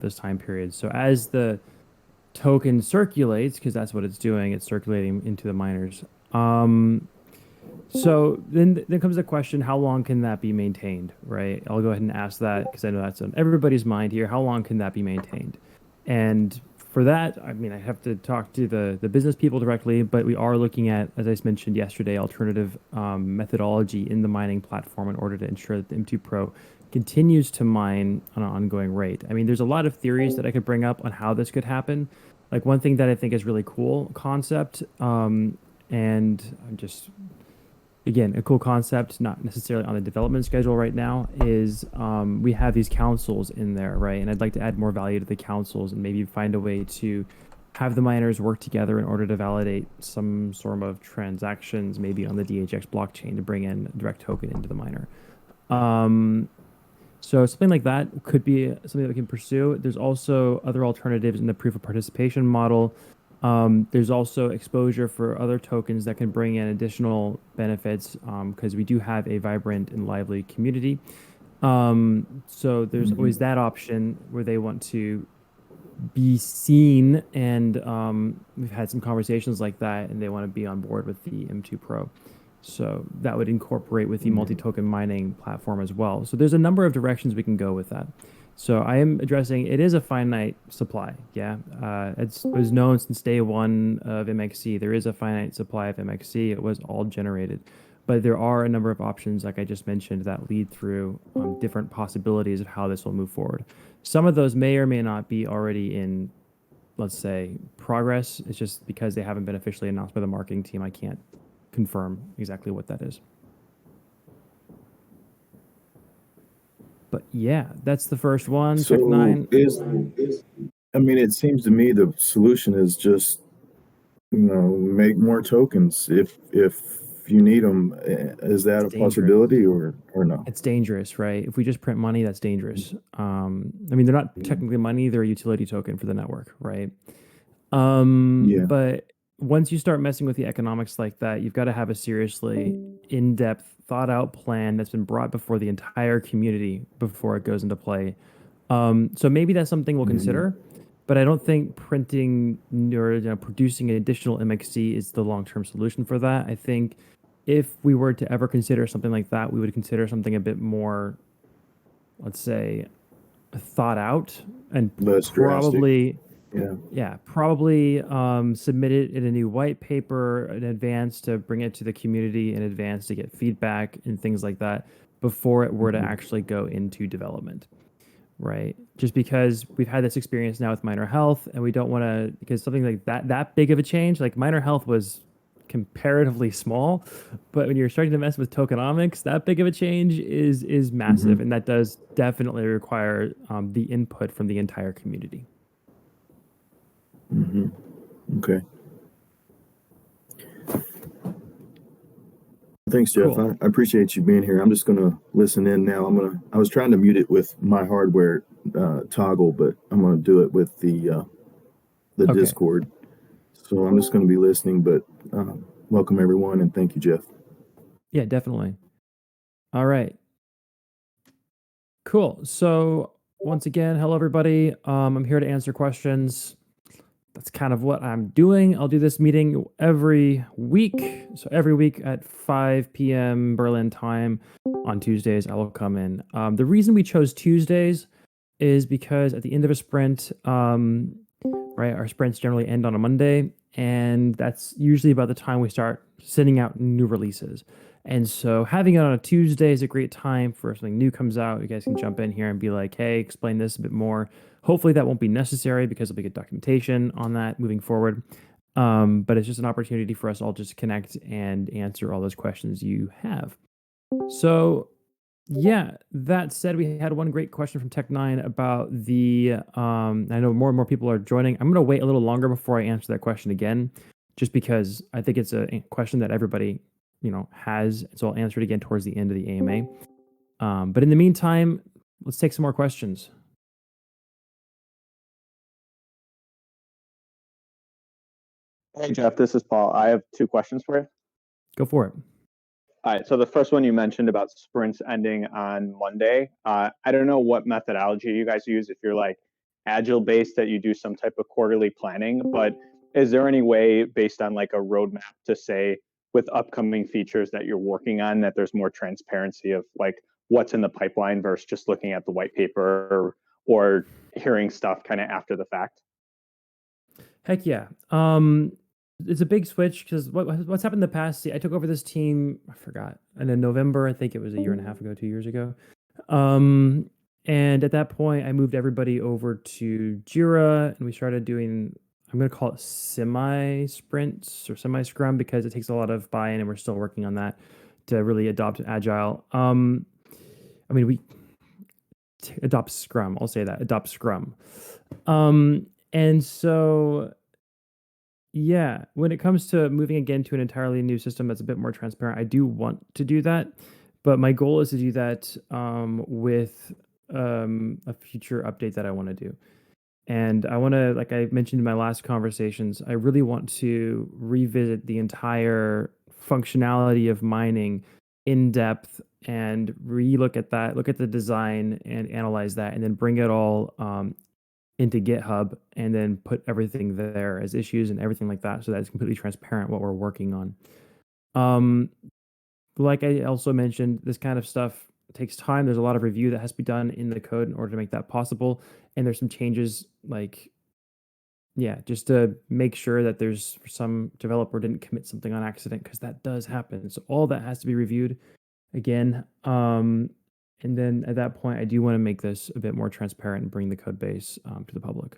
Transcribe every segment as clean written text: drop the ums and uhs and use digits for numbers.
this time period. So as the token circulates, because that's what it's doing, it's circulating into the miners. Um, so then comes the question, how long can that be maintained, right? I'll go ahead and ask that because I know that's on everybody's mind here. How long can that be maintained? And for that, I mean, I have to talk to the business people directly, but we are looking at, as I mentioned yesterday, alternative methodology in the mining platform in order to ensure that the M2 Pro continues to mine on an ongoing rate. I mean, there's a lot of theories that I could bring up on how this could happen. Like one thing that I think is really cool concept, and I'm just again, a cool concept, not necessarily on the development schedule right now, is we have these councils in there, right? And I'd like to add more value to the councils and maybe find a way to have the miners work together in order to validate some sort of transactions, maybe on the DHX blockchain to bring in a direct token into the miner. Um, so something like that could be something that we can pursue. There's also other alternatives in the proof of participation model. There's also exposure for other tokens that can bring in additional benefits because we do have a vibrant and lively community. So there's Hmm. always that option where they want to be seen, and we've had some conversations like that, and they want to be on board with the M2 Pro. So that would incorporate with the Yeah. multi-token mining platform as well. So there's a number of directions we can go with that. So I am addressing it is a finite supply. Yeah, it was known since day one of MXC. There is a finite supply of MXC. It was all generated, but there are a number of options, like I just mentioned, that lead through different possibilities of how this will move forward. Some of those may or may not be already in, let's say, progress. It's just because they haven't been officially announced by the marketing team. I can't confirm exactly what that is. But yeah, that's the first one. Tech So Nine. I mean, it seems to me the solution is just, make more tokens if you need them. Is that It's a dangerous. possibility or no? It's dangerous, right? If we just print money, that's dangerous. I mean, they're not Yeah. technically money; they're a utility token for the network, right? Yeah. But once you start messing with the economics like that, you've got to have a seriously in-depth, thought-out plan that's been brought before the entire community before it goes into play. So maybe that's something we'll Hmm. consider, but I don't think printing or producing an additional MXC is the long-term solution for that. I think if we were to ever consider something like that, we would consider something a bit more, let's say, thought out and Less drastic. probably Yeah. yeah, probably submit it in a new white paper in advance to bring it to the community in advance to get feedback and things like that before it were to Hmm. actually go into development, right? Just because we've had this experience now with minor health and we don't want to, because something like that big of a change, like minor health was comparatively small, but when you're starting to mess with tokenomics, that big of a change is massive, Hmm. and that does definitely require the input from the entire community. Hmm. Okay. Thanks, Jeff. Cool. I appreciate you being here. I'm just gonna listen in now. I was trying to mute it with my hardware toggle, but I'm gonna do it with the Okay. Discord. So I'm just gonna be listening. But welcome everyone, and thank you, Jeff. Yeah, definitely. All right. Cool. So once again, hello everybody. I'm here to answer questions. That's kind of what I'm doing. I'll do this meeting every week. So every week at 5 p.m. Berlin time on Tuesdays, I will come in. The reason we chose Tuesdays is because at the end of a sprint, right, our sprints generally end on a Monday, and that's usually about the time we start sending out new releases. And so having it on a Tuesday is a great time for if something new comes out. You guys can jump in here and be like, hey, explain this a bit more. Hopefully that won't be necessary because there'll be good documentation on that moving forward. But it's just an opportunity for us all just to connect and answer all those questions you have. So yeah, that said, we had one great question from Tech9 about the I know more and more people are joining. I'm gonna wait a little longer before I answer that question again, just because I think it's a question that everybody, has. So I'll answer it again towards the end of the AMA. But in the meantime, let's take some more questions. Hey Jeff, this is Paul. I have two questions for you. Go for it. All right, so the first one you mentioned about sprints ending on Monday. I don't know what methodology you guys use. If you're like agile based that you do some type of quarterly planning, but is there any way based on like a roadmap to say with upcoming features that you're working on that there's more transparency of like what's in the pipeline versus just looking at the white paper or hearing stuff kind of after the fact? Heck yeah. It's a big switch because what's happened in the past. See, I took over this team. I forgot. And in November, I think it was a year and a half ago, 2 years ago. And at that point, I moved everybody over to Jira, and we started doing. I'm going to call it semi sprints or semi scrum because it takes a lot of buy-in, and we're still working on that to really adopt agile. I mean, we adopt Scrum. I'll say that adopt Scrum. And so yeah, when it comes to moving again to an entirely new system that's a bit more transparent, I do want to do that, but my goal is to do that with a future update that I want to do. And I want to, like I mentioned in my last conversations, I really want to revisit the entire functionality of mining in depth and relook at that, look at the design and analyze that, and then bring it all into GitHub and then put everything there as issues and everything like that so that it's completely transparent what we're working on. Like I also mentioned, this kind of stuff takes time. There's a lot of review that has to be done in the code in order to make that possible. And there's some changes like, yeah, just to make sure that there's some developer didn't commit something on accident because that does happen. So all that has to be reviewed again. And then at that point, I do want to make this a bit more transparent and bring the code base to the public.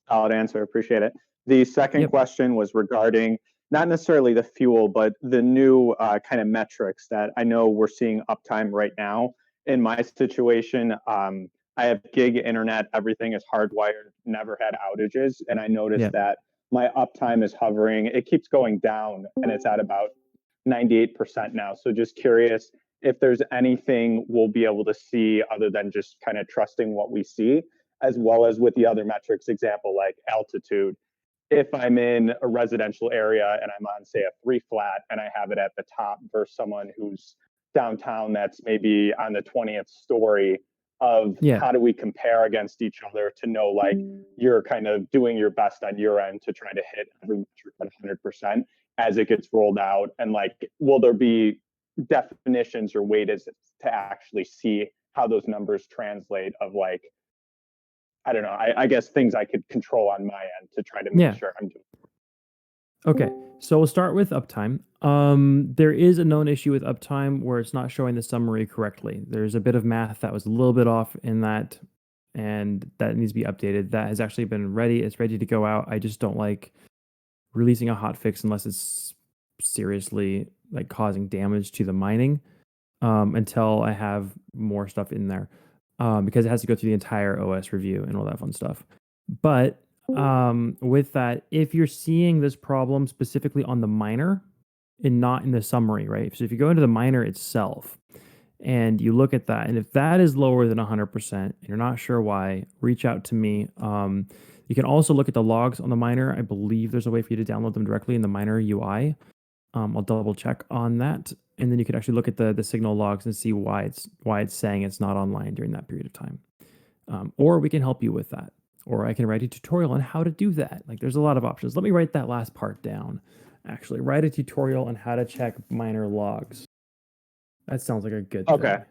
Solid answer. Appreciate it. The second Yep. question was regarding not necessarily the fuel, but the new kind of metrics that I know we're seeing uptime right now. In my situation, I have gig internet, everything is hardwired, never had outages. And I noticed Yep. that my uptime is hovering, it keeps going down and it's at about 98% now. So just curious if there's anything we'll be able to see other than just kind of trusting what we see, as well as with the other metrics example, like altitude. If I'm in a residential area and I'm on, say, a 3 flat and I have it at the top versus someone who's downtown that's maybe on the 20th story of Yeah. how do we compare against each other to know like you're kind of doing your best on your end to try to hit every metric at 100% as it gets rolled out, and like will there be definitions or ways to actually see how those numbers translate of like I don't know, I guess things I could control on my end to try to make sure I'm doing. Okay, so we'll start with uptime. There is a known issue with uptime where it's not showing the summary correctly. There's a bit of math that was a little bit off in that, and that needs to be updated. That has actually been ready. It's ready to go out. I just don't like releasing a hot fix unless it's seriously like causing damage to the mining until I have more stuff in there because it has to go through the entire OS review and all that fun stuff. But with that, if you're seeing this problem specifically on the miner and not in the summary, right? So if you go into the miner itself and you look at that, and if that is lower than 100% and you're not sure why, reach out to me. You can also look at the logs on the miner. I believe there's a way for you to download them directly in the miner UI. I'll double check on that, and then you can actually look at the signal logs and see why it's saying it's not online during that period of time. Or we can help you with that, or I can write a tutorial on how to do that. Like there's a lot of options. Let me write that last part down. Actually, write a tutorial on how to check miner logs. That sounds like a good Okay. thing.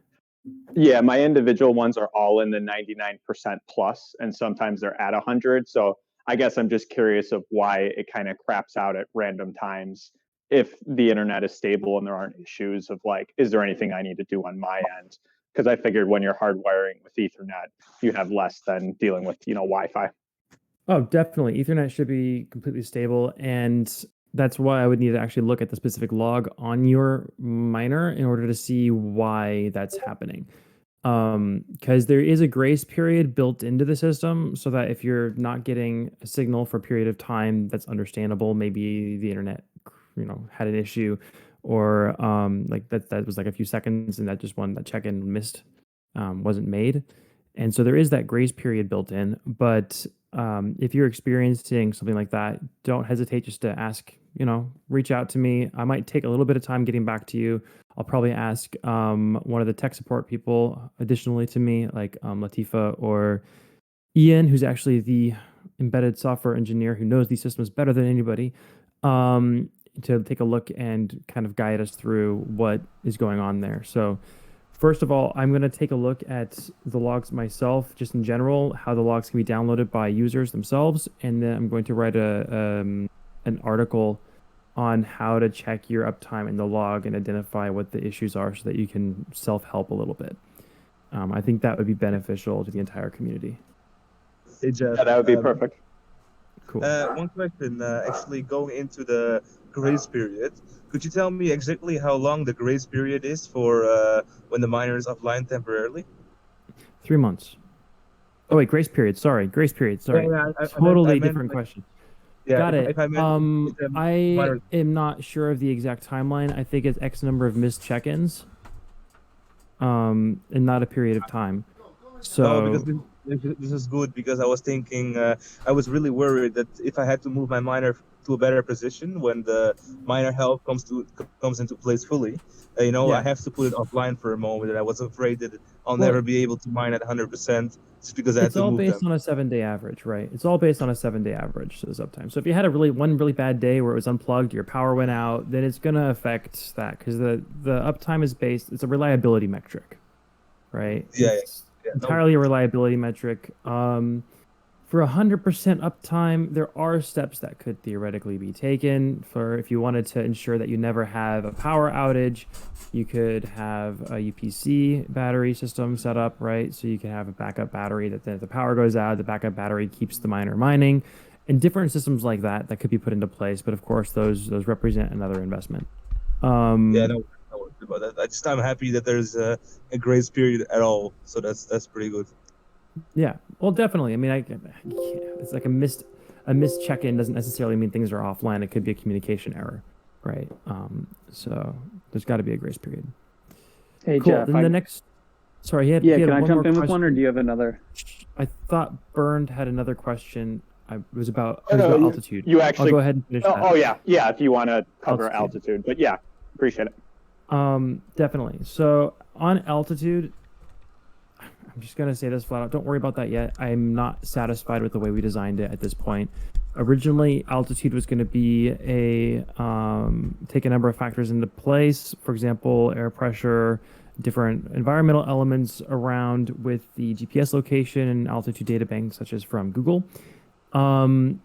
Yeah, my individual ones are all in the 99% plus, and sometimes they're at 100. So I guess I'm just curious of why it kind of craps out at random times if the internet is stable and there aren't issues of like, is there anything I need to do on my end? Because I figured when you're hardwiring with Ethernet, you have less than dealing with, Wi-Fi. Oh, definitely. Ethernet should be completely stable, and that's why I would need to actually look at the specific log on your miner in order to see why that's happening. Because there is a grace period built into the system so that if you're not getting a signal for a period of time, that's understandable. Maybe the internet, had an issue, or like that was like a few seconds, and that just that check-in missed, wasn't made, and so there is that grace period built in. But if you're experiencing something like that, don't hesitate just to ask. Reach out to me. I might take a little bit of time getting back to you. I'll probably ask one of the tech support people additionally to me, like Latifa or Ian, who's actually the embedded software engineer who knows these systems better than anybody, um, to take a look and kind of guide us through what is going on there. So, first of all, I'm going to take a look at the logs myself, just in general, how the logs can be downloaded by users themselves, and then I'm going to write an article on how to check your uptime in the log and identify what the issues are so that you can self-help a little bit. I think that would be beneficial to the entire community. Hey, Jeff. Yeah, that would be perfect. Cool. One question, actually going into the grace period, could you tell me exactly how long the grace period is for when the miner is offline temporarily? 3 months. Oh wait, grace period. Sorry, grace period. Sorry. Totally different question. Yeah, Got if it. I meant with the I miner, am not sure of the exact timeline. I think it's X number of missed check-ins, and not a period of time. no, because So this is good because I was thinking, I was really worried that if I had to move my miner to a better position when the miner health comes into place fully, I yeah. have to put it offline for a moment, and I was afraid that I'll Well, never be able to mine at 100% just because I had it's to all move based them. on a 7-day average, right? It's all based on a 7-day average, so this uptime. So if you had one really bad day where it was unplugged, your power went out, then it's gonna affect that because the uptime is based. It's a reliability metric, right? Yeah, It's yeah, no, entirely a reliability metric. For 100% uptime, there are steps that could theoretically be taken for if you wanted to ensure that you never have a power outage. You could have a UPC battery system set up, right? So you can have a backup battery that then if the power goes out, the backup battery keeps the miner mining, and different systems like that that could be put into place. But of course, those represent another investment. yeah, Um, no, no worries about that. I'm happy that there's a grace period at all, so that's pretty good. Yeah, well, definitely. I mean, it's like a missed check-in doesn't necessarily mean things are offline. It could be a communication error, right? So there's got to be a grace period. Hey, Cool. Jeff, Then the next, sorry, yeah, he had can I one more jump in with one, or question. do you have another? I thought Bernd had another question. It was about Oh, no, altitude. you I'll actually. go ahead and finish Oh, that. oh yeah, if you want to cover Altitude. altitude, but yeah, appreciate it. Definitely. So on altitude, I'm just gonna say this flat out. Don't worry about that yet. I'm not satisfied with the way we designed it at this point. Originally, altitude was going to be take a number of factors into place. For example, air pressure, different environmental elements around with the GPS location and altitude data banks, such as from Google, and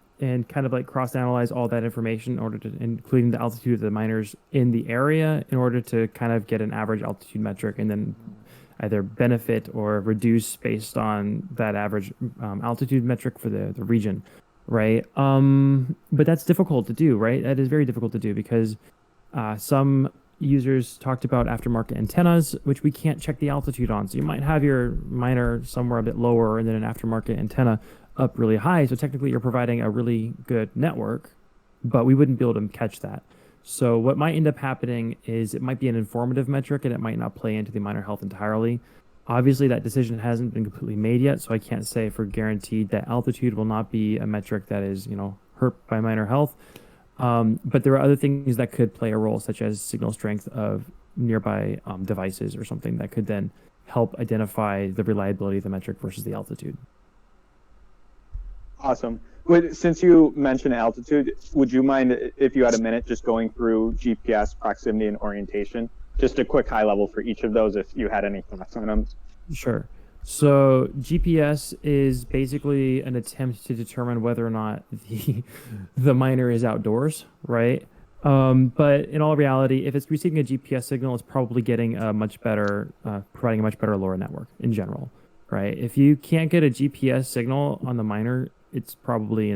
kind of like cross-analyze all that information in order to, including the altitude of the miners in the area, in order to kind of get an average altitude metric, and then either benefit or reduce based on that average altitude metric for the region, right? But that's difficult to do, right? That is very difficult to do because some users talked about aftermarket antennas, which we can't check the altitude on. So you might have your miner somewhere a bit lower and then an aftermarket antenna up really high. So technically you're providing a really good network, but we wouldn't be able to catch that. So what might end up happening is it might be an informative metric and it might not play into the miner health entirely. Obviously, that decision hasn't been completely made yet, so I can't say for guaranteed that altitude will not be a metric that is, hurt by miner health. But there are other things that could play a role, such as signal strength of nearby devices or something that could then help identify the reliability of the metric versus the altitude. Awesome. Since you mentioned altitude, would you mind if you had a minute just going through GPS, proximity, and orientation? Just a quick high level for each of those if you had any thoughts on them. Sure. So GPS is basically an attempt to determine whether or not the miner is outdoors, right? But in all reality, if it's receiving a GPS signal, it's probably getting a much better, providing a much better LoRa network in general, right? If you can't get a GPS signal on the miner, it's probably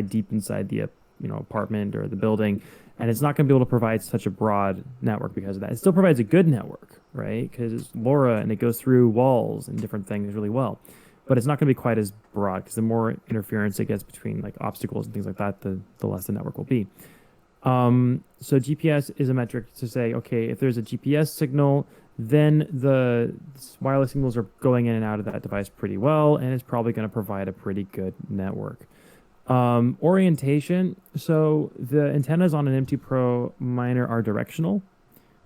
deep inside the, apartment or the building, and it's not going to be able to provide such a broad network because of that. It still provides a good network, right? Because it's LoRa and it goes through walls and different things really well, but it's not going to be quite as broad because the more interference it gets between like obstacles and things like that, the less the network will be. So GPS is a metric to say, okay, if there's a GPS signal, then the wireless signals are going in and out of that device pretty well, and it's probably going to provide a pretty good network. Orientation. So the antennas on an M2 Pro miner are directional,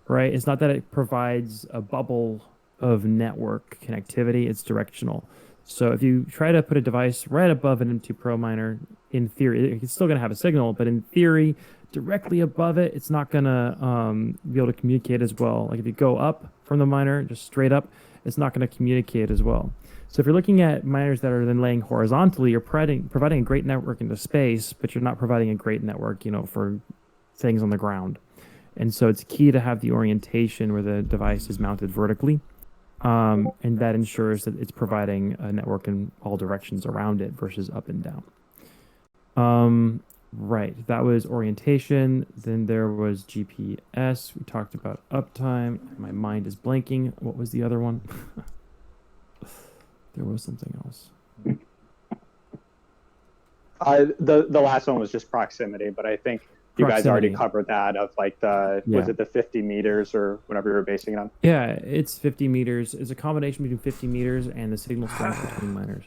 right? It's not that it provides a bubble of network connectivity, it's directional. So if you try to put a device right above an M2 Pro miner, in theory, it's still going to have a signal, but in theory, directly above it, it's not going to be able to communicate as well. Like if you go up from the miner, just straight up, it's not going to communicate as well. So if you're looking at miners that are then laying horizontally, you're providing a great network into space, but you're not providing a great network, for things on the ground. And so it's key to have the orientation where the device is mounted vertically. And that ensures that it's providing a network in all directions around it versus up and down. Right, that was orientation. Then there was GPS. We talked about uptime. My mind is blanking. What was the other one? There was something else. The last one was just proximity, but I think you guys already covered that of like was it the 50 meters or whatever you were basing it on? Yeah, it's 50 meters. It's a combination between 50 meters and the signal strength between miners.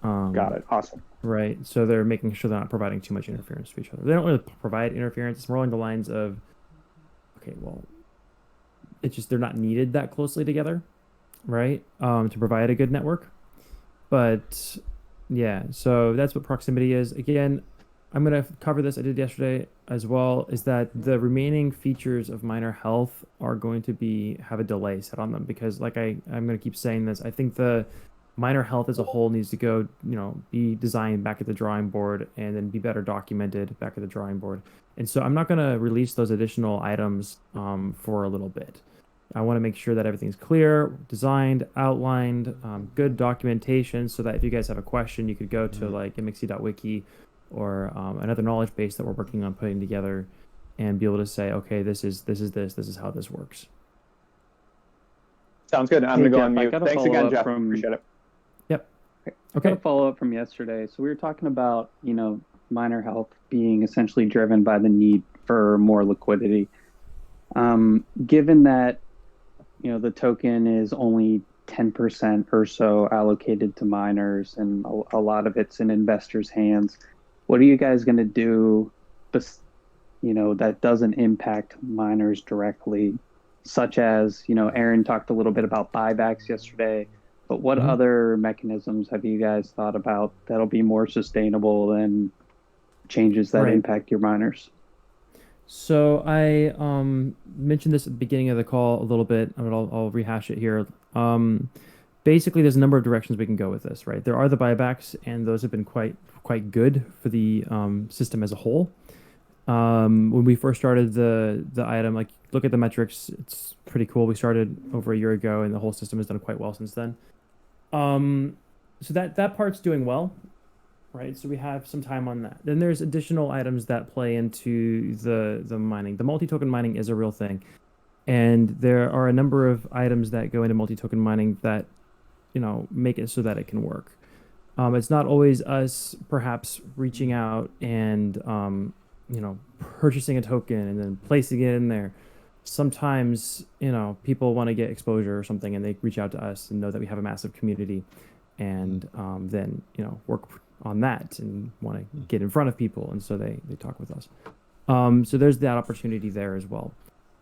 Got it. Awesome. Right. So they're making sure they're not providing too much interference to each other. They don't really provide interference. It's more along the lines of, okay, well, it's just they're not needed that closely together, right? To provide a good network. But yeah, so that's what proximity is. Again, I'm going to cover this. I did yesterday as well, is that the remaining features of miner health are going to have a delay set on them because like I'm going to keep saying this. I think the miner health as a whole needs to go, be designed back at the drawing board and then be better documented back at the drawing board. And so I'm not going to release those additional items for a little bit. I want to make sure that everything's clear, designed, outlined, good documentation so that if you guys have a question, you could go to like mxc.wiki or another knowledge base that we're working on putting together and be able to say, okay, this is how this works. Sounds good. I'm going to go on mute. Thanks again, Jeff. Appreciate it. Yep. Okay. A follow up from yesterday. So we were talking about, miner health being essentially driven by the need for more liquidity. Given that, the token is only 10% or so allocated to miners and a lot of it's in investors' hands, what are you guys going to do, that doesn't impact miners directly, such as, Aaron talked a little bit about buybacks yesterday, but what other mechanisms have you guys thought about that'll be more sustainable than changes that impact your miners? So I mentioned this at the beginning of the call a little bit, but I'll rehash it here. Basically, there's a number of directions we can go with this, right? There are the buybacks, and those have been quite good for the system as a whole. When we first started the item, like look at the metrics, it's pretty cool. We started over a year ago, and the whole system has done quite well since then. So that part's doing well, right? So we have some time on that. Then there's additional items that play into the mining. The multi-token mining is a real thing, and there are a number of items that go into multi-token mining that make it so that it can work. It's not always us perhaps reaching out and purchasing a token and then placing it in there. Sometimes people want to get exposure or something and they reach out to us and know that we have a massive community and then work on that and want to get in front of people, and so they talk with us. So there's that opportunity there as well.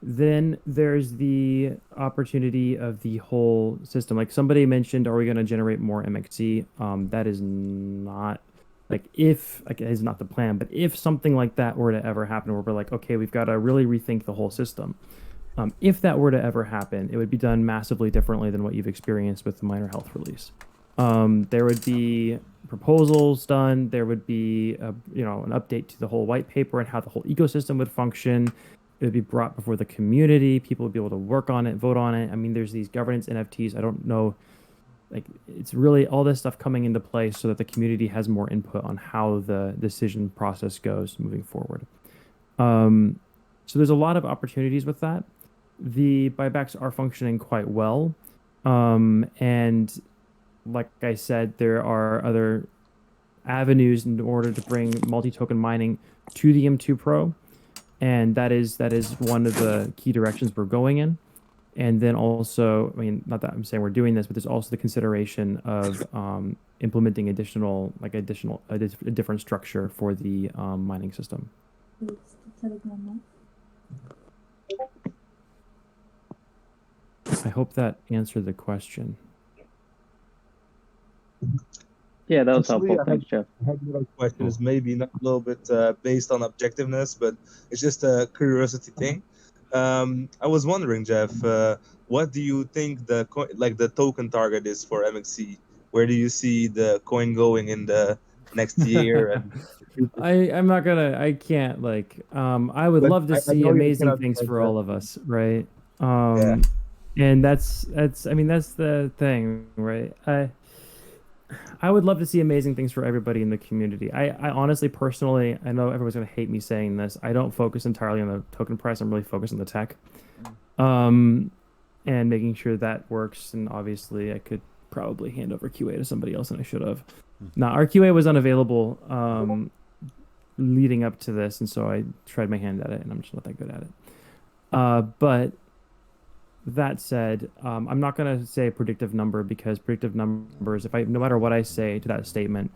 Then there's the opportunity of the whole system. Like somebody mentioned, are we going to generate more MXC? That is not is not the plan, but if something like that were to ever happen, where we're like, okay, we've got to really rethink the whole system. If that were to ever happen, it would be done massively differently than what you've experienced with the miner health release. There would be proposals done. There would be an update to the whole white paper and how the whole ecosystem would function. It would be brought before the community. People would be able to work on it, vote on it. I mean, there's these governance NFTs. I don't know. It's really all this stuff coming into place so that the community has more input on how the decision process goes moving forward. So there's a lot of opportunities with that. The buybacks are functioning quite well. And like I said, there are other avenues in order to bring multi-token mining to the M2 Pro. And that is one of the key directions we're going in. And then also, I mean, not that I'm saying we're doing this, but there's also the consideration of implementing a different structure for the mining system. I hope that answered the question. Yeah, that was Actually, helpful. Thanks, Jeff. I had another question. It's maybe not a little bit based on objectiveness, but it's just a curiosity thing. I was wondering, Jeff, what do you think the token target is for MXC? Where do you see the coin going in the next year and future? I'm not gonna, I can't I would But love to I see know you amazing cannot things for answer. all of us, right? Yeah. And that's I mean that's the thing, right? I would love to see amazing things for everybody in the community. I honestly, personally, I know everyone's gonna hate me saying this. I don't focus entirely on the token price. I'm really focused on the tech, um, and making sure that works. And obviously, I could probably hand over QA to somebody else, and I should have. Now, our QA was unavailable leading up to this, and so I tried my hand at it, and I'm just not that good at it. But that said, I'm not going to say a predictive number because predictive numbers, if I, no matter what I say to that statement,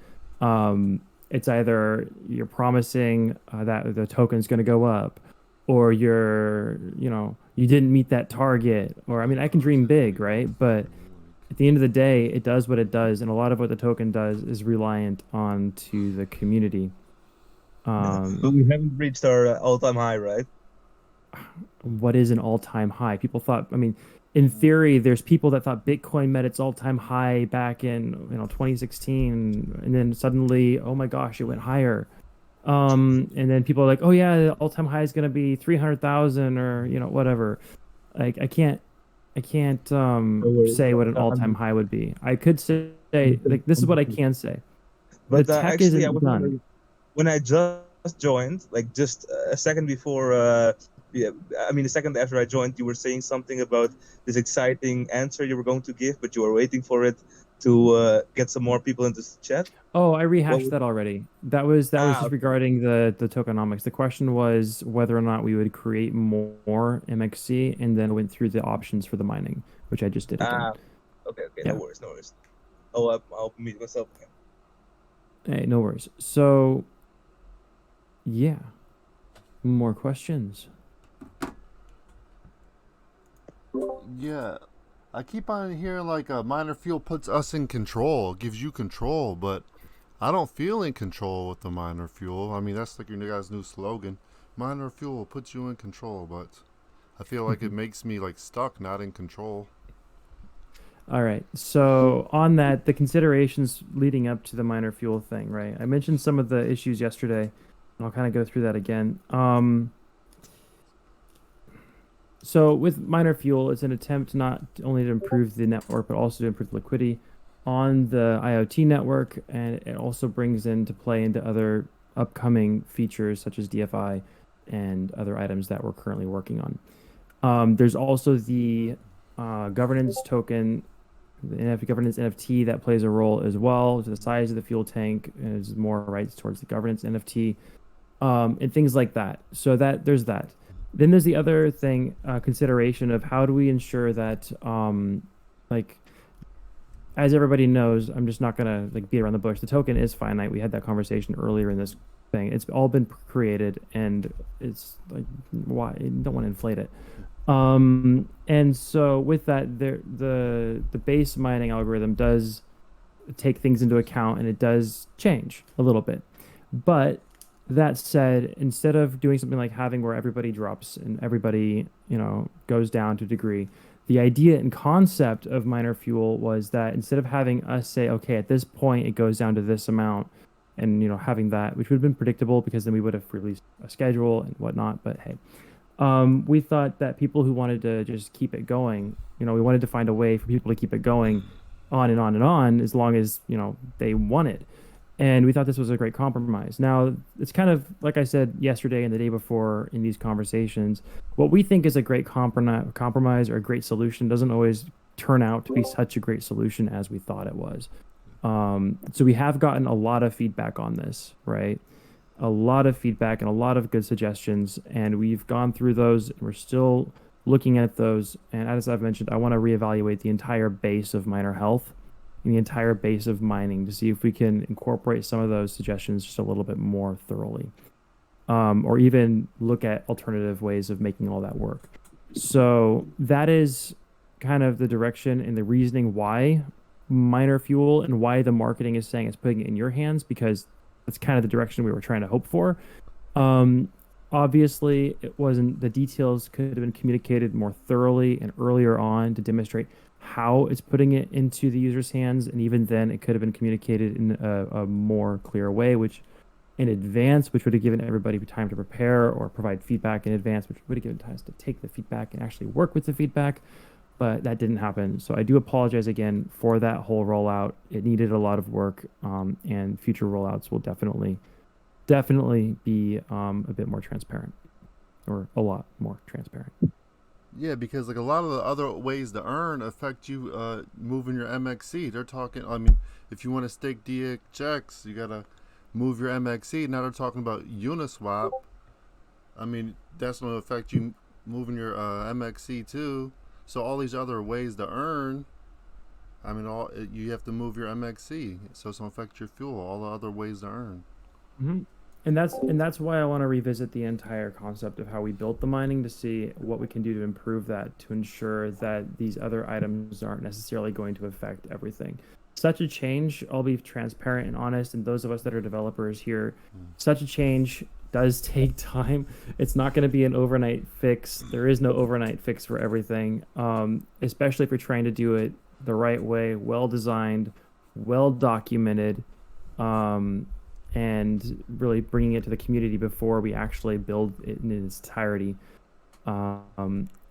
it's either you're promising that the token's going to go up, or you didn't meet that target, or I mean, I can dream big, right? But at the end of the day, it does what it does, and a lot of what the token does is reliant on to the community. But we haven't reached our all-time high, right? What is an all-time high? People thought, I mean, in theory, there's people that thought Bitcoin met its all-time high back in 2016, and then suddenly, oh my gosh, it went higher. And then people are like, oh yeah, the all-time high is gonna be 300,000 or whatever. Like I can't No worries. say what an all-time I'm- high would be. I could say like this is what I can say. The But tech actually, I isn't was done. wondering, when I just joined, like just a second before, yeah, I mean, a second after I joined, you were saying something about this exciting answer you were going to give, but you were waiting for it to get some more people into the chat. Oh, I What rehashed was? that already. That was just Okay. regarding the tokenomics. The question was whether or not we would create more MXC, and then went through the options for the mining, which I just did again. Ah, okay, no Yeah. worries, no worries. I'll meet myself again. Hey, no worries. So, yeah, more questions. Yeah, I keep on hearing like a minor fuel puts us in control, gives you control, but I don't feel in control with the minor fuel. I mean, that's like your guys' new slogan. Minor fuel puts you in control, but I feel like it makes me like stuck, not in control. All right. So on that, the considerations leading up to the minor fuel thing, right? I mentioned some of the issues yesterday, and I'll kind of go through that again. So with minor fuel, it's an attempt not only to improve the network, but also to improve liquidity on the IoT network, and it also brings into play into other upcoming features such as DFI and other items that we're currently working on. There's also the governance token, the governance NFT that plays a role as well. So the size of the fuel tank is more rights towards the governance NFT, and things like that. So there's that. Then there's the other thing, consideration of how do we ensure that, like, as everybody knows, I'm just not gonna like beat around the bush. The token is finite. We had that conversation earlier in this thing. It's all been created, and it's like, why? You don't want to inflate it. And so with that, the base mining algorithm does take things into account, and it does change a little bit. But that said, instead of doing something like having where everybody drops and everybody, goes down to a degree, the idea and concept of minor fuel was that instead of having us say, okay, at this point it goes down to this amount, and having that, which would have been predictable because then we would have released a schedule and whatnot. But hey, we thought that people who wanted to just keep it going, we wanted to find a way for people to keep it going on and on and on as long as they wanted. And we thought this was a great compromise. Now, it's kind of like I said yesterday and the day before in these conversations, what we think is a great compromise or a great solution doesn't always turn out to be such a great solution as we thought it was. So we have gotten a lot of feedback on this, right? A lot of feedback and a lot of good suggestions, and we've gone through those, and we're still looking at those. And as I've mentioned, I want to reevaluate the entire base of miner health and the entire base of mining to see if we can incorporate some of those suggestions just a little bit more thoroughly, or even look at alternative ways of making all that work. So that is kind of the direction and the reasoning why miner fuel and why the marketing is saying it's putting it in your hands, because that's kind of the direction we were trying to hope for. Obviously, it wasn't, the details could have been communicated more thoroughly and earlier on to demonstrate how it's putting it into the user's hands, and even then, it could have been communicated in a more clear way, which in advance, which would have given everybody time to prepare or provide feedback in advance, which would have given time to take the feedback and actually work with the feedback. But that didn't happen. So I do apologize again for that whole rollout. It needed a lot of work, and future rollouts will definitely be a bit more transparent, or a lot more transparent. Yeah, because like a lot of the other ways to earn affect you moving your MXC. They're talking. I mean, if you want to stake DHX, you gotta move your MXC. Now they're talking about Uniswap. I mean, that's going to affect you moving your MXC too. So all these other ways to earn, I mean, you have to move your MXC. So it's going to affect your fuel. All the other ways to earn. Mm-hmm. And that's why I want to revisit the entire concept of how we built the mining, to see what we can do to improve that, to ensure that these other items aren't necessarily going to affect everything. Such a change, I'll be transparent and honest, and those of us that are developers here, such a change does take time. It's not going to be an overnight fix. There is no overnight fix for everything, especially if you're trying to do it the right way, well designed, well documented, and really bringing it to the community before we actually build it in its entirety.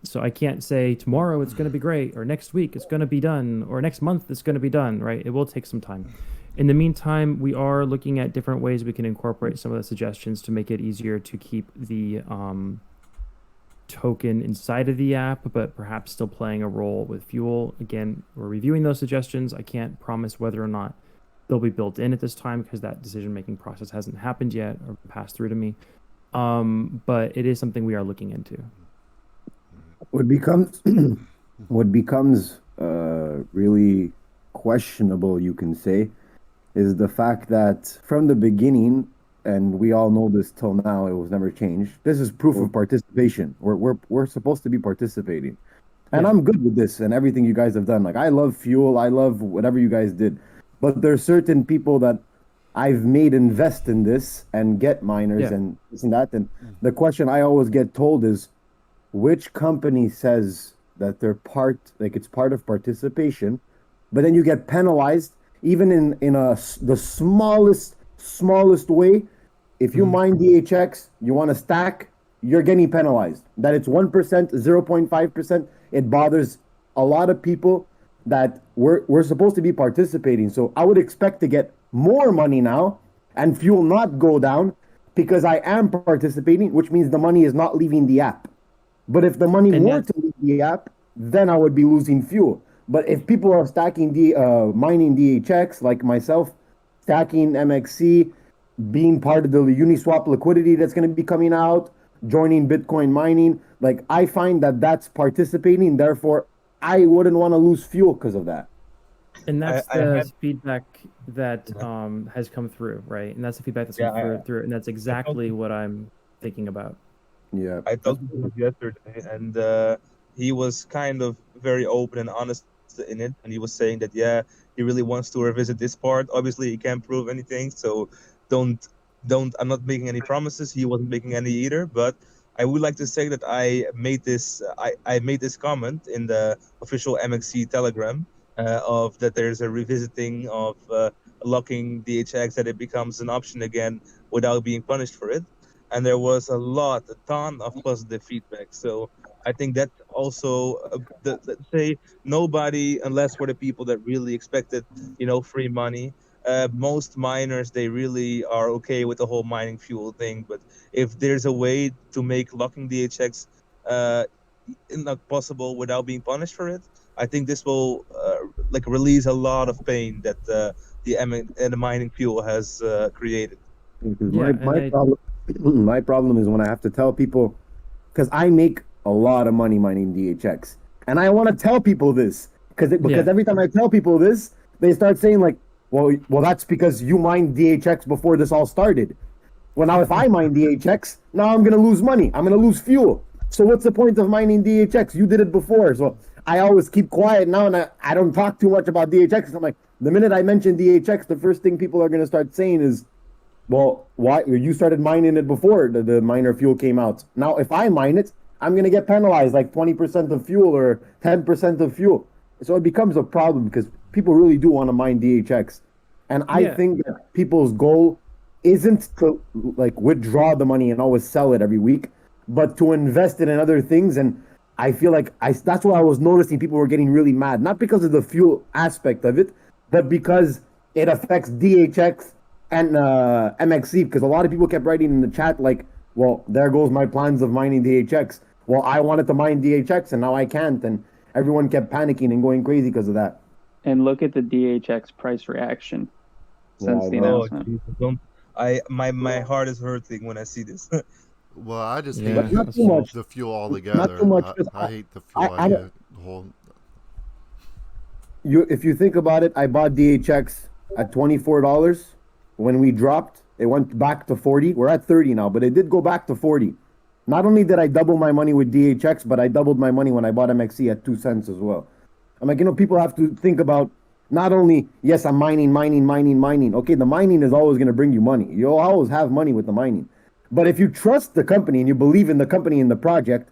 So I can't say tomorrow it's going to be great, or next week it's going to be done, or next month it's going to be done, right? It will take some time. In the meantime, we are looking at different ways we can incorporate some of the suggestions to make it easier to keep the token inside of the app, but perhaps still playing a role with fuel. Again, we're reviewing those suggestions. I can't promise whether or not they'll be built in at this time, because that decision-making process hasn't happened yet or passed through to me. But it is something we are looking into. What becomes really questionable, you can say, is the fact that from the beginning, and we all know this till now, it was never changed. This is proof of participation. We're supposed to be participating, and Yeah. I'm good with this and everything you guys have done. Like, I love fuel, I love whatever you guys did, but there's certain people that I've made invest in this and get miners Yeah. and this and that. And the question I always get told is, which company says that they're it's part of participation, but then you get penalized even in the smallest way. If you mine DHX, you want to stack, you're getting penalized. That it's 1%, 0.5%. It bothers a lot of people that we're supposed to be participating. So I would expect to get more money now and fuel not go down, because I am participating, which means the money is not leaving the app. But if the money were to leave the app, then I would be losing fuel. But if people are mining DHX, like myself, stacking MXC, being part of the Uniswap liquidity that's going to be coming out, joining Bitcoin mining, like, I find that that's participating. Therefore, I wouldn't want to lose fuel because of that. And that's the feedback that has come through, right? And that's the feedback that's come through, and that's exactly what I'm thinking about. Yeah, I talked to him yesterday, and he was kind of very open and honest in it, and he was saying that he really wants to revisit this part. Obviously, he can't prove anything, so don't. I'm not making any promises. He wasn't making any either, but I would like to say that I made this comment in the official MXC Telegram of that there's a revisiting of locking DHX, that it becomes an option again without being punished for it. And there was a ton of positive feedback. So I think that also, let's say, nobody, unless for the people that really expected, free money, most miners, they really are okay with the whole mining fuel thing. But if there's a way to make locking DHX not possible without being punished for it, I think this will release a lot of pain that the mining fuel has created. My problem is when I have to tell people, because I make a lot of money mining DHX, and I want to tell people this because every time I tell people this, they start saying like, well, that's because you mined DHX before this all started. Well, now if I mine DHX, now I'm gonna lose money. I'm gonna lose fuel. So what's the point of mining DHX? You did it before. So I always keep quiet now, and I don't talk too much about DHX. I'm like, the minute I mention DHX, the first thing people are going to start saying is, well, why you started mining it before the miner fuel came out. Now, if I mine it, I'm going to get penalized like 20% of fuel or 10% of fuel. So it becomes a problem because people really do want to mine DHX. And I Yeah. think that people's goal isn't to like withdraw the money and always sell it every week, but to invest it in other things. And I feel like that's why I was noticing people were getting really mad, not because of the fuel aspect of it, but because it affects DHX and MXC. Because a lot of people kept writing in the chat like, "Well, there goes my plans of mining DHX." Well, I wanted to mine DHX and now I can't, and everyone kept panicking and going crazy because of that. And look at the DHX price reaction since I the know. Oh, announcement. Jesus, don't. My heart is hurting when I see this. Well, I just Yeah, hate But not that's too much. the fuel Not altogether. too much. 'Cause I hate the fuel I don't, idea. The whole. if you think about it, I bought DHX at $24. When we dropped, it went back to 40. We're at 30 now, but it did go back to 40. Not only did I double my money with DHX, but I doubled my money when I bought MXC at 2 cents as well. I'm like, people have to think about not only, yes, I'm mining. Okay, the mining is always going to bring you money. You'll always have money with the mining. But if you trust the company and you believe in the company and the project,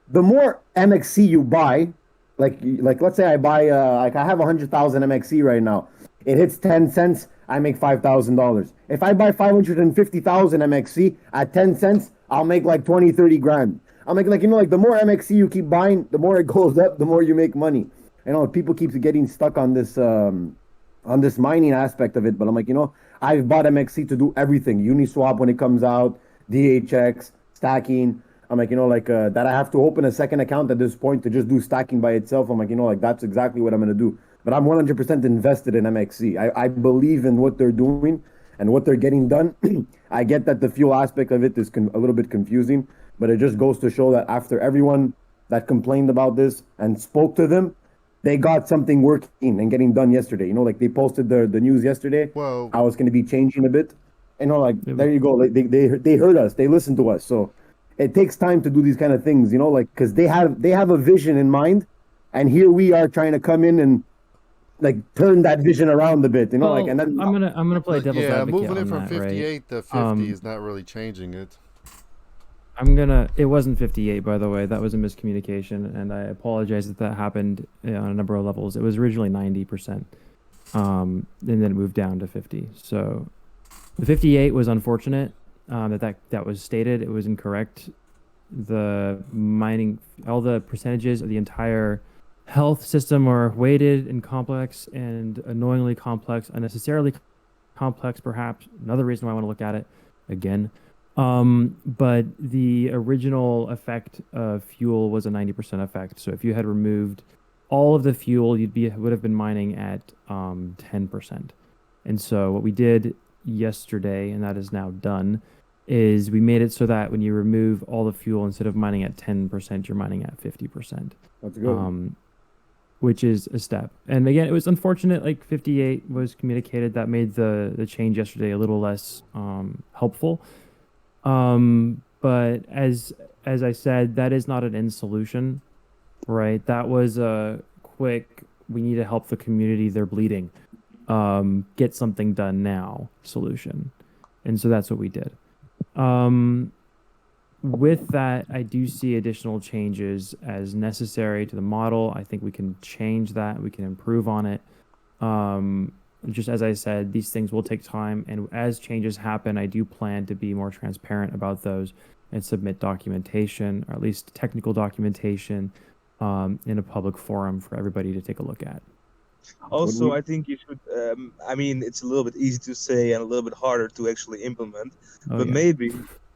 the more MXC you buy, like let's say I buy like I have 100,000 MXC right now. It hits 10 cents, I make $5,000. If I buy 550,000 MXC at 10 cents, I'll make like 20, 30 grand. I'm like like the more MXC you keep buying, the more it goes up, the more you make money. People keep getting stuck on this mining aspect of it, but I'm like, I've bought MXC to do everything. Uniswap when it comes out, DHX, stacking. I'm like, that I have to open a second account at this point to just do stacking by itself. I'm like, like that's exactly what I'm gonna do. But I'm 100% invested in MXC. I believe in what they're doing and what they're getting done. I get that the fuel aspect of it is a little bit confusing, but it just goes to show that after everyone that complained about this and spoke to them, they got something working and getting done yesterday. Like they posted the news yesterday. Well, How it's going to be changing a bit. Like Yeah. there you go. Like they heard us. They listened to us. So it takes time to do these kind of things. Like because they have a vision in mind, and here we are trying to come in and like turn that vision around a bit. Well, Like and then I'm gonna play but devil's yeah, advocate moving on it from that, right? 58 to 50 Um, is not really changing it. It wasn't 58, by the way. That was a miscommunication, and I apologize that happened on a number of levels. It was originally 90%, and then it moved down to 50. So the 58 was unfortunate that was stated. It was incorrect. The mining, all the percentages of the entire health system are weighted and complex and annoyingly complex, unnecessarily complex, perhaps. Another reason why I want to look at it again. But the original effect of fuel was a 90% effect. So if you had removed all of the fuel, would have been mining at 10%. And so what we did yesterday, and that is now done, is we made it so that when you remove all the fuel, instead of mining at 10%, you're mining at 50%. that's good. Which is a step. And again, it was unfortunate. Like 58 was communicated, that made the change yesterday a little less helpful. But as I said, that is not an end solution, right? That was a quick, we need to help the community, they're bleeding. Get something done now solution. And so that's what we did. With that, I do see additional changes as necessary to the model. I think we can change that. We can improve on it. Just as I said, these things will take time, and as changes happen, I do plan to be more transparent about those and submit documentation, or at least technical documentation, in a public forum for everybody to take a look at. Also, I think you should. I mean, it's a little bit easy to say and a little bit harder to actually implement. Oh, But yeah. maybe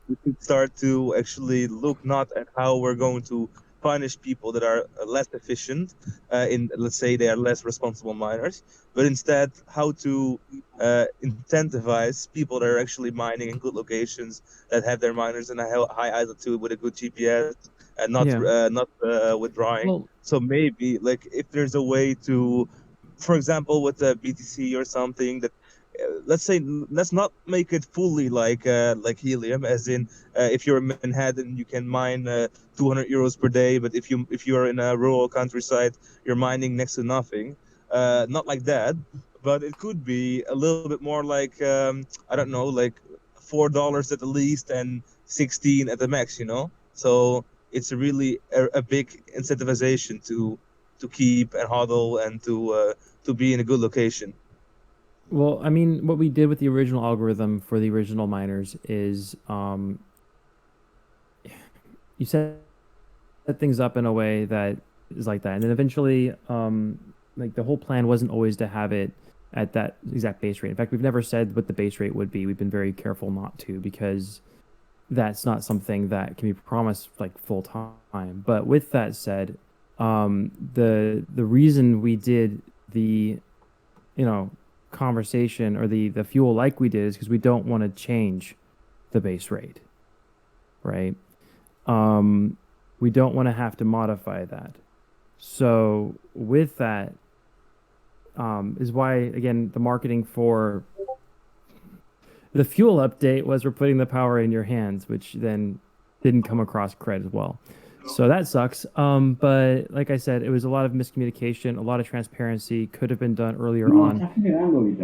we could start to actually look not at how we're going to punish people that are less efficient, let's say they are less responsible miners, but instead how to incentivize people that are actually mining in good locations that have their miners in a high altitude with a good GPS and not Yeah. withdrawing. Well, So maybe like if there's a way to, for example, with the BTC or something that let's say let's not make it fully like helium, as in if you're in Manhattan, you can mine 200 euros per day, but if you're in a rural countryside, you're mining next to nothing. Not like that, but it could be a little bit more like I don't know, like $4 at the least and 16 at the max. So it's really a big incentivization to keep and hodl and to be in a good location. Well, I mean, what we did with the original algorithm for the original miners is you set things up in a way that is like that. And then eventually, like the whole plan wasn't always to have it at that exact base rate. In fact, we've never said what the base rate would be. We've been very careful not to, because that's not something that can be promised like full time. But with that said, the reason we did the, conversation or the fuel like we did is because we don't want to change the base rate, right? We don't want to have to modify that. So with that, is why, again, the marketing for the fuel update was we're putting the power in your hands, which then didn't come across correct as well. So that sucks. But like I said, it was a lot of miscommunication, a lot of transparency could have been done earlier on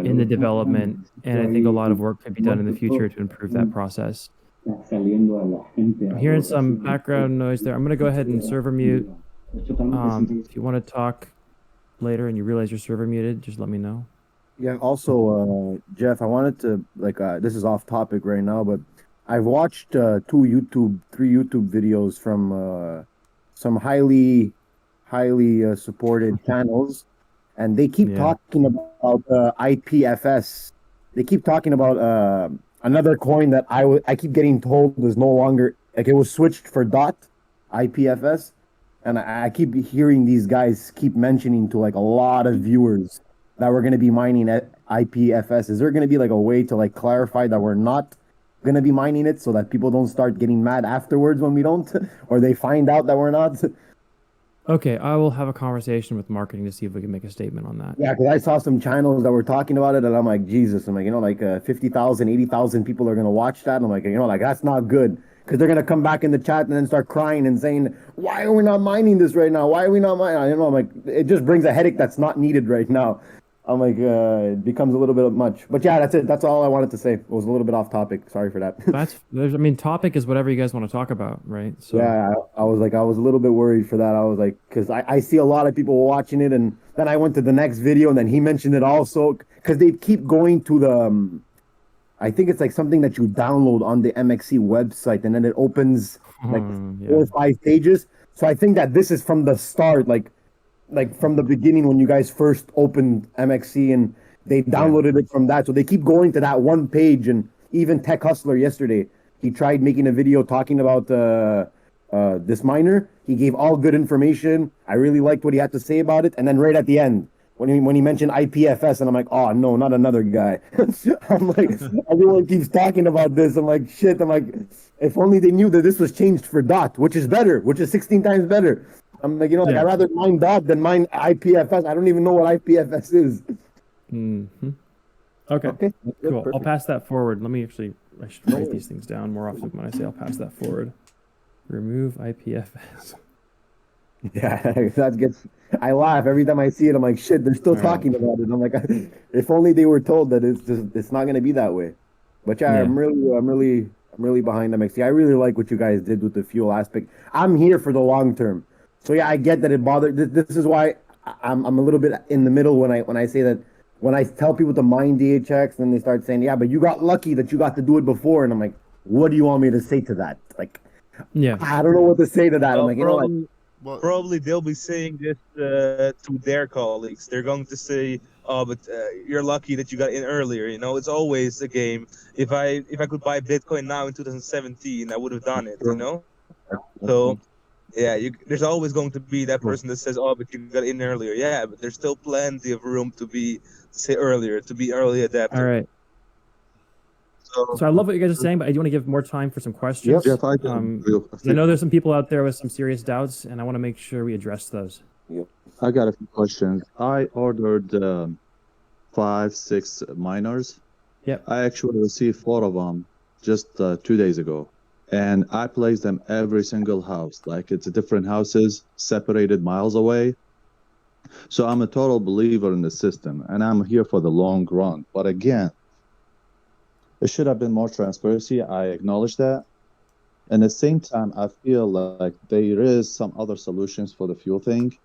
in the development. And I think a lot of work could be done in the future to improve that process. I'm hearing some background noise there. I'm going to go ahead and server mute. If you want to talk later and you realize your server muted, just let me know. Yeah, also, Jeff, I wanted to, this is off topic right now, but I've watched three YouTube videos from some highly supported channels, and they keep talking about IPFS. They keep talking about another coin that I keep getting told was no longer, like, it was switched for DOT, IPFS, and I keep hearing these guys keep mentioning to like a lot of viewers that we're going to be mining at IPFS. Is there going to be like a way to like clarify that we're not going to be mining it, so that people don't start getting mad afterwards when we don't, or they find out that we're not? Okay, I will have a conversation with marketing to see if we can make a statement on that. Yeah, because I saw some channels that were talking about it, and I'm like, Jesus, I'm like, 50,000, 80,000 people are going to watch that. And I'm like, that's not good, because they're going to come back in the chat and then start crying and saying, why are we not mining this right now? Why are we not mining? I'm like, it just brings a headache that's not needed right now. I'm like, it becomes a little bit much. But yeah, that's it. That's all I wanted to say. It was a little bit off topic. Sorry for that. Topic is whatever you guys want to talk about, right? So yeah, I was a little bit worried for that. I was like, because I see a lot of people watching it, and then I went to the next video, and then he mentioned it also, because they keep going to the, I think it's like something that you download on the MXC website, and then it opens like 4 or 5 pages. So I think that this is from the start, like from the beginning when you guys first opened MXC, and they downloaded it from that. So they keep going to that one page. And even Tech Hustler yesterday, he tried making a video talking about this miner. He gave all good information. I really liked what he had to say about it. And then right at the end, when he mentioned IPFS, and I'm like, oh no, not another guy. I'm like, everyone keeps talking about this. I'm like, shit. I'm like, if only they knew that this was changed for DOT, which is better, which is 16 times better. I'm like, I'd rather mine DOT than mine IPFS. I don't even know what IPFS is. Mm-hmm. Okay. Cool. I'll pass that forward. I should write these things down more often when I say I'll pass that forward. Remove IPFS. Yeah, I laugh every time I see it. I'm like, shit, they're still talking about it. I'm like, if only they were told that it's not going to be that way. But yeah, I'm really behind MXC. I really like what you guys did with the fuel aspect. I'm here for the long term. So yeah, I get that it bothered. This is why I'm a little bit in the middle when I say that, when I tell people to mine DHX, and they start saying, yeah, but you got lucky that you got to do it before. And I'm like, what do you want me to say to that? Like, I don't know what to say to that. Well, I'm like, probably they'll be saying this to their colleagues. They're going to say, oh, but you're lucky that you got in earlier. It's always a game. If I could buy Bitcoin now in 2017, I would have done it, So yeah, there's always going to be that person that says, oh, but you got in earlier. Yeah, but there's still plenty of room to be early adapter. All right. So I love what you guys are saying, but I do want to give more time for some questions. Yes, I know there's some people out there with some serious doubts, and I want to make sure we address those. I got a few questions. I ordered 5, 6 miners, Yep. I actually received 4 of them just 2 days ago, and I place them every single house. Like it's different houses separated miles away. So I'm a total believer in the system, and I'm here for the long run. But again, it should have been more transparency. I acknowledge that. And at the same time, I feel like there is some other solutions for the fuel thing.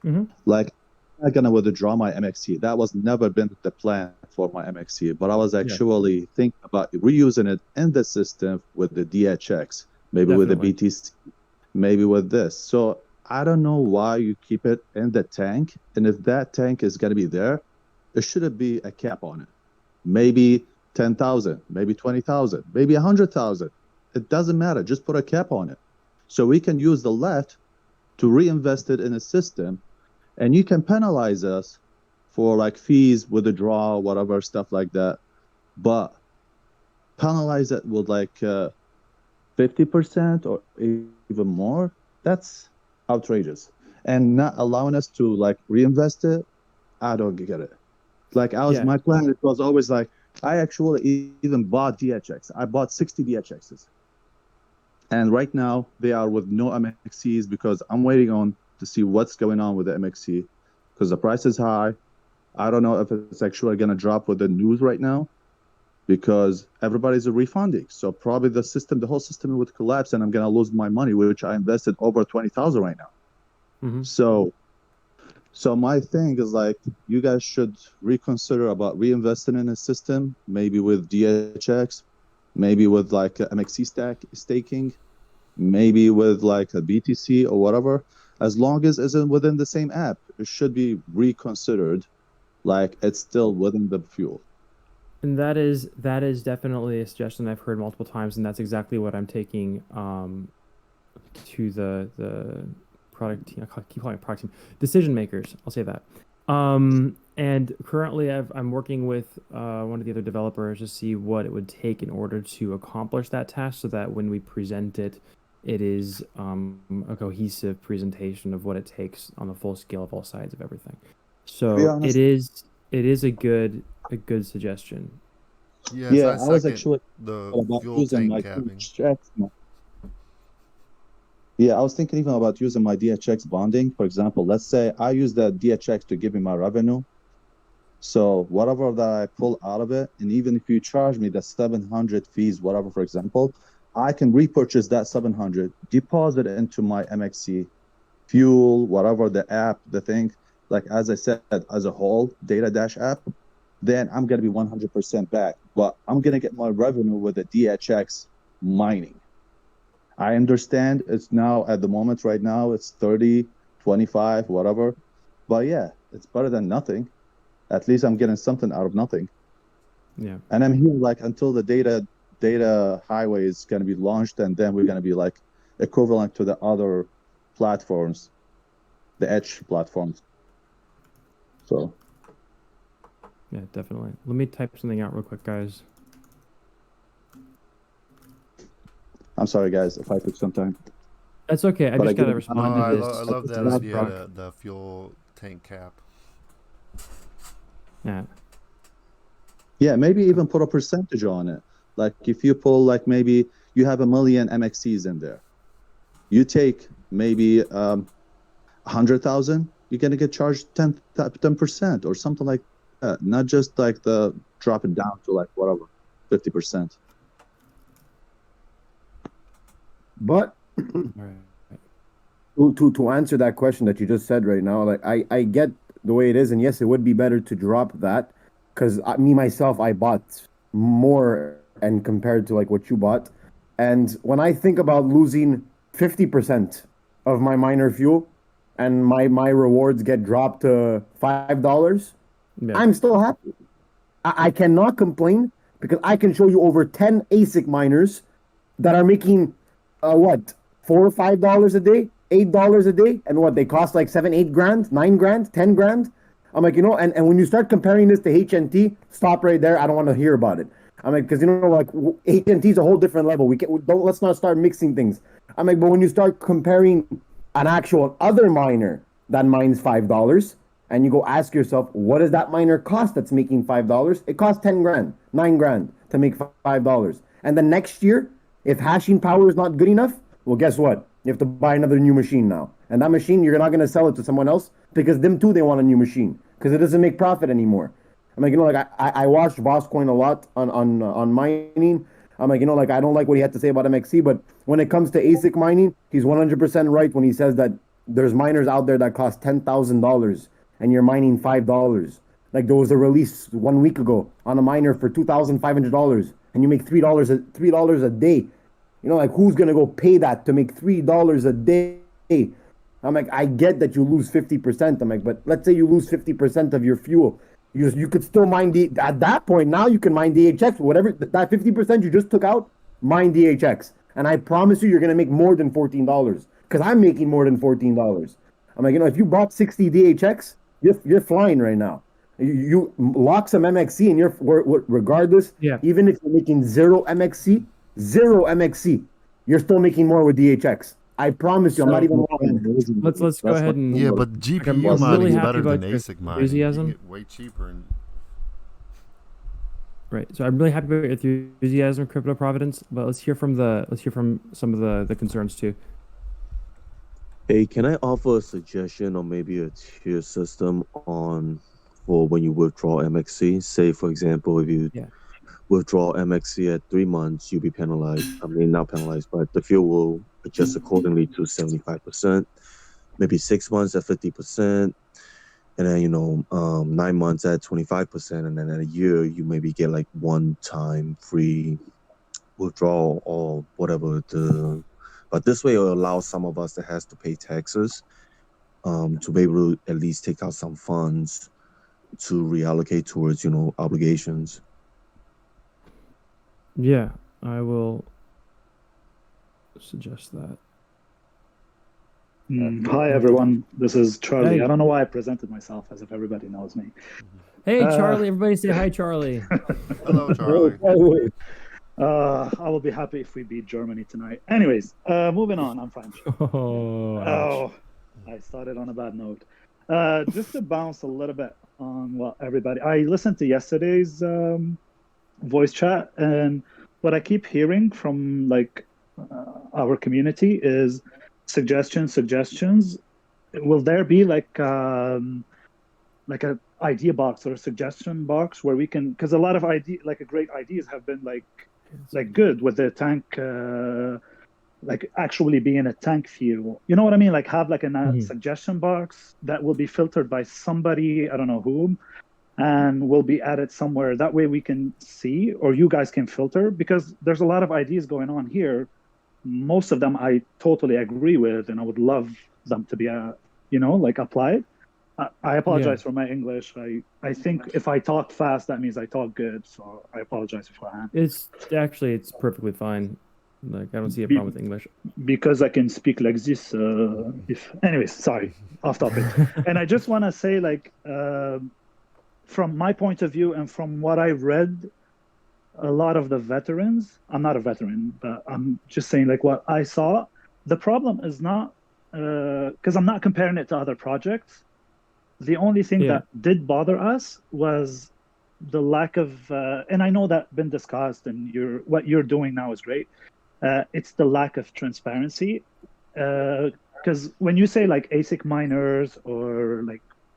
Mhm. Like I'm not gonna withdraw my MXC. That was never been the plan for my MXC, but I was actually thinking about reusing it in the system with the DHX, maybe with the Definitely. BTC, maybe with this. So I don't know why you keep it in the tank. And if that tank is gonna be there, there shouldn't be a cap on it. Maybe 10,000, maybe 20,000, maybe 100,000. It doesn't matter. Just put a cap on it. So we can use the left to reinvest it in a system, and you can penalize us for like fees, withdrawal, whatever stuff like that. But penalize it with like 50% or even more. That's outrageous. And not allowing us to like reinvest it, I don't get it. Like my plan, it was always like, I actually even bought DHX. I bought 60 DHXs. And right now they are with no MXCs because I'm waiting on to see what's going on with the MXC because the price is high. I don't know if it's actually going to drop with the news right now because everybody's refunding. So probably the whole system would collapse and I'm going to lose my money, which I invested over 20,000 right now. Mm-hmm. So my thing is like, you guys should reconsider about reinvesting in a system, maybe with DHX, maybe with like MXC staking, maybe with like a BTC or whatever. As long as it's within the same app, it should be reconsidered. Like it's still within the fuel. And that is definitely a suggestion I've heard multiple times, and that's exactly what I'm taking to the product team. I keep calling it product team. Decision makers. I'll say that. And currently I'm working with one of the other developers to see what it would take in order to accomplish that task so that when we present it, it is a cohesive presentation of what it takes on the full scale of all sides of everything. So it is a good suggestion. Yes, Yeah, I I was second actually the about fuel using tank my capping. DHX. Yeah, I was thinking even about using my DHX bonding. For example, let's say I use the DHX to give me my revenue. So whatever that I pull out of it, and even if you charge me the 700 fees, whatever, for example, I can repurchase that 700, deposit it into my MXC, fuel, whatever the app, the thing, like as I said, as a whole, Data Dash app, then I'm going to be 100% back. But I'm going to get my revenue with the DHX mining. I understand it's now at the moment right now, it's 30, 25, whatever. But yeah, it's better than nothing. At least I'm getting something out of nothing. Yeah. And I'm here like until the data highway is going to be launched, and then we're going to be like equivalent to the other platforms, the edge platforms. So Yeah, definitely. Let me type something out real quick, guys. I'm sorry, guys, if I took some time. That's okay. I But just gotta again, respond No, to this. I love that This idea, product. the fuel tank cap. Yeah. Yeah, maybe even put a percentage on it. Like if you pull like maybe you have 1 million MXCs in there, you take maybe 100,000, you're gonna get charged 10% or something like that. Not just like the drop it down to like whatever 50%. But All right. to answer that question that you just said right now, like I get the way it is, and yes, it would be better to drop that because me myself I bought more and compared to like what you bought, and when I think about losing 50% of my minor fuel and my rewards get dropped to $5, Yeah. I'm still happy. I cannot complain because I can show you over 10 ASIC miners that are making what, $4 or $5 a day, $8 a day, and what they cost like 7, 8 grand, 9 grand, 10 grand. I'm like, and when you start comparing this to HNT, stop right there. I don't want to hear about it. I'm like, because like HNT is a whole different level. Let's not start mixing things. I'm like, but when you start comparing an actual other miner that mines $5 and you go ask yourself, what does that miner cost that's making $5? It costs 10 grand, 9 grand to make $5. And the next year, if hashing power is not good enough, well, guess what? You have to buy another new machine now. And that machine, you're not going to sell it to someone else because them too, they want a new machine because it doesn't make profit anymore. I'm like, like I watched Voscoin a lot on mining. I'm like, like I don't like what he had to say about MXC, but when it comes to ASIC mining, he's 100% right when he says that there's miners out there that cost $10,000 and you're mining $5. Like there was a release 1 week ago on a miner for $2,500 and you make $3 a day. Like who's gonna go pay that to make $3 a day? I'm like, I get that you lose 50%. I'm like, but let's say you lose 50% of your fuel. You could still mine at that point. Now you can mine DHX, whatever that 50% you just took out, mine DHX, and I promise you're gonna make more than $14 because I'm making more than $14. I'm like, if you bought 60 DHX, you're flying right now. You lock some MXC and you're regardless. Yeah. Even if you're making zero MXC, you're still making more with DHX. I promise you, I'm not even lying. Let's go ahead and but GPU I'm mining really is happy better about than your ASIC mining. You enthusiasm. get way cheaper and Right. So I'm really happy about your enthusiasm, Crypto Providence. But let's hear from some of the concerns too. Hey, can I offer a suggestion or maybe a tier system for when you withdraw MXC? Say, for example, if you withdraw MXC at 3 months, you'll be penalized. I mean, not penalized, but the fuel will adjust accordingly to 75%. Maybe 6 months at 50%, and then 9 months at 25%, and then in a year you maybe get like one-time free withdrawal or whatever. But this way it will allow some of us that has to pay taxes to be able to at least take out some funds to reallocate towards obligations. Yeah, I will suggest that. Hi everyone, this is Charlie. Hey. I don't know why I presented myself as if everybody knows me. Hey Charlie, everybody say hi, Charlie. hello, Charlie. I will be happy if we beat Germany tonight. Anyways, moving on. I'm French. Oh, I started on a bad note. Just to bounce a little bit on what everybody. I listened to yesterday's voice chat, and what I keep hearing from our community is suggestions. Will there be like a idea box or a suggestion box where we can, because a lot of great ideas have been like good with the tank, actually being a tank fuel. You know what I mean? Like have a suggestion box that will be filtered by somebody, I don't know whom, and will be added somewhere. That way we can see, or you guys can filter, because there's a lot of ideas going on here. Most of them I totally agree with, and I would love them to be, applied. I apologize for my English. I think if I talk fast, that means I talk good. So I apologize beforehand. It's perfectly fine. Like I don't see a problem with English because I can speak like this. Anyways, sorry, off topic. And I just want to say, from my point of view and from what I read, a lot of the veterans. I'm not a veteran, but I'm just saying what I saw. The problem is not because I'm not comparing it to other projects. The only thing that did bother us was the lack of, and I know that's been discussed, and what you're doing now is great. It's the lack of transparency, because when you say ASIC miners or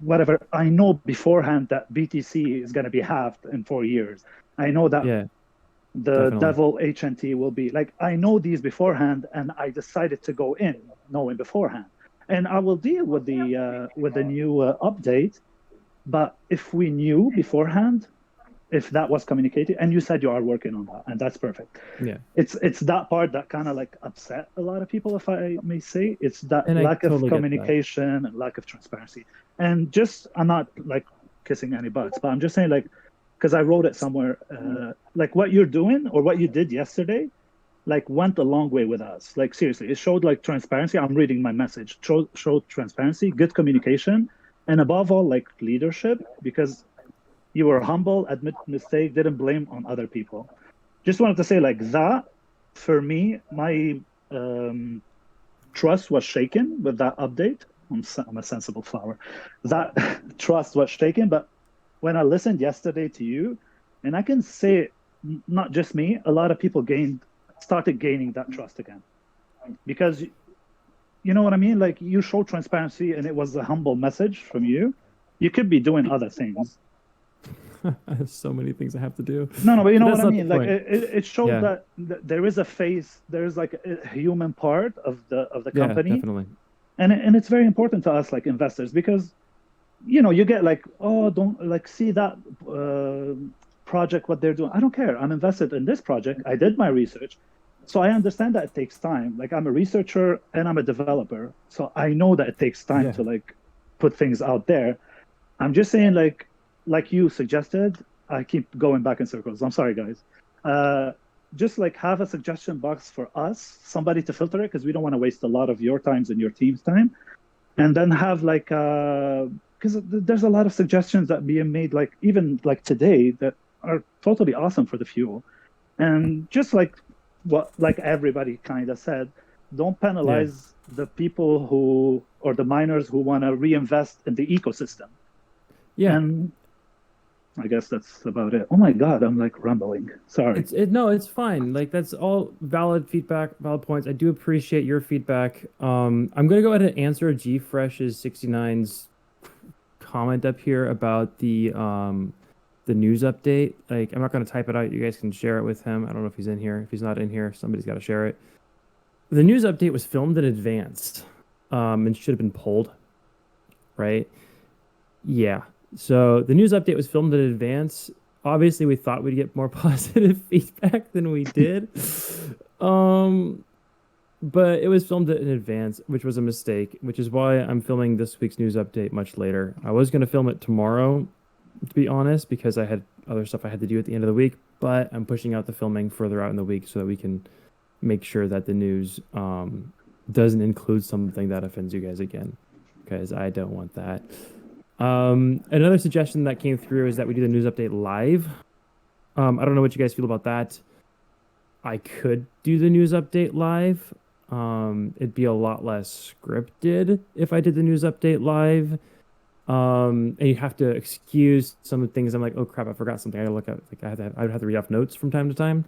whatever, I know beforehand that BTC is going to be halved in 4 years. I know that the Devil HNT will be I know these beforehand, and I decided to go in knowing beforehand. And I will deal with the new update. But if we knew beforehand, if that was communicated, and you said you are working on that, and that's perfect. Yeah, it's that part that kind of upset a lot of people, if I may say. It's that lack of communication and lack of transparency. And just, I'm not kissing any butts, but I'm just saying because I wrote it somewhere, what you're doing or what you did yesterday. Went a long way with us. Seriously, it showed transparency. I'm reading my message. Showed transparency, good communication, and above all, leadership, because you were humble, admit mistake, didn't blame on other people. Just wanted to say that. For me, my trust was shaken with that update, I'm a sensible flower. That trust was shaken. But when I listened yesterday to you, and I can say, not just me, a lot of people started gaining that trust again, because you know what I mean. Like, you showed transparency, and it was a humble message from you. You could be doing other things. I have so many things I have to do. No, but you know that's what I not the mean. Like, point. it showed Yeah. that there is a face, there's like a human part of the Yeah, company, definitely. and it's very important to us like investors, because you get like, oh, don't like see that project, what they're doing. I don't care. I'm invested in this project. I did my research, so I understand that it takes time. Like, I'm a researcher and I'm a developer, so I know that it takes time Yeah. to like put things out there. I'm just saying, like you suggested, I keep going back in circles. I'm sorry, guys. Just like have a suggestion box for us, somebody to filter it, because we don't want to waste a lot of your times and your team's time. And then have like, because there's a lot of suggestions that being made, like even like today, that are totally awesome for the fuel. And just like what like everybody kind of said, don't penalize the people who, or the miners who want to reinvest in the ecosystem. Yeah. And I guess that's about it. Oh my God, I'm like rambling. Sorry. No, it's fine. Like, that's all valid feedback, valid points. I do appreciate your feedback. I'm gonna go ahead and answer GFresh's 69's comment up here about the news update. Like, I'm not gonna type it out. You guys can share it with him. I don't know if he's in here. If he's not in here, somebody's got to share it. The news update was filmed in advance, and should have been pulled, right? Yeah. So the news update was filmed in advance. Obviously, we thought we'd get more positive feedback than we did. But it was filmed in advance, which was a mistake, which is why I'm filming this week's news update much later. I was going to film it tomorrow, to be honest, because I had other stuff I had to do at the end of the week, but I'm pushing out the filming further out in the week so that we can make sure that the news doesn't include something that offends you guys again, because I don't want that. Another suggestion that came through is that we do the news update live. I don't know what you guys feel about that. I could do the news update live. It'd be a lot less scripted if I did the news update live. And you have to excuse some of the things. I'm like, oh crap, I forgot something. I gotta look at, like, I would have to read off notes from time to time.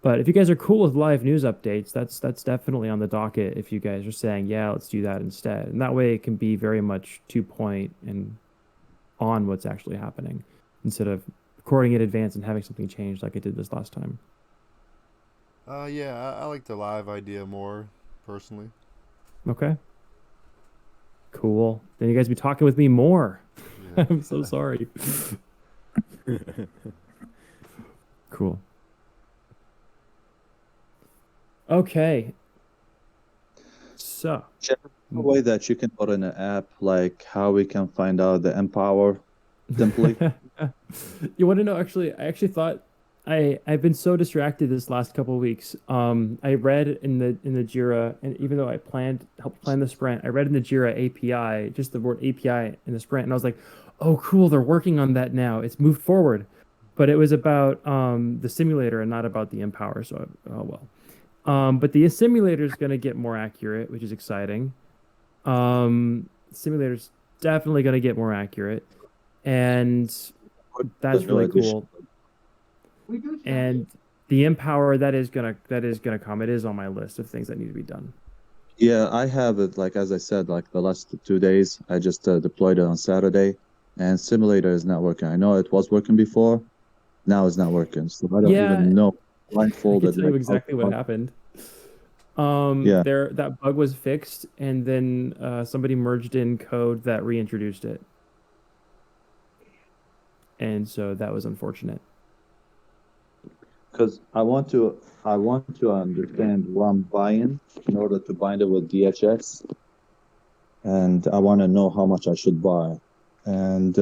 But if you guys are cool with live news updates, that's definitely on the docket. If you guys are saying, yeah, let's do that instead, and that way it can be very much to point and on what's actually happening, instead of recording in advance and having something changed like I did this last time. Yeah, I like the live idea more, personally. Okay. Cool. Then you guys be talking with me more. Yeah. I'm so sorry. Cool. Okay. So, A way that you can put in an app, like how we can find out the Empower template. you want to know? Actually, I actually thought I've been so distracted this last couple of weeks. I read in the Jira, and even though I helped plan the sprint, I read in the Jira API, just the word API in the sprint, and I was like, oh, cool, they're working on that now. It's moved forward. But it was about the simulator and not about the Empower. So, oh well. But the simulator is going to get more accurate, which is exciting. Simulator's definitely going to get more accurate, and that's really cool. And the Empower, that is gonna come. It is on my list of things that need to be done. Yeah, I have it, like as I said, like the last 2 days. I just deployed it on Saturday, and simulator is not working. I know it was working before, now it's not working. So I don't even know. I can Blindfolded. tell you exactly what happened. Yeah. That bug was fixed, and then somebody merged in code that reintroduced it, and so that was unfortunate. Because I want to understand what I'm buying in order to bind it with DHX, and I want to know how much I should buy, and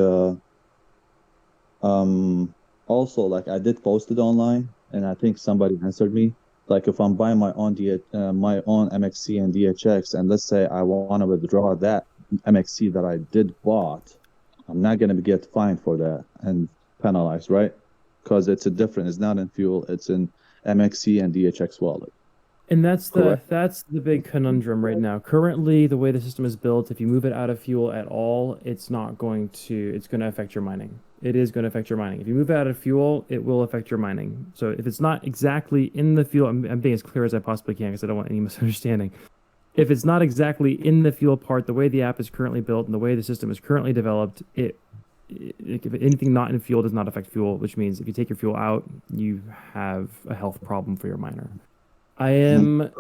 also, like, I did post it online, and I think somebody answered me. Like, if I'm buying my own MXC and DHX, and let's say I want to withdraw that MXC that I did bought, I'm not going to get fined for that and penalized, right? Because it's not in fuel, it's in MXC and DHX wallet. And that's Correct. the big conundrum right now. Currently, the way the system is built, if you move it out of fuel at all, it's going to affect your mining. It is going to affect your mining. If you move it out of fuel, it will affect your mining. So if it's not exactly in the fuel, I'm being as clear as I possibly can because I don't want any misunderstanding. If it's not exactly in the fuel part, the way the app is currently built and the way the system is currently developed, if anything not in fuel does not affect fuel, which means if you take your fuel out, you have a health problem for your miner. I am It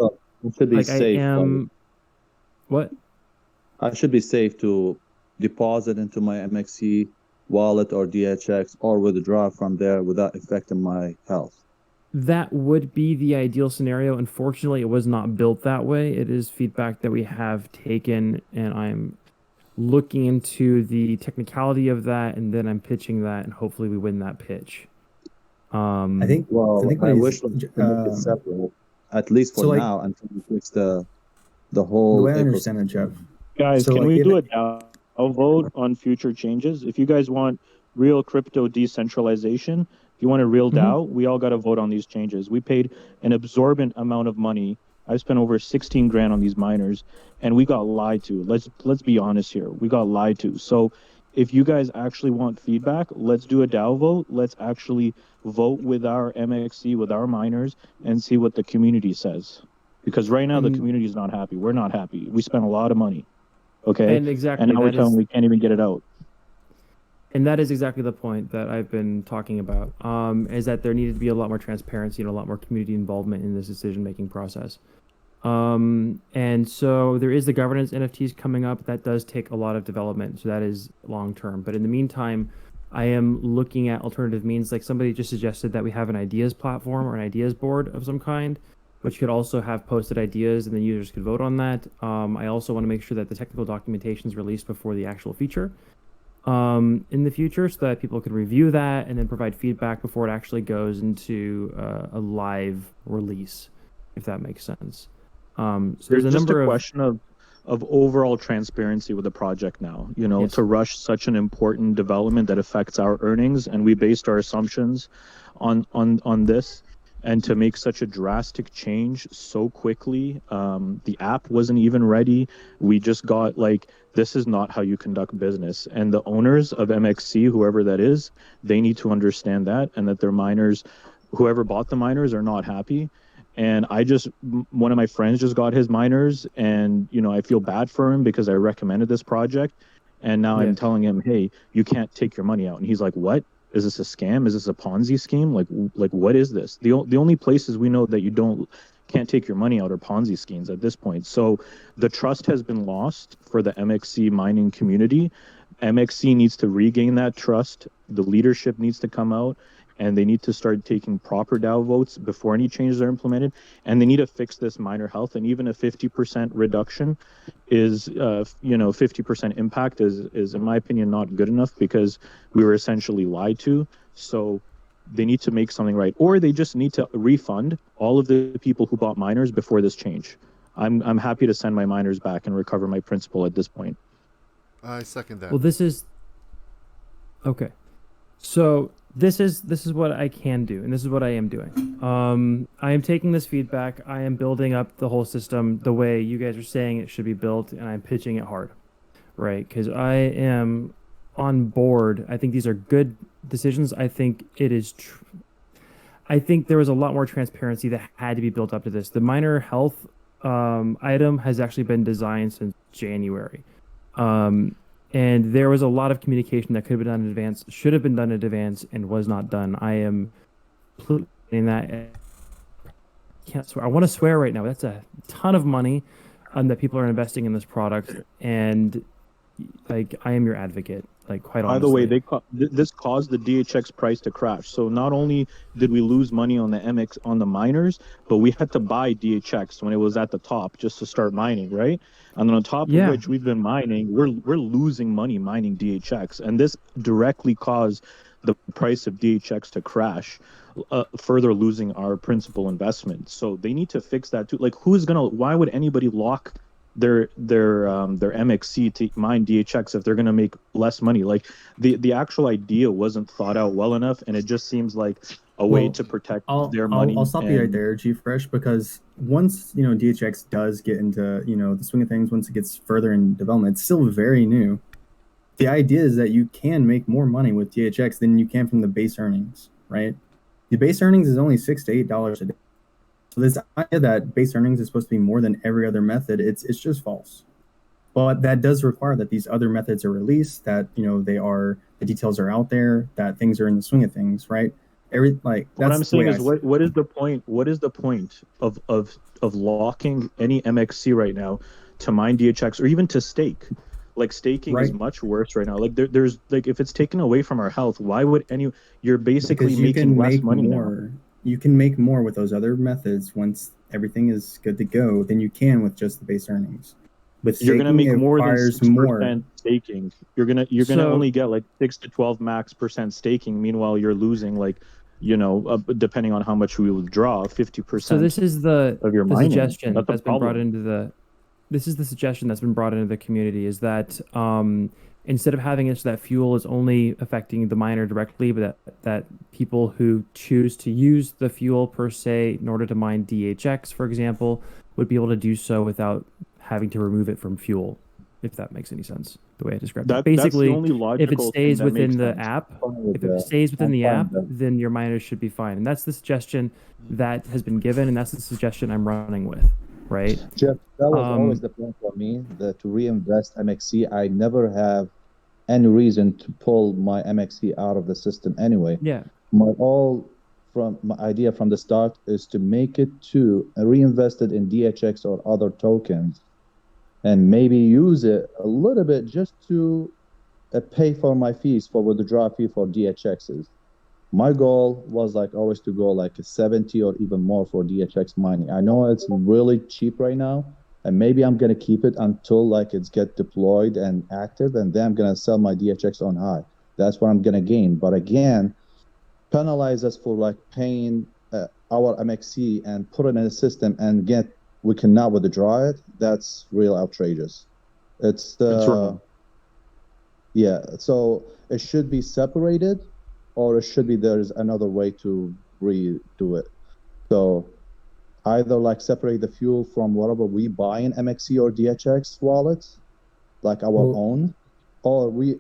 should be like I safe. am what? I should be safe to deposit into my MXC wallet or DHX or withdraw from there without affecting my health. That would be the ideal scenario. Unfortunately, it was not built that way. It is feedback that we have taken, and I'm looking into the technicality of that, and then I'm pitching that, and hopefully we win that pitch. I think Well, what I is wish them to make it separate, at least for so like now, until we fix the the whole way I ecosystem. understand it, Jeff. Guys, So can like we if do a vote on future changes? If you guys want real crypto decentralization, if you want a real DAO, we all got to vote on these changes. We paid an absorbent amount of money. I spent over 16 grand on these miners, and we got lied to. Let's be honest here. We got lied to. So if you guys actually want feedback, let's do a DAO vote. Let's actually vote with our MXC, with our miners, and see what the community says. Because right now the community is not happy. We're not happy. We spent a lot of money. Okay. And exactly, And now we're that telling is, them we can't even get it out. and that is exactly the point that I've been talking about. Is that there needed to be a lot more transparency and a lot more community involvement in this decision-making process. And so there is the governance NFTs coming up. That does take a lot of development, so that is long term. But in the meantime, I am looking at alternative means. Like somebody just suggested that we have an ideas platform or an ideas board of some kind, which could also have posted ideas and then users could vote on that. I also want to make sure that the technical documentation is released before the actual feature in the future so that people could review that and then provide feedback before it actually goes into a live release, if that makes sense. So there's a just number a of question of overall transparency with the project now, you know, Yes. to rush such an important development that affects our earnings, and we based our assumptions on this, and to make such a drastic change so quickly. The app wasn't even ready. We just got like, this is not how you conduct business. And the owners of MXC, whoever that is, they need to understand that, and that their miners, whoever bought the miners, are not happy. And one of my friends just got his miners, and you know, I feel bad for him because I recommended this project, and now I'm Yeah. telling him, hey, you can't take your money out. And he's like, what? Is this a scam? Is this a Ponzi scheme? Like what is this? The only places we know that you can't take your money out are Ponzi schemes at this point. So the trust has been lost for the MXC mining community. MXC needs to regain that trust. The leadership needs to come out, and they need to start taking proper DAO votes before any changes are implemented. And they need to fix this miner health. And even a 50% reduction is, 50% impact is, in my opinion, not good enough, because we were essentially lied to. So they need to make something right, or they just need to refund all of the people who bought miners before this change. I'm happy to send my miners back and recover my principal at this point. I second that. Well, this is okay. So this is what I can do, and this is what I am doing. I am taking this feedback. I am building up the whole system the way you guys are saying it should be built, and I'm pitching it hard, right? Because I am on board. I think these are good decisions. I think it is I think there was a lot more transparency that had to be built up to this. The miner health item has actually been designed since January. And there was a lot of communication that could have been done in advance, should have been done in advance, and was not done. I am in that. I can't swear. I want to swear right now. That's a ton of money that people are investing in this product, and like I am your advocate. Like quite honestly. By the way, this caused the DHX price to crash. So not only did we lose money on the MX on the miners, but we had to buy DHX when it was at the top just to start mining, right? And then on top of which we've been mining, we're losing money mining DHX, and this directly caused the price of DHX to crash, further losing our principal investment. So they need to fix that too. Like, why would anybody lock their MXC to mine DHX if they're going to make less money? Like the actual idea wasn't thought out well enough, and it just seems like a way Well, to protect I'll their I'll money. I'll stop you right And there, G Fresh, because once DHX does get into the swing of things, once it gets further in development, it's still very new. The idea is that you can make more money with DHX than you can from the base earnings, right? The base earnings is only $6 to $8 a day. So this idea that base earnings is supposed to be more than every other method, it's just false. But that does require that these other methods are released, that the details are out there, that things are in the swing of things, right? what I'm That's the saying way I is, see it. what is the point? What is the point of locking any MXC right now to mine DHX or even to stake? Like staking is Right. much worse right now. Like there's like if it's taken away from our health, why would any? You're basically Because you making can less make money now. more. You can make more with those other methods once everything is good to go than you can with just the base earnings. With You're gonna staking, make it more than requires more. 6% staking. You're gonna So- only get like 6 to 12 max% staking. Meanwhile, you're losing like, depending on how much we withdraw, 50% So this is the of your the mining. suggestion That's a that's been brought problem. into the this is the suggestion that's been brought into the community is that instead of having it so that fuel is only affecting the miner directly, but that people who choose to use the fuel per se in order to mine DHX, for example, would be able to do so without having to remove it from fuel, if that makes any sense, the way I described it. That's the Basically, only if it logical thing stays that within makes the sense. app, Fine with if it that. stays within I'm the fine app, with that. then your miners should be fine. And that's the suggestion that has been given, and that's the suggestion I'm running with, right? Jeff, that was always Um, the plan for me, that to reinvest MXC. I never have any reason to pull my MXC out of the system anyway. yeah. My idea from the start is to make it to reinvested in DHX or other tokens, and maybe use it a little bit just to pay for my fees for withdrawal fee for DHXs. My goal was like always to go like a 70 or even more for DHX mining. I know it's really cheap right now, and maybe I'm gonna keep it until like it's get deployed and active, and then I'm gonna sell my DHX on high. That's what I'm gonna gain. But again, penalize us for like paying our MXC and put it in a system and we cannot withdraw it. That's real outrageous. It's wrong. yeah. So it should be separated, or it should be there's another way to redo it. So either like separate the fuel from whatever we buy in MXC or DHX wallets, like our own, or we're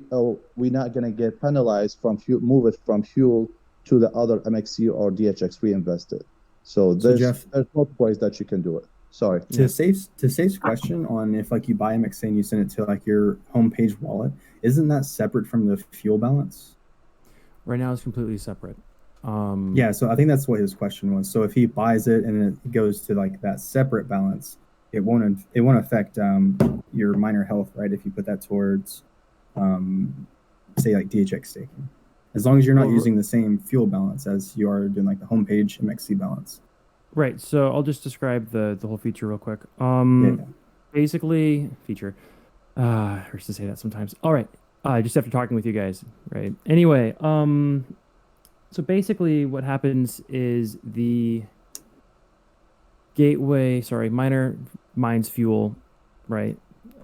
not gonna get penalized from move it from fuel to the other MXC or DHX reinvested. So Jeff, there's multiple ways that you can do it. Sorry. To Safe's question on if like you buy MXC and you send it to like your homepage wallet, isn't that separate from the fuel balance? Right now, it's completely separate. Yeah, so I think that's what his question was. So if he buys it and it goes to like that separate balance, it won't affect your miner health, right? If you put that towards say like DHX staking, as long as you're not using the same fuel balance as you are doing like the homepage MXC balance. Right. So I'll just describe the whole feature real quick. Yeah. Basically, feature. Hurts to say that sometimes. All right. Just after talking with you guys, right? Anyway, so basically what happens is the miner mines fuel, right?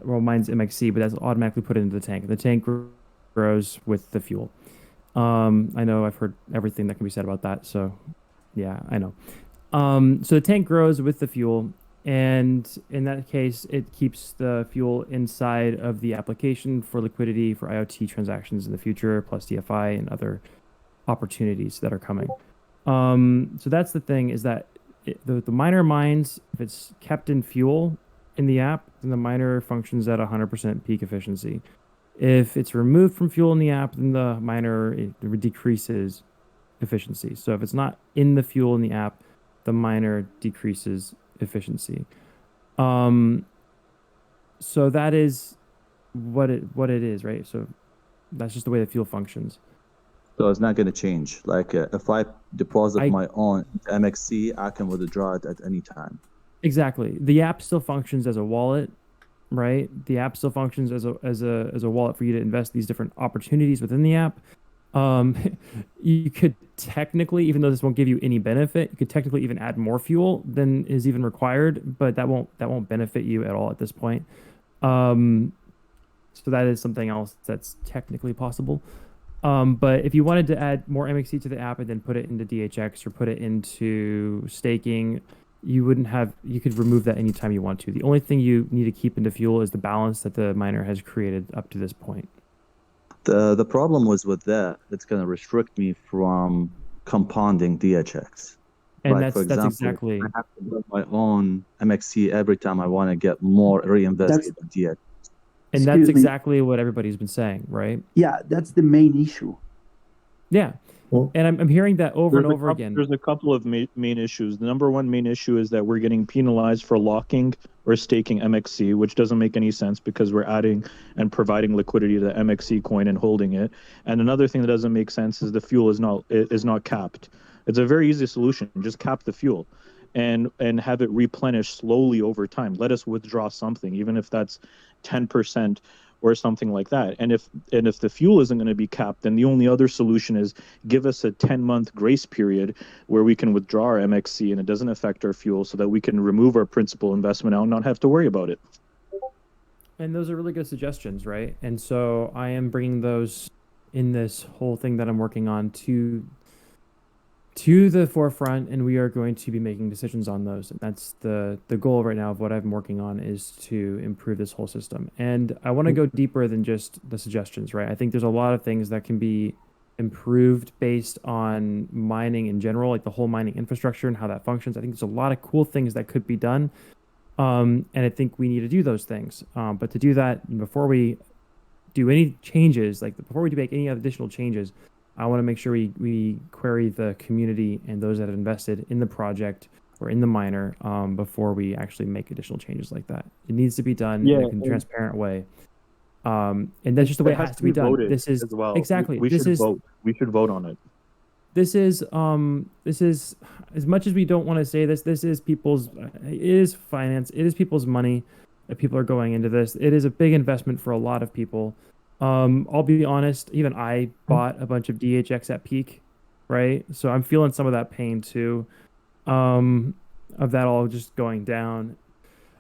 Well, mines MXC, but that's automatically put into the tank. The tank grows with the fuel. I know I've heard everything that can be said about that, so yeah, I know. So the tank grows with the fuel, and in that case, it keeps the fuel inside of the application for liquidity for IoT transactions in the future, plus DFI and other opportunities that are coming. So that's the thing, is that the miner mines, if it's kept in fuel in the app, then the miner functions at 100% peak efficiency. If it's removed from fuel in the app, then the miner decreases efficiency. So if it's not in the fuel in the app, the miner decreases efficiency. So that is what it is, right? So that's just the way the fuel functions. So it's not going to change. Like if I deposit my own MXC, I can withdraw it at any time. Exactly. The app still functions as a wallet, right? The app still functions as a wallet for you to invest these different opportunities within the app. You could technically, even though this won't give you any benefit, you could technically even add more fuel than is even required, but that won't benefit you at all at this point. So that is something else that's technically possible. But if you wanted to add more MXC to the app and then put it into DHX or put it into staking, you could remove that anytime you want to. The only thing you need to keep into fuel is the balance that the miner has created up to this point. The problem was with that, it's going to restrict me from compounding DHX. And Like, for that's example, exactly. I have to build my own MXC every time I want to get more reinvested in DHX. And that's exactly what everybody's been saying, right? Yeah, that's the main issue. Yeah. Well, and I'm hearing that over and over again. There's a couple of main issues. The number one main issue is that we're getting penalized for locking or staking MXC, which doesn't make any sense because we're adding and providing liquidity to the MXC coin and holding it. And another thing that doesn't make sense is the fuel is not capped. It's a very easy solution. Just cap the fuel and have it replenish slowly over time. Let us withdraw something, even if that's 10% or something like that. And if the fuel isn't going to be capped, then the only other solution is give us a 10-month grace period where we can withdraw our MXC and it doesn't affect our fuel, so that we can remove our principal investment out and not have to worry about it. And those are really good suggestions, right? And so I am bringing those in this whole thing that I'm working on to the forefront, and we are going to be making decisions on those. And that's the goal right now of what I'm working on, is to improve this whole system. And I want to go deeper than just the suggestions, right? I think there's a lot of things that can be improved based on mining in general, like the whole mining infrastructure and how that functions. I think there's a lot of cool things that could be done. And I think we need to do those things. But to do that, before we do any changes, like before we make any additional changes, I want to make sure we query the community and those that have invested in the project or in the miner before we actually make additional changes like that. It needs to be done in a transparent way. And that's just the way it has to be done. This is as well. Exactly. We should vote. We should vote on it. This is as much as we don't want to say this is people's, it is finance, it is people's money that people are going into this. It is a big investment for a lot of people. I'll be honest, even I bought a bunch of DHX at peak, right? So I'm feeling some of that pain too, of that all just going down.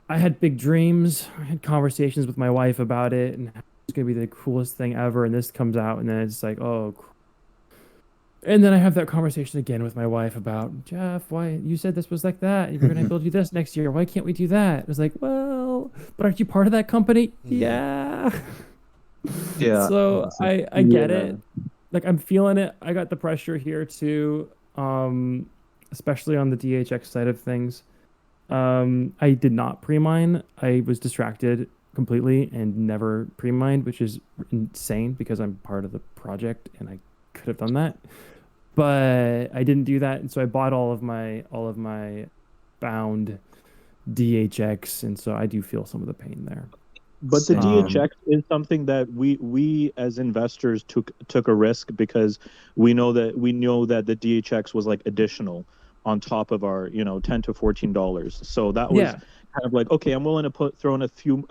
I had big dreams. I had conversations with my wife about it, and it's going to be the coolest thing ever. And this comes out, and then it's like, oh. And then I have that conversation again with my wife about, Jeff, why you said this was like that? We're going to build you this next year. Why can't we do that? It was like, well, but aren't you part of that company? Yeah. Yeah. So I get it. Like, I'm feeling it. I got the pressure here too, especially on the DHX side of things. I did not pre-mine. I was distracted completely and never pre-mined, which is insane because I'm part of the project and I could have done that. But I didn't do that, and so I bought all of my bound DHX, and so I do feel some of the pain there. But the DHX is something that we as investors took a risk because we know that the DHX was like additional on top of our $10 to $14. So that was kind of like, okay, I'm willing to throw in a few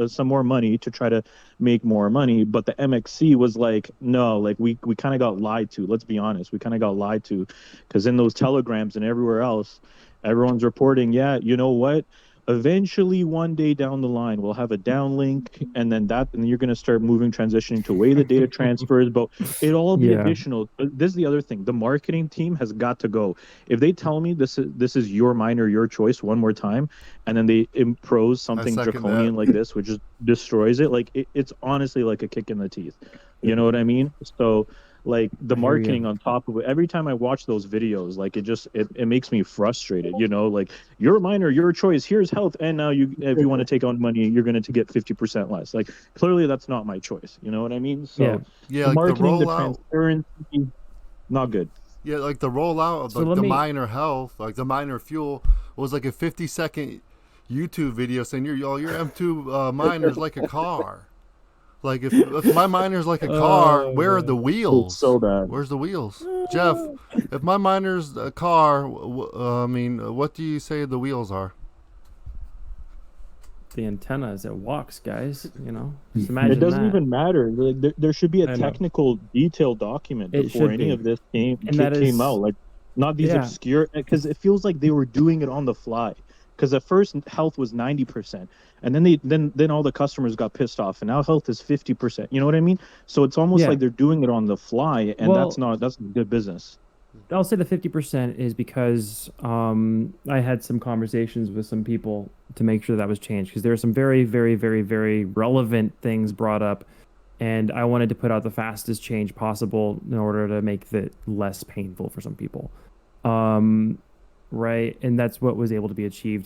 some more money to try to make more money. But the MXC was like, no, like we kind of got lied to. Let's be honest, we kind of got lied to, because in those telegrams and everywhere else, everyone's reporting, yeah, you know what? Eventually, one day down the line, we'll have a downlink, and then you're going to start transitioning to way the data transfers. But it'll all be additional. This is the other thing. The marketing team has got to go. If they tell me this is your miner, your choice one more time, and then they impose something draconian like this, which just destroys it, like it's honestly like a kick in the teeth. You know what I mean? So. Like the marketing on top of it, every time I watch those videos, like it makes me frustrated, like you're a miner, your choice, here's health, and now if you want to take on money, you're going to get 50% less. Like clearly that's not my choice, you know what I mean? So yeah, the like marketing, the the transparency, not good. Yeah, like the rollout of the miner health, like the miner fuel, was like a 50-second YouTube video saying your M2 miner's like a car. Like if my miner's like a car, where are the wheels? It's so bad. Where's the wheels, Jeff? If my miner's a car, what do you say the wheels are? The antenna as it walks, guys. Just imagine it doesn't that. Even matter. Like there should be a technical, detailed document before any of this came out. Like not these obscure, because it feels like they were doing it on the fly. Because at first health was 90%, and then all the customers got pissed off, and now health is 50%. You know what I mean? So it's almost Yeah. like they're doing it on the fly, and Well, that's good business. I'll say the 50% is because I had some conversations with some people to make sure that was changed, because there are some very, very, very, very relevant things brought up, and I wanted to put out the fastest change possible in order to make it less painful for some people. Right, and that's what was able to be achieved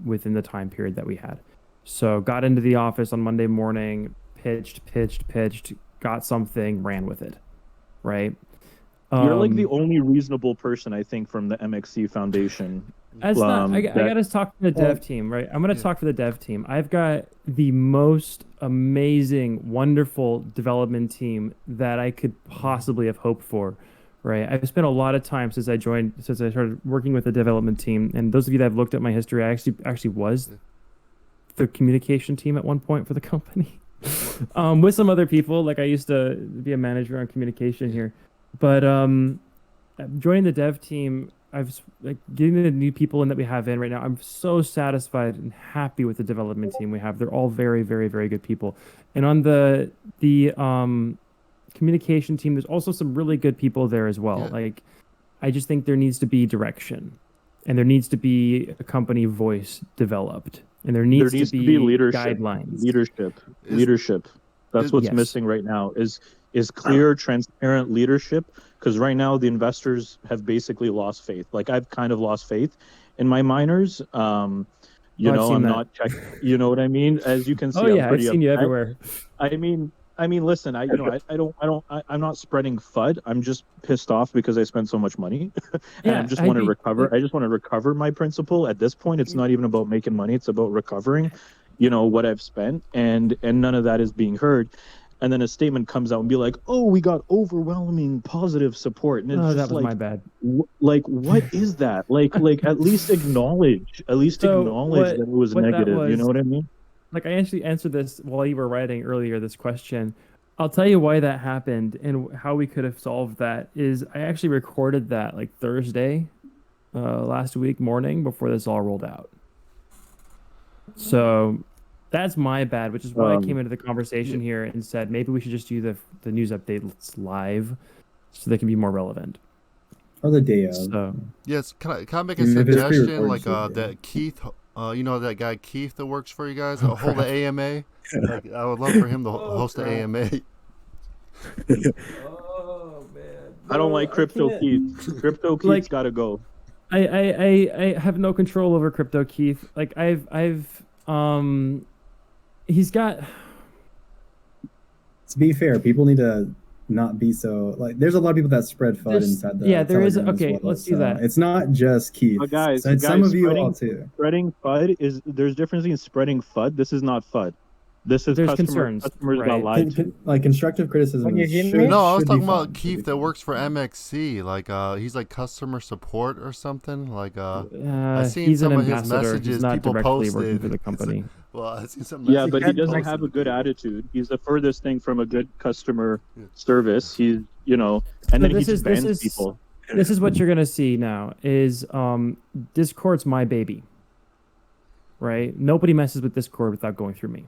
within the time period that we had. So got into the office on Monday morning, pitched, got something, ran with it. Right. You're like the only reasonable person, I think, from the MXC Foundation. That's not. I got to talk to the dev team, right? I'm going to talk for the dev team. I've got the most amazing, wonderful development team that I could possibly have hoped for, right? I've spent a lot of time since I started working with the development team. And those of you that have looked at my history, I actually was the communication team at one point for the company, with some other people. Like I used to be a manager on communication here. But joining the dev team, getting the new people in that we have in right now. I'm so satisfied and happy with the development team we have. They're all very, very, very good people. And on the communication team, there's also some really good people there as well. Yeah. Like, I just think there needs to be direction, and there needs to be a company voice developed, and there needs to be leadership, guidelines. Leadership. That's what's missing right now. Is clear, transparent leadership, because right now the investors have basically lost faith. Like I've kind of lost faith in my miners. I'm not checking. You know what I mean? As you can see, I've seen you everywhere. I mean, listen, I'm not spreading FUD. I'm just pissed off because I spent so much money, and I just want to recover. I just want to recover my principal. At this point, it's not even about making money. It's about recovering, what I've spent, and none of that is being heard. And then a statement comes out and be like, "Oh, we got overwhelming positive support." And it's just that was like, my bad. What is that? Like at least acknowledge. At least acknowledge that it was negative. You know what I mean? Like I actually answered this while you were writing earlier, this question. I'll tell you why that happened and how we could have solved that is I actually recorded that like Thursday, last week morning before this all rolled out. So that's my bad, which is why I came into the conversation here and said maybe we should just do the news updates live so they can be more relevant. Or the day of. So, yes, can I make a suggestion? Like that Keith, that guy Keith that works for you guys, hold the AMA. Like, I would love for him to host the AMA. Oh man! I don't like Crypto Keith. Crypto Keith's got to go. I have no control over Crypto Keith. Like he's got. To be fair, people need to not be so like. There's a lot of people that spread FUD inside the. Yeah, there is. Telegram Okay, as well, let's do that. It's not just Keith. But guys, some of you all too. Spreading FUD there's a difference in spreading FUD. This is not FUD. This is customers right. got lied to. Like constructive criticism. No, I was talking about Keith that works for MXC. Like he's like customer support or something. Like I seen some of his messages people posted for the company. Well, I seen some. Yeah, but he doesn't have a good attitude. He's the furthest thing from a good customer service. He's and then he just bans people. This is what you're gonna see now. Is Discord's my baby. Right? Nobody messes with Discord without going through me.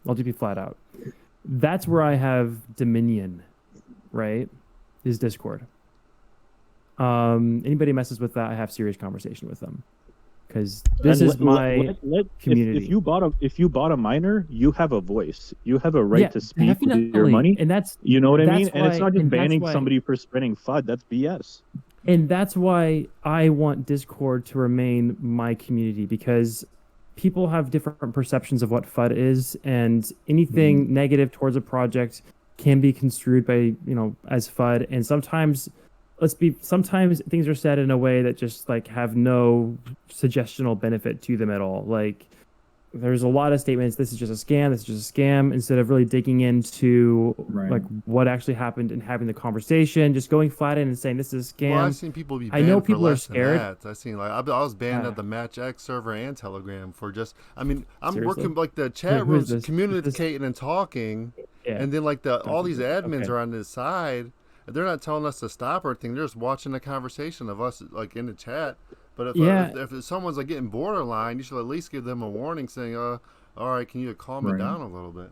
I'll just be flat out. That's where I have dominion, right? Is Discord. Anybody messes with that, I have serious conversation with them, because this is my community. If you bought a miner, you have a voice. You have a right to speak with your money, and that's what I mean. And it's not just and banning somebody for spreading FUD. That's BS. And that's why I want Discord to remain my community, because people have different perceptions of what FUD is, and anything negative towards a project can be construed by, as FUD. And sometimes things are said in a way that just like have no suggestional benefit to them at all. Like there's a lot of statements, this is just a scam, instead of really digging into like what actually happened and having the conversation, just going flat in and saying this is a scam. Well, I've seen people be banned. I know for people are less than scared. that. I've seen I was banned at the Matchx server and Telegram for just. I mean, I'm Seriously? working like the chat rooms, this? communicating and talking, and then like all these admins are on this side. They're not telling us to stop or anything. They're just watching the conversation of us like in the chat. But Yeah. if someone's like getting borderline, you should at least give them a warning saying, all right, can you calm it Right. down a little bit?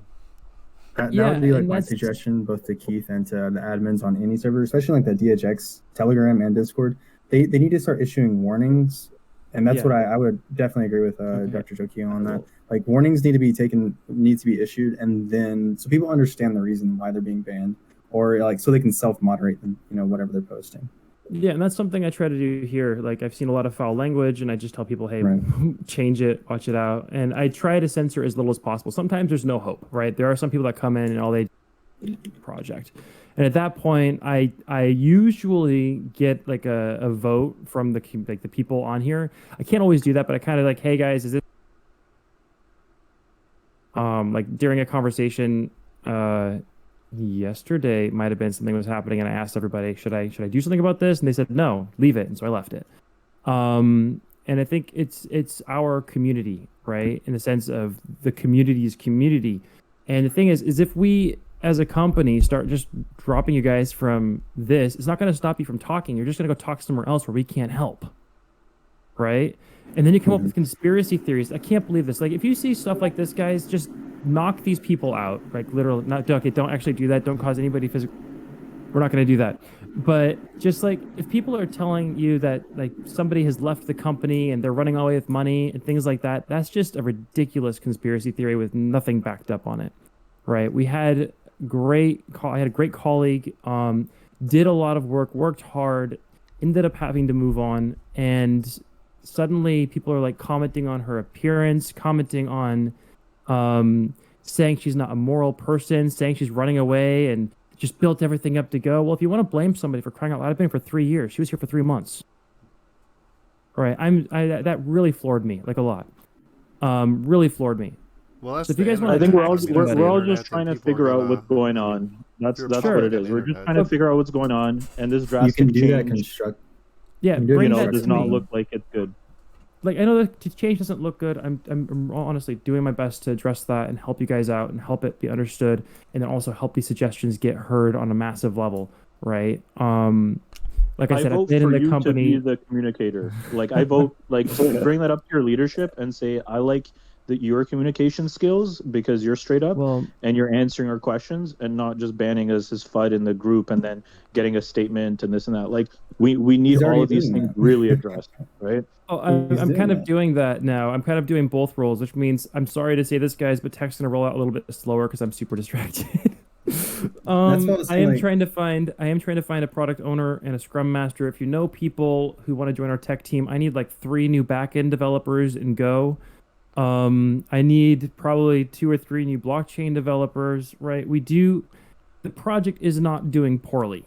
That Yeah, would be like and my that's suggestion, both to Keith and to the admins on any server, especially like the DHX, Telegram, and Discord. They need to start issuing warnings, and that's Yeah. what I would definitely agree with Okay. Dr. Jokio on that. Like warnings need to be issued, and then so people understand the reason why they're being banned, or like so they can self-moderate them, whatever they're posting. Yeah, and that's something I try to do here. Like I've seen a lot of foul language, and I just tell people, "Hey, Right. change it, watch it out." And I try to censor as little as possible. Sometimes there's no hope, right? There are some people that come in and all they project, and at that point, I usually get like a vote from the people on here. I can't always do that, but I kind of like, "Hey guys, is this?" Like during a conversation, yesterday might have been something was happening, and I asked everybody, should I do something about this? And they said no, leave it, and so I left it. And I think it's our community, right, in the sense of the community's community. And the thing is if we as a company start just dropping you guys from this, it's not going to stop you from talking. You're just going to go talk somewhere else where we can't help, right? And then you come up with conspiracy theories. I can't believe this. Like, if you see stuff like this, guys, just knock these people out. Like, literally, not okay, don't actually do that. Don't cause anybody physical. We're not going to do that. But just like, if people are telling you that like somebody has left the company and they're running away with money and things like that, that's just a ridiculous conspiracy theory with nothing backed up on it, right? I had a great colleague, did a lot of work, worked hard, ended up having to move on, and suddenly people are like commenting on her appearance, commenting on saying she's not a moral person, saying she's running away and just built everything up to go. Well, if you want to blame somebody for crying out loud, I've been here for 3 years. She was here for 3 months. All right. That really floored me, like a lot. Really floored me. Well, that's so if you guys want I think we're all internet, just trying to figure out what's going on. That's what it is. We're just trying to figure out what's going on, and this drastic You can do that change, Yeah, You bring know, that does to not me. look like it's good. Like, I know the change doesn't look good. I'm honestly doing my best to address that and help you guys out and help it be understood, and then also help these suggestions get heard on a massive level, right? Like I said, I've vote been in for the you company. to be the communicator. Like I vote, like bring that up to your leadership and say, I like your communication skills because you're straight up Well, and you're answering our questions and not just banning us as FUD in the group and then getting a statement and this and that. Like we need He's all already of these doing things that. really addressed, right? oh, He's I'm doing kind of that. doing that now. I'm kind of doing both roles, which means I'm sorry to say this, guys, but tech's gonna roll out a little bit slower because I'm super distracted. what I was I saying, am like- trying to find a product owner and a scrum master. If you know people who want to join our tech team, I need like 3 new backend developers in Go. I need probably 2 or 3 new blockchain developers, right? The project is not doing poorly,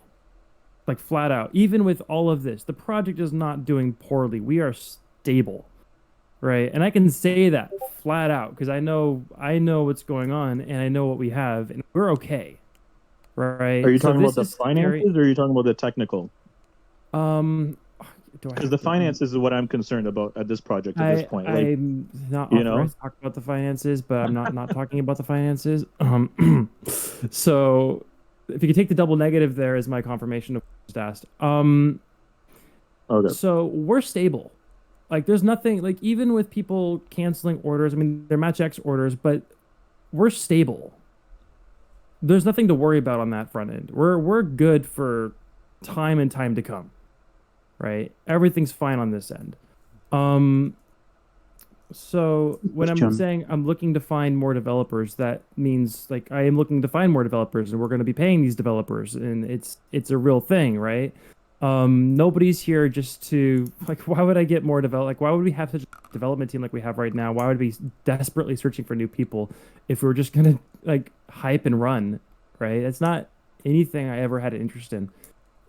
like flat out. Even with all of this, the project is not doing poorly. We are stable, right? And I can say that flat out because I know what's going on and I know what we have, and we're okay, right? Are you So talking about this the is scary. finances or are you talking about the technical? Do I Because have the to- finances is what I'm concerned about at this project at this point. Like, I'm not you know? authorized to talk about the finances, but I'm not talking about the finances. So if you could take the double negative there as my confirmation of what I just asked. okay. So we're stable. Like there's nothing like even with people canceling orders. I mean, they're Matchx orders, but we're stable. There's nothing to worry about on that front end. We're good for time and time to come. Right? Everything's fine on this end. So when I'm Question. saying I'm looking to find more developers, that means like I am looking to find more developers and we're going to be paying these developers and it's a real thing, right? Nobody's here just to like why would I get more like why would we have such a development team like we have right now? Why would we be desperately searching for new people if we were just going to like hype and run, right? It's not anything I ever had an interest in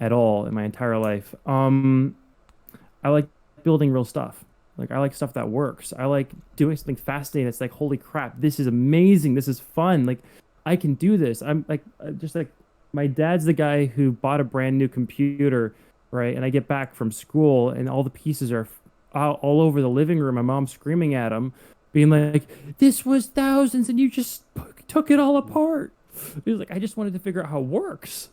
at all in my entire life. I like building real stuff. Like I like stuff that works. I like doing something fascinating. It's like, holy crap, this is amazing. This is fun. Like I can do this. I'm like, just like my dad's the guy who bought a brand new computer, right? And I get back from school and all the pieces are all over the living room. My mom's screaming at him, being like, this was thousands and you just took it all apart. He was like, I just wanted to figure out how it works.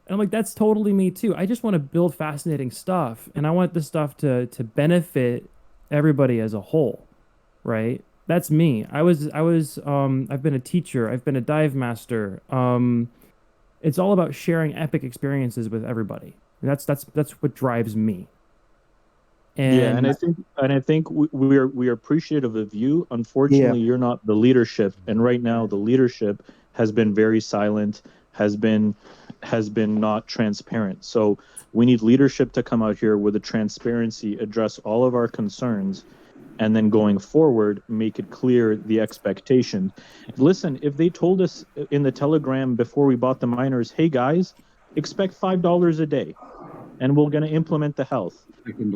I'm like, that's totally me too. I just want to build fascinating stuff, and I want the stuff to benefit everybody as a whole, right? That's me. I've been a teacher, I've been a dive master. It's all about sharing epic experiences with everybody. That's what drives me. Yeah, And and I think we are appreciative of you. Unfortunately, you're not the leadership, and right now the leadership has been very silent, has been not transparent. So we need leadership to come out here with a transparency, address all of our concerns, and then going forward, make it clear the expectation. Listen, if they told us in the telegram before we bought the miners, hey guys, expect $5 a day, and we're going to implement the health,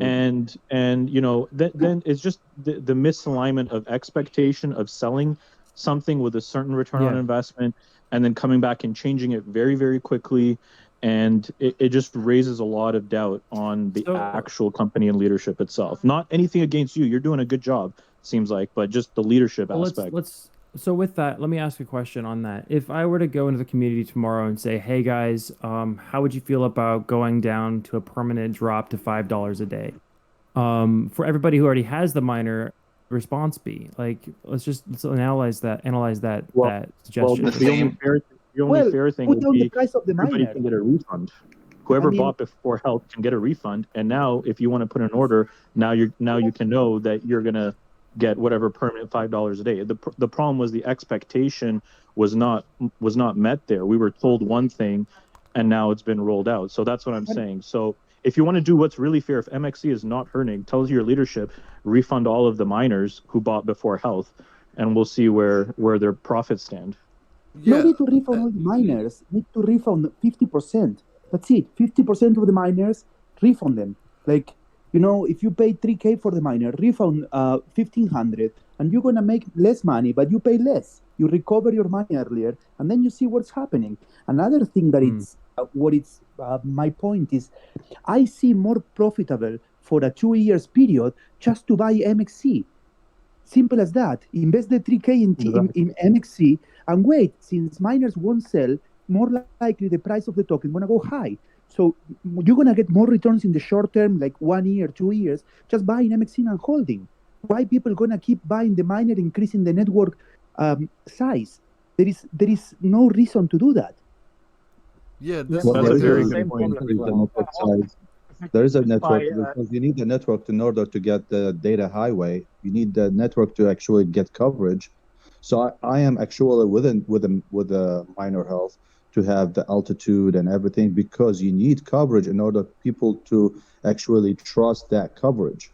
and then it's just the misalignment of expectation of selling something with a certain return on yeah. investment, and then coming back and changing it very, very quickly, and it just raises a lot of doubt on the So actual company and leadership itself. Not anything against you, you're doing a good job, seems like, but just the leadership well, aspect. so with that, let me ask a question on that. If I were to go into the community tomorrow and say, "Hey guys, how would you feel about going down to a permanent drop to $5 a day?" For everybody who already has the miner, response be like, let's analyze that Well, that well, suggestion. the only Well, fair thing put would down the be price of the everybody miner. can get a refund. I Whoever mean, bought before health can get a refund, and now if you want to put an order, now you can know that you're gonna get whatever permanent $5 a day. The problem was the expectation was not met there. We were told one thing, and now it's been rolled out. So that's what I'm saying. So if you want to do what's really fair, if MXC is not hurting, tell your leadership, refund all of the miners who bought before health, and we'll see where their profits stand. no Yeah, need to refund all the miners. Need to refund 50%. That's it. 50% of the miners, refund them. Like, if you pay 3K for the miner, refund 1,500, and you're gonna make less money, but you pay less. You recover your money earlier, and then you see what's happening. Another thing that it's what it's my point is, I see more profitable for a 2 years period just to buy MXC. Simple as that. Invest the 3K in MXC and wait, since miners won't sell, more likely the price of the token gonna go high. So you're gonna get more returns in the short term, like 1 year, 2 years, just buying MXC and holding. Why people gonna keep buying the miner, increasing the network size? There is no reason to do that. yeah. Yeah, This Well, is that's there a is like a very a good reason to point. increase the network size. There is a network because you need the network in order to get the data highway. You need the network to actually get coverage. So I am actually with the minor health to have the altitude and everything because you need coverage in order people to actually trust that coverage.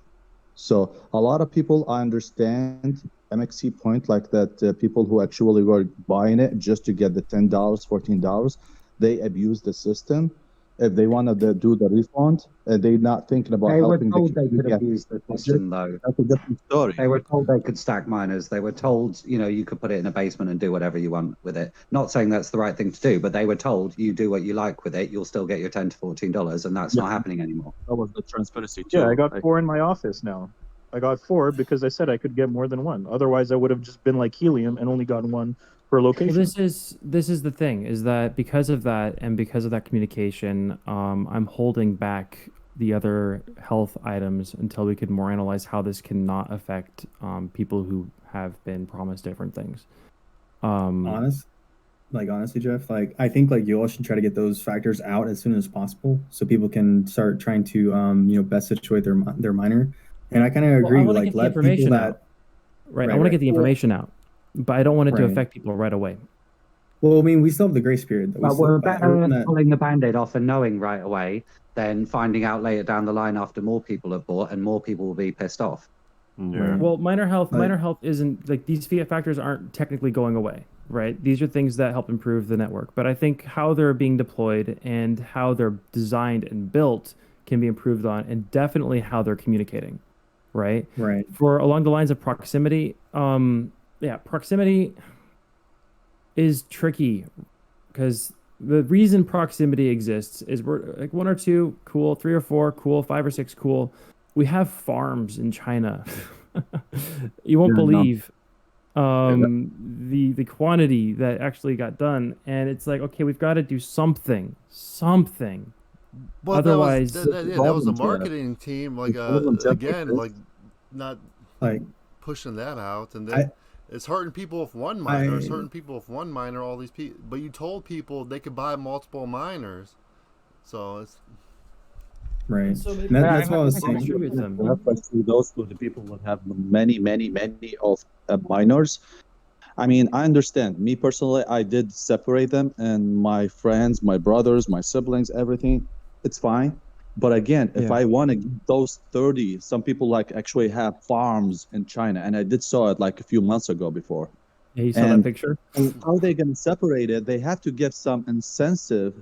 So a lot of people, I understand MXC point like that. People who actually were buying it just to get the $10, $14, they abuse the system. If they want to do the refund, they're not thinking about They were helping the told they could community at abuse the budget. system, though. That's a different story. They were told they could stack miners. They were told, you could put it in a basement and do whatever you want with it. Not saying that's the right thing to do, but they were told you do what you like with it, you'll still get your $10 to $14, and that's Yeah, not happening anymore. That was the transparency too. yeah, I got Like, 4 in my office now. I got 4 because I said I could get more than one. Otherwise, I would have just been like helium and only gotten one per Well, location. this is the thing, is that because of that and because of that communication, I'm holding back the other health items until we can more analyze how this cannot affect people who have been promised different things. Honestly, Jeff, like I think like you all should try to get those factors out as soon as possible so people can start trying to best situate their miner. And I kind of Well, I agree, want to like get the let people information out, that right? I right, want to right. get the Well, information out, but I don't want it to right. affect people right away. Well, I mean, we still have the grace period that we But still we're everyone better that pulling the band-aid off and knowing right away than finding out later down the line after more people have bought and more people will be pissed off. yeah. Well, minor like health isn't like these fiat factors aren't technically going away, right? These are things that help improve the network, but I think how they're being deployed and how they're designed and built can be improved on, and definitely how they're communicating, right? right. For along the lines of proximity, yeah, proximity is tricky because the reason proximity exists is we're like 1 or 2, cool, 3 or 4, cool, 5 or 6, cool. We have farms in China. You won't Yeah, no. believe the quantity that actually got done, and it's like, okay, we've got to do something. Well, Otherwise, that was a marketing team, like again, like not like pushing that out, and then it's hurting people with one miner. It's hurting people with one miner. All these people, but you told people they could buy multiple miners, so it's right. So maybe That's what I was I saying. agree with them. Especially those who the people would have many of minors. I mean, I understand. Me personally, I did separate them, and my friends, my brothers, my siblings, everything. It's fine. But again, if I want to give those 30, some people like actually have farms in China, and I did saw it like a few months ago before. Yeah, you saw that picture? How are they going to separate it? They have to give some incentive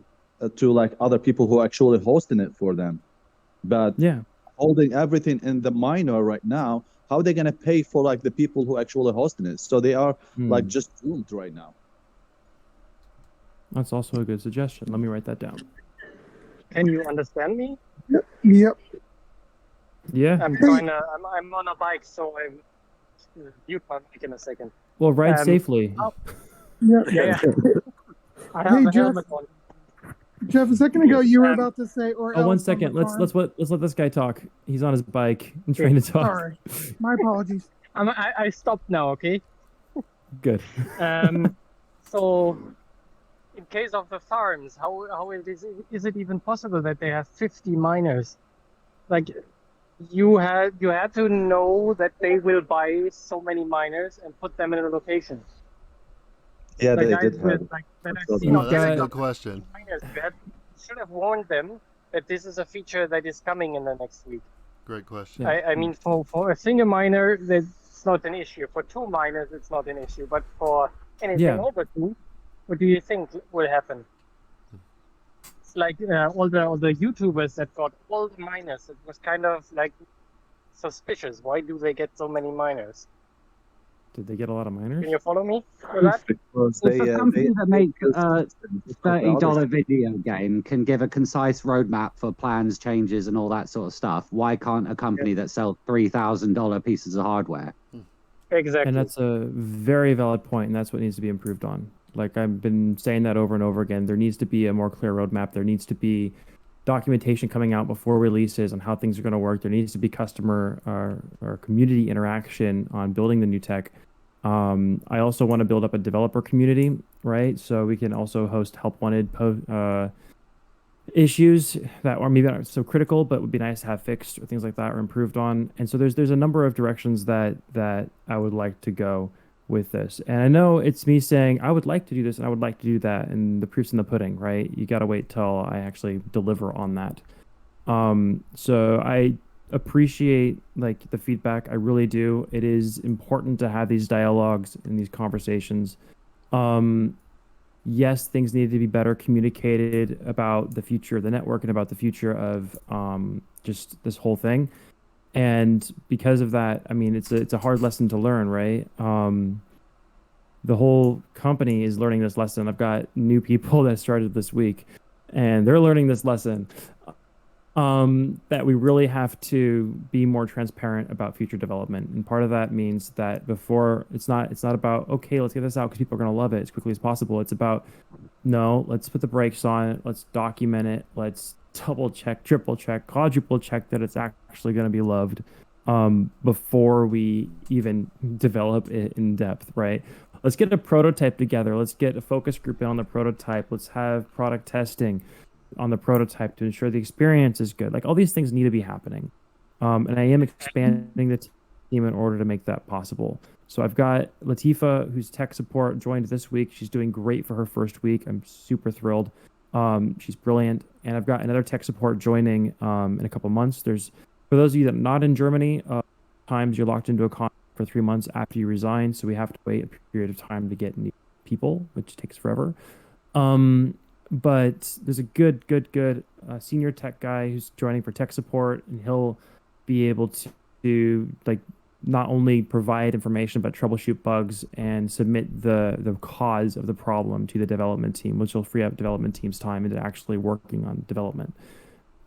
to like other people who are actually hosting it for them. But holding everything in the minor right now, how are they going to pay for like the people who actually hosting it? So they are like just doomed right now. That's also a good suggestion. Let me write that down. Can you understand me? Yep. Yeah. I'm trying to. I'm on a bike, so I'm mute my mic in a second. Well, ride safely. Yeah. I have Hey, a helmet on. Jeff, a second ago you were about to say, or Oh, else 1 on second. the Let's farm. let this guy talk. He's on his bike and trying to talk. Sorry, my apologies. I stopped now. Okay. Good. So, in case of the farms, how is it even possible that they have 50 miners? Like, you had to know that they will buy so many miners and put them in a location. Yeah, like they I did have. like that I've seen on that's a Telegram. good question. Miners, should have warned them that this is a feature that is coming in the next week. Great question. I mean, for a single miner, that's not an issue. For two miners, it's not an issue. But for anything over two, what do you think will happen? It's like all the YouTubers that got all the miners. It was kind of like suspicious. Why do they get so many miners? Did they get a lot of miners? Can you follow me for that? Because If a company that make a $30 video game can give a concise roadmap for plans, changes, and all that sort of stuff, why can't a company that sells $3,000 pieces of hardware? Exactly. And that's a very valid point, and that's what needs to be improved on. Like I've been saying that over and over again. There needs to be a more clear roadmap. There needs to be documentation coming out before releases on how things are going to work. There needs to be customer or community interaction on building the new tech. I also want to build up a developer community, right? So we can also host help wanted issues that are maybe not so critical, but would be nice to have fixed or things like that or improved on. And so there's a number of directions that I would like to go with this. And I know it's me saying I would like to do this and I would like to do that, and the proof's in the pudding, right? You got to wait till I actually deliver on that. So I appreciate like the feedback. I really do. It is important to have these dialogues and these conversations. Yes, things need to be better communicated about the future of the network and about the future of just this whole thing. And because of that, I mean, it's a hard lesson to learn, right? The whole company is learning this lesson. I've got new people that started this week, and they're learning this lesson. That we really have to be more transparent about future development, and part of that means that before it's not about okay, let's get this out because people are going to love it as quickly as possible. It's about no, let's put the brakes on it, let's document it, let's double check, triple check, quadruple check that it's actually going to be loved before we even develop it in depth, right? Let's get a prototype together. Let's get a focus group in on the prototype. Let's have product testing on the prototype to ensure the experience is good. Like all these things need to be happening. And I am expanding the team in order to make that possible. So I've got Latifa, who's tech support, joined this week. She's doing great for her first week. I'm super thrilled. She's brilliant. And I've got another tech support joining in a couple months. For those of you that are not in Germany, times you're locked into a contract for 3 months after you resign. So we have to wait a period of time to get new people, which takes forever. But there's a good senior tech guy who's joining for tech support, and he'll be able to like not only provide information but troubleshoot bugs and submit the cause of the problem to the development team, which will free up development team's time into actually working on development.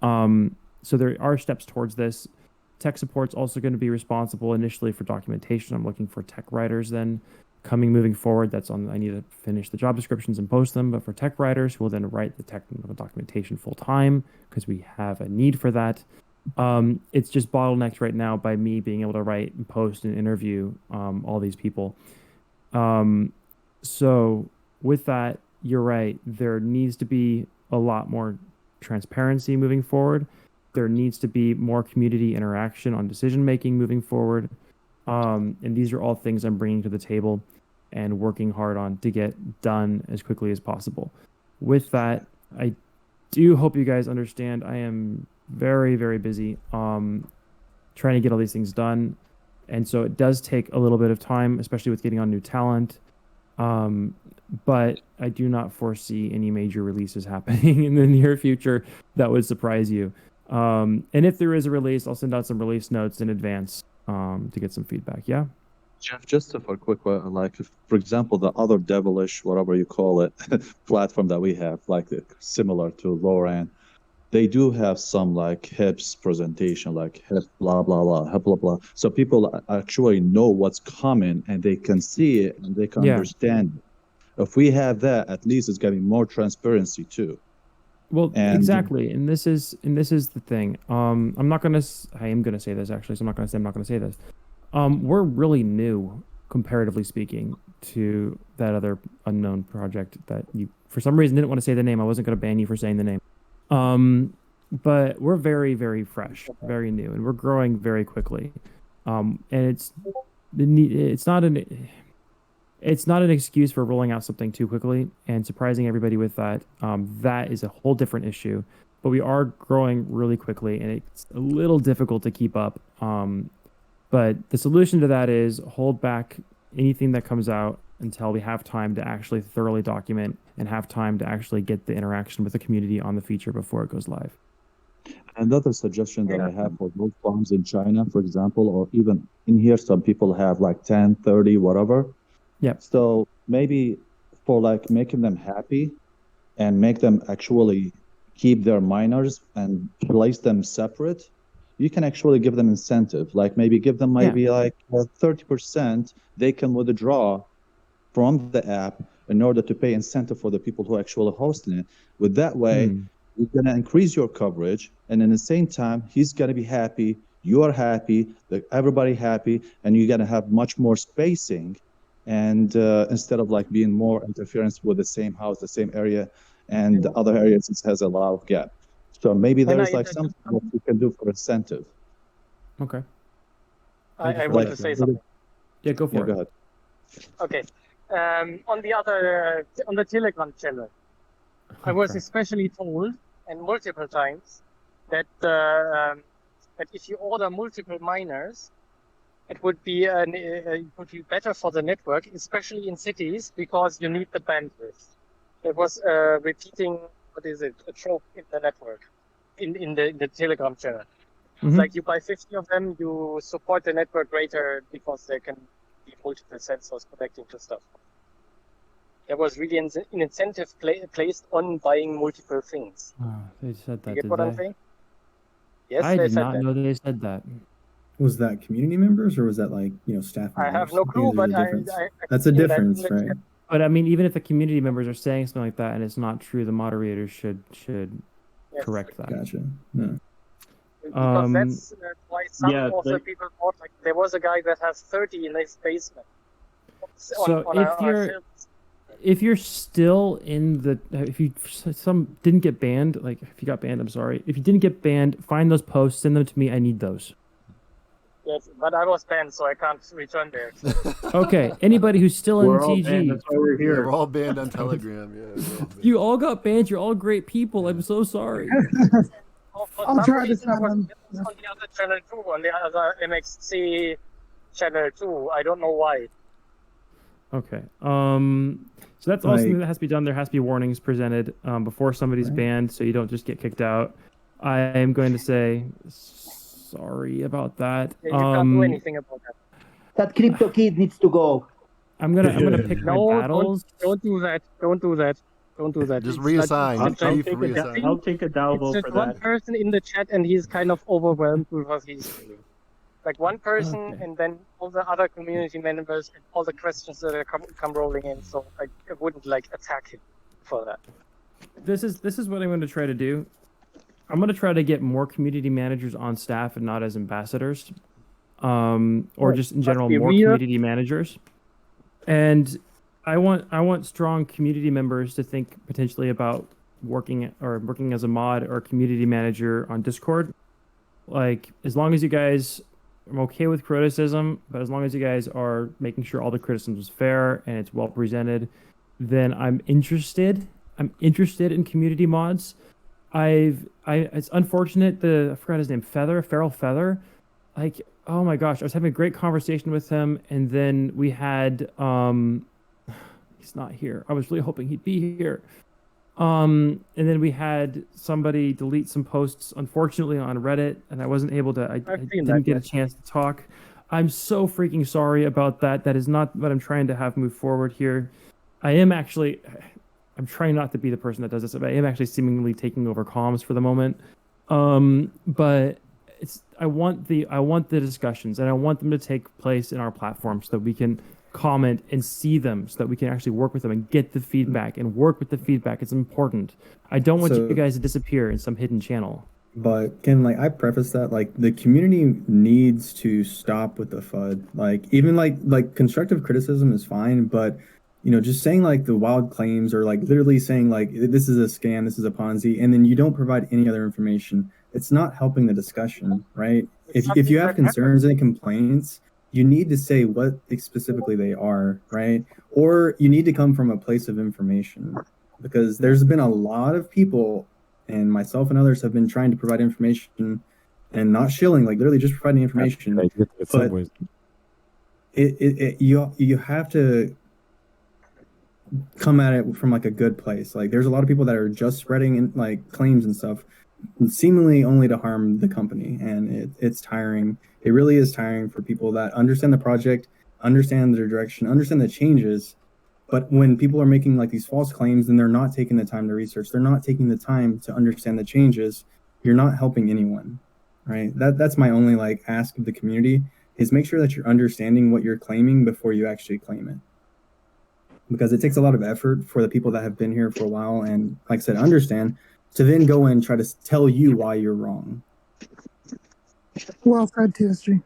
So there are steps towards this. Tech support's also going to be responsible initially for documentation. I'm looking for tech writers then moving forward. That's on, I need to finish the job descriptions and post them, but for tech writers who will then write the technical documentation full time because we have a need for that. It's just bottlenecked right now by me being able to write and post and interview all these people. So with that, you're right. There needs to be a lot more transparency moving forward. There needs to be more community interaction on decision making moving forward. And these are all things I'm bringing to the table and working hard on to get done as quickly as possible. With that, I do hope you guys understand I am very, very busy trying to get all these things done. And so it does take a little bit of time, especially with getting on new talent. But I do not foresee any major releases happening in the near future that would surprise you. And if there is a release, I'll send out some release notes in advance to get some feedback. Yeah. Jeff, just for a quick one, like, for example, the other devilish, whatever you call it, platform that we have, like similar to Loran, they do have some like HIPS presentation, like HIP blah, blah, blah, HIP blah, blah. So people actually know what's coming and they can see it and they can understand it. If we have that, at least it's getting more transparency too. Well, exactly. And this is the thing. I am going to say this actually, so I'm not going to say this. We're really new, comparatively speaking, to that other unknown project that you, for some reason, didn't want to say the name. I wasn't going to ban you for saying the name. But we're very, very fresh, very new, and we're growing very quickly. And it's not an excuse for rolling out something too quickly and surprising everybody with that. That is a whole different issue. But we are growing really quickly, and it's a little difficult to keep up. But the solution to that is hold back anything that comes out until we have time to actually thoroughly document and have time to actually get the interaction with the community on the feature before it goes live. Another suggestion that I have for those farms in China, for example, or even in here, some people have like 10, 30, whatever. Yep. So maybe for like making them happy and make them actually keep their miners and place them separate, you can actually give them incentive, like maybe give them maybe like 30% they can withdraw from the app in order to pay incentive for the people who are actually hosting it. With that way, you're going to increase your coverage, and in the same time, he's going to be happy, you're happy, everybody happy, and you're going to have much more spacing, and instead of like being more interference with the same house, the same area, and the other areas it has a lot of gap. So maybe there's like something that you can do for incentive. Okay. I want to say something. Yeah, go for it. Go ahead. Okay. On the Telegram channel, I was especially told, and multiple times, that that if you order multiple miners, it would be better for the network, especially in cities, because you need the bandwidth. It was repeating, a trope in the network, in the Telegram channel. It's like you buy 50 of them, you support the network greater because there can be multiple sensors connecting to stuff. There was really an incentive placed on buying multiple things. Oh, they said that, you get what I'm saying? Yes, I they did said not that. know they said that. Was that community members or was that like, staff members? I have no clue, but that's a difference, right? But I mean, even if the community members are saying something like that and it's not true, the moderators should correct that. Gotcha. Yeah. Because that's why some of the people thought, like, there was a guy that has 30 in his basement. So if you're still in the, if you didn't get banned, like if you got banned, I'm sorry. If you didn't get banned, find those posts, send them to me. I need those. Yes, but I was banned, so I can't return there. Okay, anybody who's still in TG. Banned, that's why we're here. Yeah, we're all banned on Telegram. Yeah. You all got banned. You're all great people. I'm so sorry. I'll try this on the other channel too, on the other MXC channel too. I don't know why. Okay. So that's also something that has to be done. There has to be warnings presented before somebody's banned, so you don't just get kicked out. I am going to say sorry about that. Yeah, you can't do anything about that. That crypto kid needs to go. I'm gonna pick my battles. Don't do that. Don't do that. Don't do that. Just reassign. I'll take a DAO vote for it's just one that. person in the chat, and he's kind of overwhelmed with what he's doing. Like one person, and then all the other community members and all the questions that are come rolling in. So like it wouldn't like attack him for that. This is what I'm going to try to do. I'm going to try to get more community managers on staff and not as ambassadors, or just in general more community managers. And I want strong community members to think potentially about working as a mod or community manager on Discord. Like, as long as you guys, I'm okay with criticism, but as long as you guys are making sure all the criticism is fair and it's well presented, then I'm interested. I'm interested in community mods. It's unfortunate I forgot his name, Feral Feather. Like, oh my gosh, I was having a great conversation with him, and then we had he's not here. I was really hoping he'd be here. And then we had somebody delete some posts, unfortunately, on Reddit, and I wasn't able to. I didn't get a chance to talk. I'm so freaking sorry about that. That is not what I'm trying to have move forward here. I'm trying not to be the person that does this, but I am actually seemingly taking over comms for the moment. But I want the discussions, and I want them to take place in our platform so that we can comment and see them, so that we can actually work with them and get the feedback and work with the feedback. It's important. I don't want you guys to disappear in some hidden channel. But Ken, like, I preface that, like, the community needs to stop with the FUD. Like, even like constructive criticism is fine, but just saying like the wild claims, or like literally saying like this is a scam, this is a Ponzi, and then you don't provide any other information, it's not helping the discussion, right? If you have concerns and complaints, you need to say what specifically they are, right? Or you need to come from a place of information, because there's been a lot of people, and myself and others have been trying to provide information and not shilling, like literally just providing information. But you have to come at it from like a good place. Like, there's a lot of people that are just spreading like claims and stuff, seemingly only to harm the company, and it's tiring. It really is tiring for people that understand the project, understand their direction, understand the changes. But when people are making like these false claims, then they're not taking the time to research. They're not taking the time to understand the changes. You're not helping anyone, right? That's my only like ask of the community, is make sure that you're understanding what you're claiming before you actually claim it. Because it takes a lot of effort for the people that have been here for a while and, like I said, understand, to then go and try to tell you why you're wrong. Well said, TSG.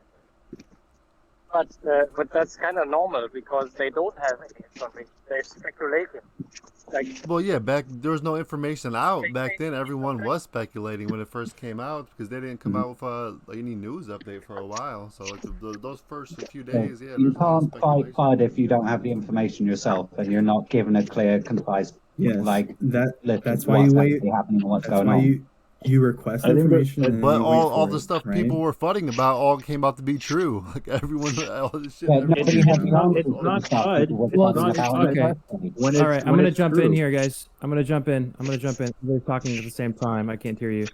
But that's kind of normal, because they don't have any information. They're speculating. Well, yeah, there was no information out back then. Everyone was speculating when it first came out, because they didn't come out with any news update for a while. So like those first few days, you can't fight FUD if you don't have the information yourself, and you're not given a clear, concise, that's why you wait. Happening, what's that's going why on. You request information, but all the stuff people were fudding about all came out to be true. Like everyone, all this shit. It's not FUD. Okay. All right, I'm gonna jump in here, guys. I'm gonna jump in. We're talking at the same time. I can't hear you.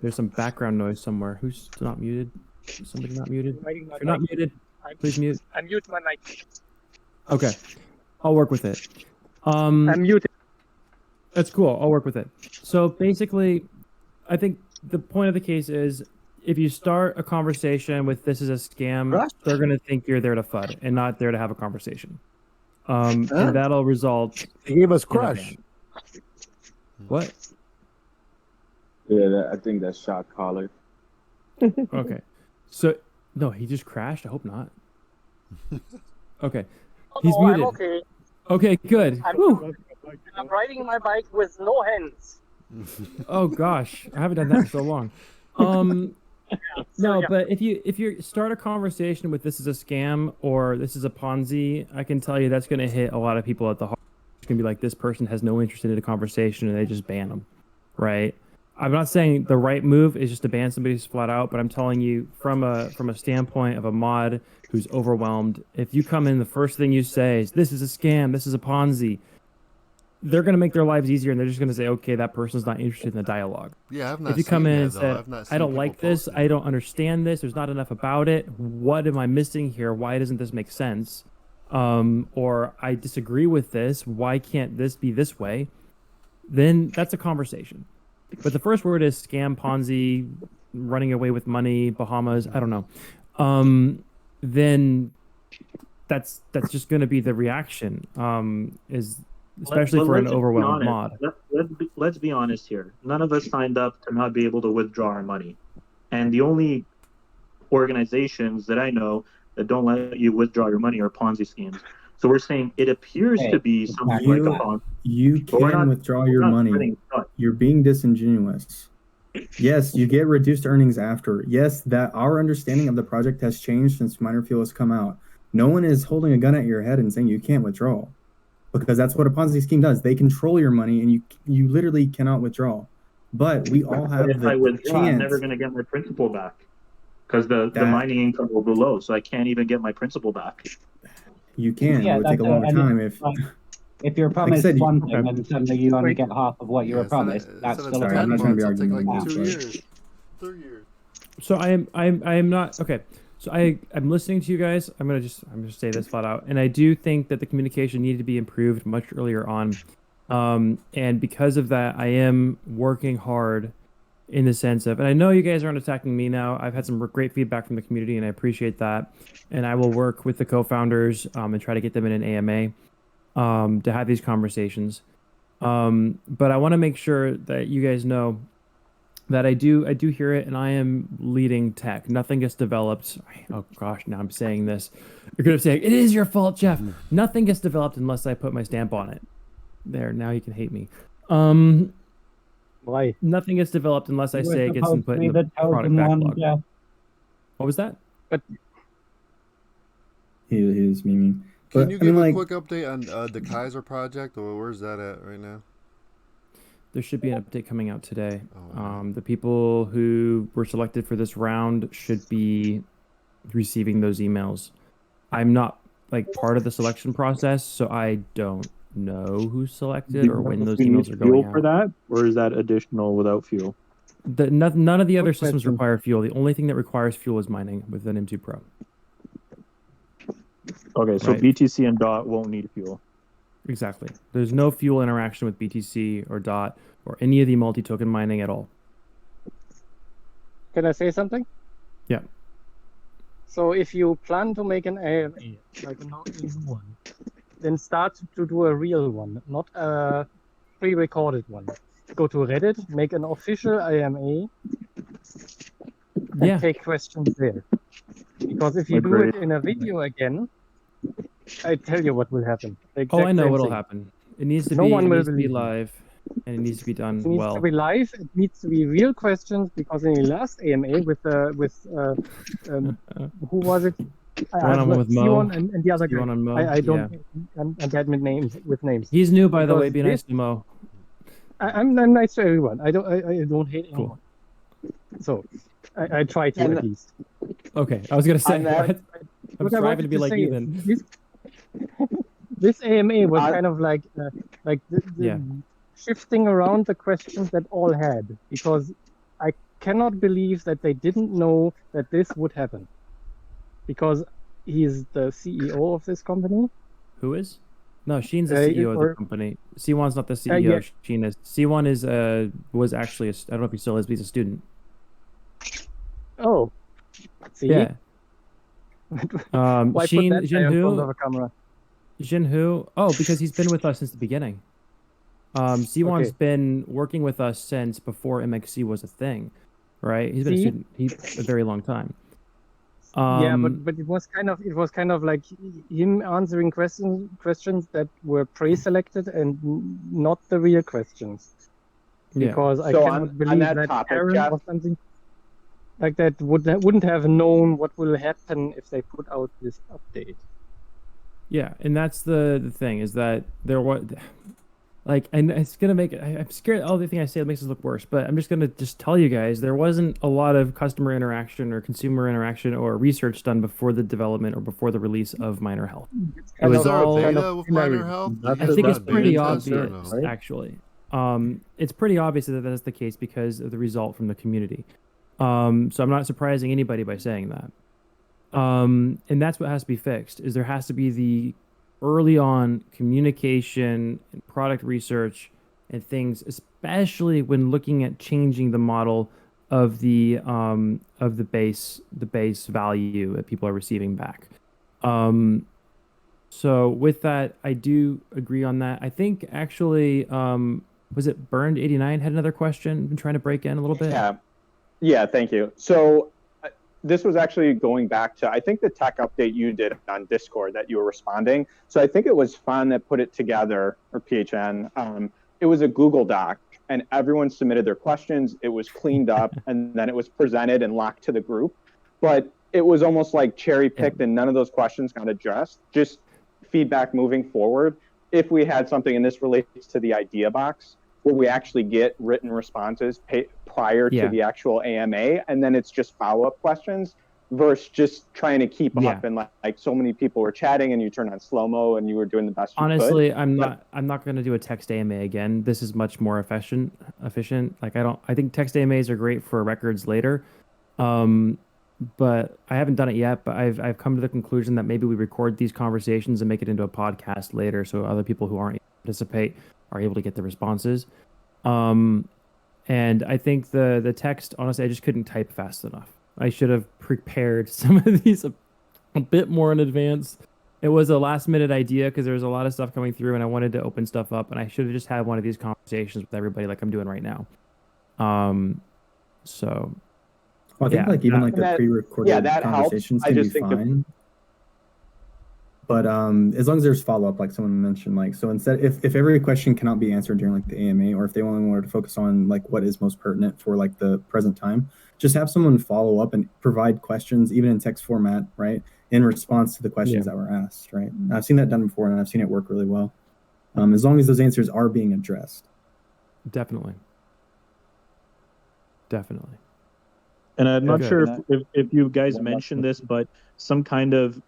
There's some background noise somewhere. Who's not muted? Is somebody not muted? If you're not muted, please mute. I'm mute my mic. Okay, I'll work with it. I'm muted. That's cool. I'll work with it. So basically, I think the point of the case is, if you start a conversation with "this is a scam," they're gonna think you're there to FUD and not there to have a conversation. And that'll result. He gave us crush. What? Yeah, I think that's shot caller. Okay. So no, he just crashed. I hope not. Okay. He's muted. I'm okay. Okay, good. I'm riding my bike with no hands. Oh gosh, I haven't done that in so long. But if you start a conversation with "this is a scam" or "this is a Ponzi," I can tell you that's going to hit a lot of people at the heart. It's going to be like, this person has no interest in a conversation, and they just ban them, right? I'm not saying the right move is just to ban somebody flat out, but I'm telling you from a standpoint of a mod who's overwhelmed, if you come in, the first thing you say is "this is a scam, this is a Ponzi," they're going to make their lives easier, and they're just going to say, okay, that person's not interested in the dialogue. Yeah, I've not. If you come seen in that, and though. say, I don't like this, I don't understand this, there's not enough about it, what am I missing here? Why doesn't this make sense? Or I disagree with this, why can't this be this way? Then that's a conversation. But the first word is scam, Ponzi, running away with money, Bahamas, I don't know. then that's just going to be the reaction. Is especially for an let's just be overwhelmed honest. mod. Let's be honest here. None of us signed up to not be able to withdraw our money, and the only organizations that I know that don't let you withdraw your money are Ponzi schemes. So we're saying it appears to be something like a Ponzi. You But we're can not- withdraw we're your not money. spreading it. You're being disingenuous. Yes, you get reduced earnings after. Yes, that our understanding of the project has changed since Minor Fuel has come out. No one is holding a gun at your head and saying you can't withdraw, because that's what a Ponzi scheme does. They control your money, and you literally cannot withdraw. But we all have But if the I withdraw, I'm chance. never going to get my principal back because the mining income will be low, so I can't even get my principal back. You can. Yeah, it would take a that's longer and time if. If you're Like I promised said, one thing and suddenly you only get half of what you were promised, that's still a Sorry, I'm not problem. going to be arguing. like on 2 this, years, 3 years. So I am not okay. So I'm listening to you guys. I'm gonna say this flat out, and I do think that the communication needed to be improved much earlier on, and because of that, I am working hard in the sense of, and I know you guys aren't attacking me now. I've had some great feedback from the community, and I appreciate that, and I will work with the co-founders and try to get them in an AMA to have these conversations. But I want to make sure that you guys know that I do hear it, and I am leading tech. Nothing gets developed. Oh gosh, now I'm saying this. You're gonna say it is your fault, Jeff. Nothing gets developed unless I put my stamp on it. There, now you can hate me. Why? Nothing gets developed unless I You were say it gets supposed to input be in the the product chosen one, backlog. Jeff. What was that? But He is memeing. Can But you I give mean, a like, quick update on the Kaiser project, or where's that at right now? There should be an update coming out today. Oh, The people who were selected for this round should be receiving those emails. I'm not like part of the selection process, so I don't know who's selected or when those you need emails are fuel going for out. that, or is that additional without fuel? None of the other Good systems question. require fuel. The only thing that requires fuel is mining with an M2 Pro. Okay, so Right. BTC and DOT won't need fuel. Exactly. There's no fuel interaction with BTC or DOT or any of the multi-token mining at all. can I say something? Yeah. So if you plan to make an AMA, like a new one, then start to do a real one, not a pre-recorded one. Go to Reddit, make an official AMA, and Yeah. take questions there. Because if you do Agreed. it in a video again, I tell you what will happen. The Oh, I exact know same what'll thing. happen. It needs to No be. one It will needs to be believe you. live, and it needs to be done It needs well. to be live. It needs to be real questions because in the last AMA with who was it? One-on-one with Mo. C1 and the other guy. C1 and Mo, I don't. yeah. I'm bad with names. He's new, by the way. Because Be nice to Mo. I'm nice to everyone. I don't hate anyone. So I try to at least. Okay, I was gonna say. On that- I'm What I striving wanted to be to like say you is then. this AMA was kind of like the Yeah. shifting around the questions that all had, because I cannot believe that they didn't know that this would happen, because he's the CEO of this company. Who is? No, Sheen's the CEO of the company. C1's not the CEO. yeah. Sheen is. C1 is was actually I don't know if he still is, but he's a student. Oh, see? Yeah. Why Sheen put that guy in front of Jinhu. a camera? Jinhu. Oh, because he's been with us since the beginning. C1's Okay. been working with us since before MXC was a thing, right? He's been a See? student a very long time. Yeah, but it was kind of like him answering questions that were pre-selected and not the real questions. Yeah. Because I So cannot on believe that that topic, Karen Jeff- or something like that wouldn't have known what will happen if they put out this update. Yeah, and that's the thing is that there was like, and it's gonna make I'm scared all the thing I say makes us look worse, but I'm just gonna tell you guys there wasn't a lot of customer interaction or consumer interaction or research done before the development or before the release of Minor Health. It Is was there a all beta with Minor Health? I Is think that it's a pretty beta test or obvious, no? actually. It's pretty obvious that that's the case because of the result from the community. So I'm not surprising anybody by saying that. And that's what has to be fixed. Is there has to be the early on communication and product research and things, especially when looking at changing the model of the base value that people are receiving back. So with that, I do agree on that. I think actually, was it Burned 89 had another question? Been trying to break in a little bit. Yeah, thank you. So this was actually going back to, I think, the tech update you did on Discord that you were responding. So I think it was Fun that put it together, or PHN. It was a Google Doc, and everyone submitted their questions. It was cleaned up, and then it was presented and locked to the group. But it was almost like cherry picked, and none of those questions got addressed. Just feedback moving forward. If we had something, and this relates to the idea box, where we actually get written responses prior to the actual AMA, and then it's just follow-up questions versus just trying to keep up, and like so many people were chatting and you turned on slow-mo and you were doing the best you Honestly, could. I'm not going to do a text AMA again. This is much more efficient. Like I think text AMAs are great for records later. But I haven't done it yet, but I've come to the conclusion that maybe we record these conversations and make it into a podcast later so other people who aren't able to participate are able to get the responses. And I think the text, honestly, I just couldn't type fast enough. I should have prepared some of these a bit more in advance. It was a last minute idea because there was a lot of stuff coming through and I wanted to open stuff up, and I should have just had one of these conversations with everybody like I'm doing right now. So Well, I think like even like the pre-recorded conversations can be fine. But as long as there's follow-up, like someone mentioned, like so instead, if every question cannot be answered during like the AMA, or if they only wanted to focus on like what is most pertinent for like the present time, just have someone follow up and provide questions, even in text format, right, in response to the questions that were asked, right? I've seen that done before, and I've seen it work really well. As long as those answers are being addressed. Definitely. And I'm not sure if you guys mentioned this, but some kind of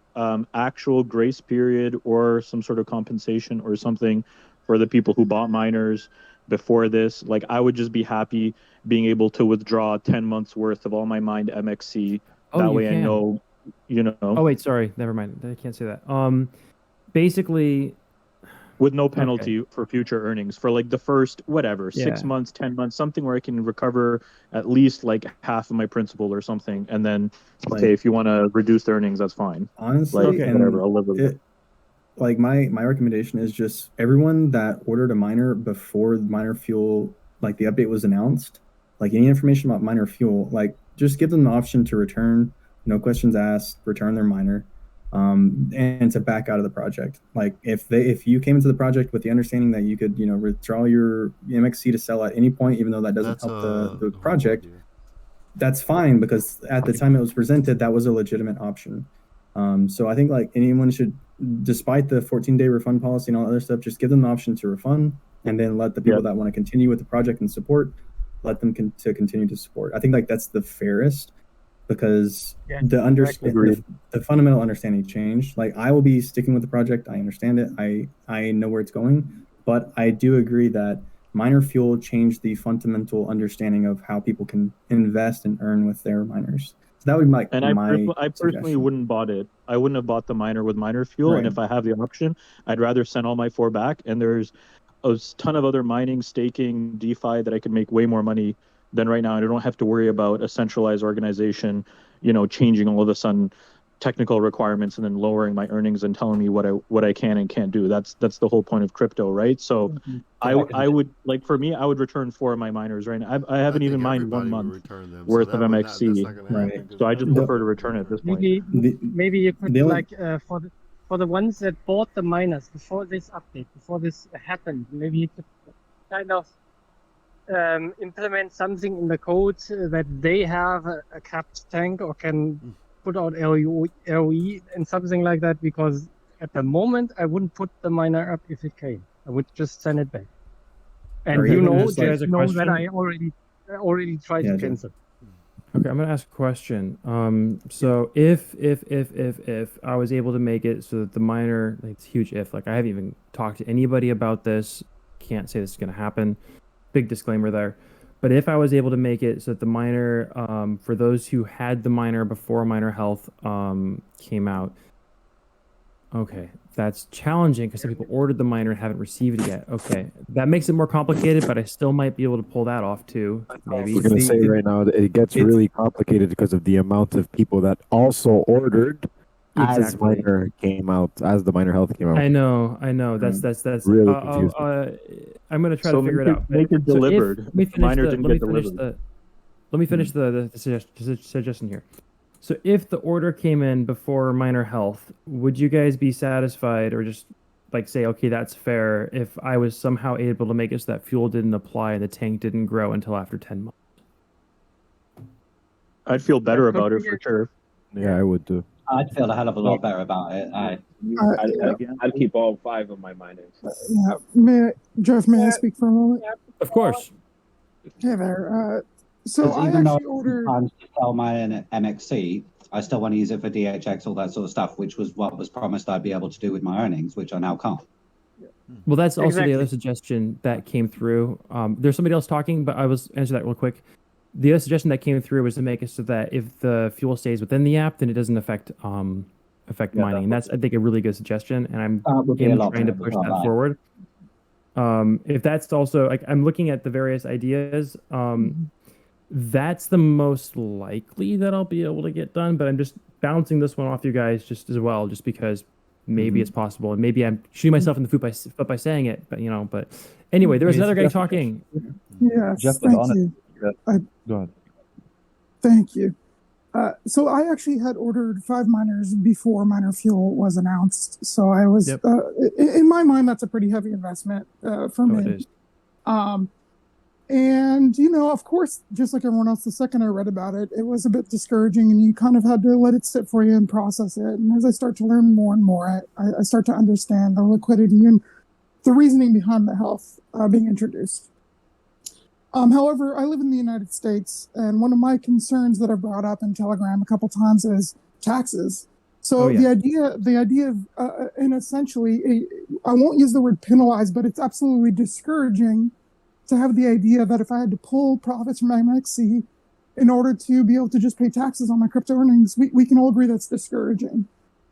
actual grace period or some sort of compensation or something for the people who bought miners before this. Like, I would just be happy being able to withdraw 10 months worth of all my mined MXC. That way I know, you know. Oh, wait, sorry. Never mind. I can't say that. Basically, with no penalty for future earnings for like the first 6 months, 10 months, something where I can recover at least like half of my principal or something, and then if you want to reduce the earnings, that's fine. Honestly, whatever, I'll live with it. Like my recommendation is just everyone that ordered a miner before the miner fuel, like the update was announced, like any information about miner fuel, like just give them the option to return, no questions asked, return their miner. And to back out of the project. Like if you came into the project with the understanding that you could, withdraw your MXC to sell at any point, even though that doesn't help the project, that's fine, because at the time it was presented, that was a legitimate option. So I think like anyone should, despite the 14-day refund policy and all that other stuff, just give them the option to refund, and then let the people that want to continue with the project and support, let them continue to support. I think like that's the fairest, because the fundamental understanding changed. Like I will be sticking with the project. I understand it. I know where it's going, but I do agree that miner fuel changed the fundamental understanding of how people can invest and earn with their miners. So that would be I personally wouldn't bought it. I wouldn't have bought the miner with miner fuel. And if I have the option, I'd rather send all my 4 back. And there's a ton of other mining, staking, DeFi that I could make way more money than right now. And I don't have to worry about a centralized organization, changing all of a sudden technical requirements and then lowering my earnings and telling me what I can and can't do. That's the whole point of crypto, right? So I would, like, for me, I would return 4 of my miners right now. I haven't even mined 1 month worth of MXC, so I just prefer to return it at this point. Maybe you could for the ones that bought the miners before this update, before this happened, maybe you could kind of implement something in the code that they have a capped tank or can put out LOE and something like that, because at the moment I wouldn't put the miner up if it came. I would just send it back. And that I already tried to cancel. Okay, I'm gonna ask a question. So if I was able to make it so that the miner, like, it's a huge if, like I haven't even talked to anybody about this, can't say this is gonna happen. Big disclaimer there. But if I was able to make it so that the miner, for those who had the miner before miner health came out, Okay, that's challenging because some people ordered the miner and haven't received it yet. Okay, that makes it more complicated, but I still might be able to pull that off too. Maybe. We're gonna say right now that it gets really complicated because of the amount of people that also ordered as Exactly. miner came out, as the miner health came out. I know. That's really confusing. I'm gonna try So to figure it out. make it So if- delivered. let me The finish miner the. didn't Let me get finish delivered. the. Let me finish the suggestion here. So if the order came in before miner health, would you guys be satisfied or just like say, okay, that's fair if I was somehow able to make it so that fuel didn't apply and the tank didn't grow until after 10 months? I'd feel better about it for sure. Yeah, I would too. I'd feel a hell of a lot better about it. I'd keep all 5 of my miners. Yeah, Jeff, may I speak for a moment? Of course. Hey there. So Because I even though actually ordered. times to sell my MXC, I still want to use it for DHX, all that sort of stuff, which was what was promised I'd be able to do with my earnings, which I now can't. Well, that's also Exactly. the other suggestion that came through. There's somebody else talking, but I was answer that real quick. The other suggestion that came through was to make it so that if the fuel stays within the app, then it doesn't affect mining. And that's, I think, a really good suggestion, and I'm would be a lot trying to better, push not that like. forward. If that's also like I'm looking at the various ideas, that's the most likely that I'll be able to get done. But I'm just bouncing this one off you guys just as well, just because maybe it's possible, and maybe I'm shooting myself in the foot by saying it. But but anyway, there was another guy talking. Yes, Jeff, thank on you. Go ahead. Thank you. So I actually had ordered 5 miners before miner fuel was announced. So I was, in my mind, that's a pretty heavy investment for me. It is. And, of course, just like everyone else, the second I read about it, it was a bit discouraging, and you kind of had to let it sit for you and process it. And as I start to learn more and more, I start to understand the liquidity and the reasoning behind the health being introduced. However, I live in the United States, and one of my concerns that I've brought up in Telegram a couple times is taxes. So the idea of, and essentially, I won't use the word penalize, but it's absolutely discouraging to have the idea that if I had to pull profits from MXC in order to be able to just pay taxes on my crypto earnings, we can all agree that's discouraging.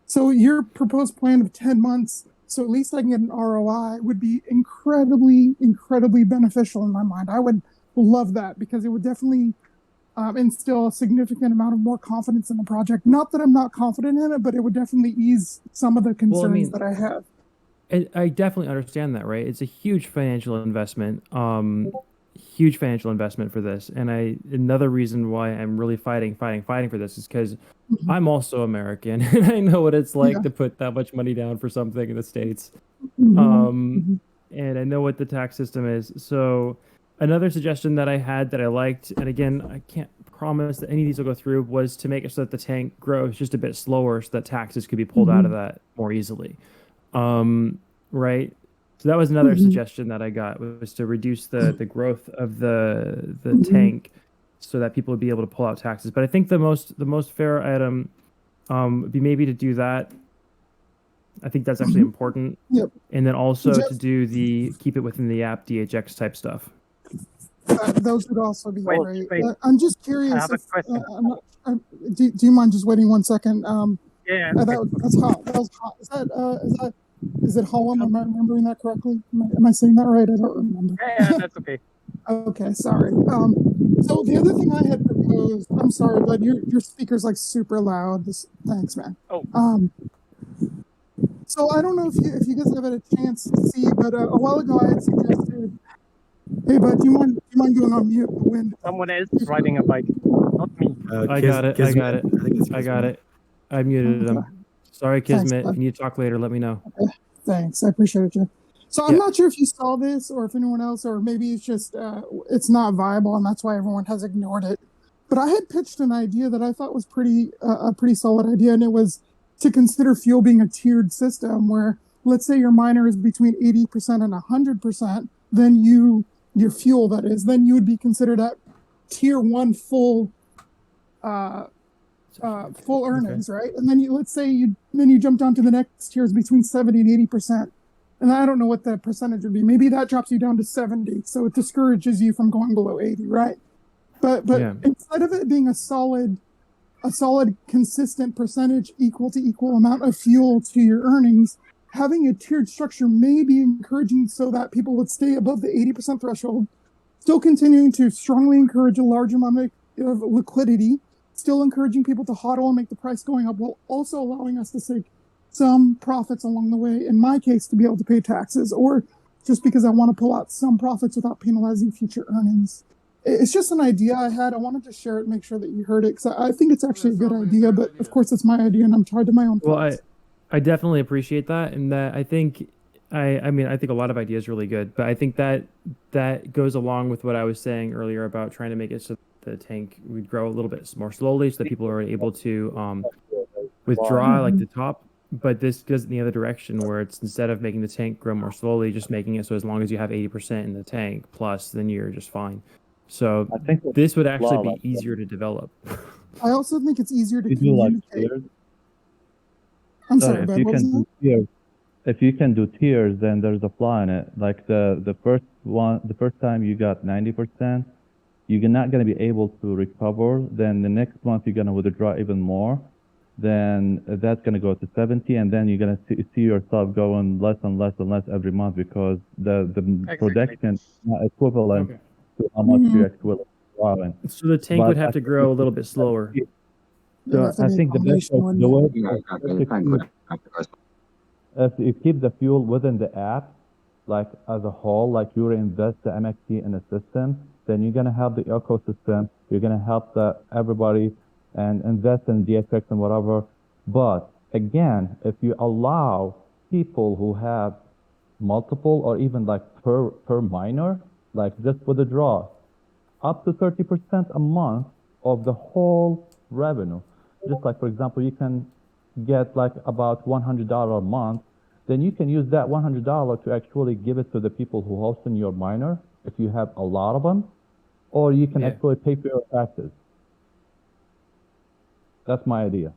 So your proposed plan of 10 months, so at least I can get an ROI, would be incredibly, incredibly beneficial in my mind. I would love that because it would definitely instill a significant amount of more confidence in the project. Not that I'm not confident in it, but it would definitely ease some of the concerns that I have. I definitely understand that, right? It's a huge financial investment, for this. And another reason why I'm really fighting for this is because I'm also American and I know what it's like to put that much money down for something in the States. And I know what the tax system is. So another suggestion that I had that I liked, and again, I can't promise that any of these will go through, was to make it so that the tank grows just a bit slower so that taxes could be pulled out of that more easily. Right. So that was another suggestion that I got, was to reduce the growth of the tank so that people would be able to pull out taxes. But I think the most fair item would be maybe to do that. I think that's actually important. Yep. And then also to do keep it within the app DHX type stuff. Those would also be great. Wait. I'm just curious. I have a question. Do you mind just waiting 1 second? Yeah. That's hot. That was hot. Is it Holland? Am I remembering that correctly? Am I saying that right? I don't remember. Yeah, that's okay. Okay, sorry. So the other thing I had proposed, I'm sorry, but your speaker's like super loud. Thanks, man. Oh. So I don't know if you guys have had a chance to see, but a while ago I had suggested, hey, bud, do you mind going on mute? Someone else is riding a bike, not me. I got it. I muted them. Sorry, Kismet. If you need to talk later, let me know. Okay. Thanks. I appreciate it, Jeff. So I'm not sure if you saw this or if anyone else, or maybe it's just it's not viable and that's why everyone has ignored it. But I had pitched an idea that I thought was a pretty solid idea, and it was to consider fuel being a tiered system where, let's say your miner is between 80% and 100%, then your fuel, that is, then you would be considered at tier 1 full earnings, right? And then let's say you jump down to the next tiers between 70 and 80%. And I don't know what the percentage would be. Maybe that drops you down to 70. So it discourages you from going below 80, right? But instead of it being a solid a solid, consistent percentage equal to equal amount of fuel to your earnings, having a tiered structure may be encouraging so that people would stay above the 80% threshold, still continuing to strongly encourage a large amount of liquidity, still encouraging people to hodl and make the price going up, while also allowing us to take some profits along the way, in my case, to be able to pay taxes, or just because I want to pull out some profits without penalizing future earnings. It's just an idea I had. I wanted to share it, make sure that you heard it, because I think it's actually a good idea, but of course it's my idea and I'm tied to my own thoughts. Well, I definitely appreciate that, and that I think I mean I think a lot of ideas are really good, but I think that goes along with what I was saying earlier about trying to make it so the tank would grow a little bit more slowly, so that people are able to withdraw like the top. But this goes in the other direction, where it's instead of making the tank grow more slowly, just making it so as long as you have 80% in the tank plus, then you're just fine. So I think this would actually be easier to develop. I also think it's easier to you do like communicate. tiers. I'm Sorry, sorry, if Bud, you what was can that? do tiers, if you can do tiers, then there's a flaw in it. Like the first one, the first time you got 90%, you're not going to be able to recover. Then the next month you're going to withdraw even more. Then that's going to go to 70, and then you're going to see yourself going less and less and less every month, because the production is not equivalent to how much you actually withdraw in. So the tank would have to grow a little bit slower. So I think the best way to do it is if you keep the fuel within the app, like as a whole, like you reinvest the MXC in a system, then you're gonna help the ecosystem. You're gonna help everybody and invest in DFX and whatever. But again, if you allow people who have multiple or even like per miner, like just withdraw up to 30% a month of the whole revenue. Just like, for example, you can get like about $100 a month, then you can use that $100 to actually give it to the people who host in your miner, if you have a lot of them, or you can actually pay for your taxes. That's my idea.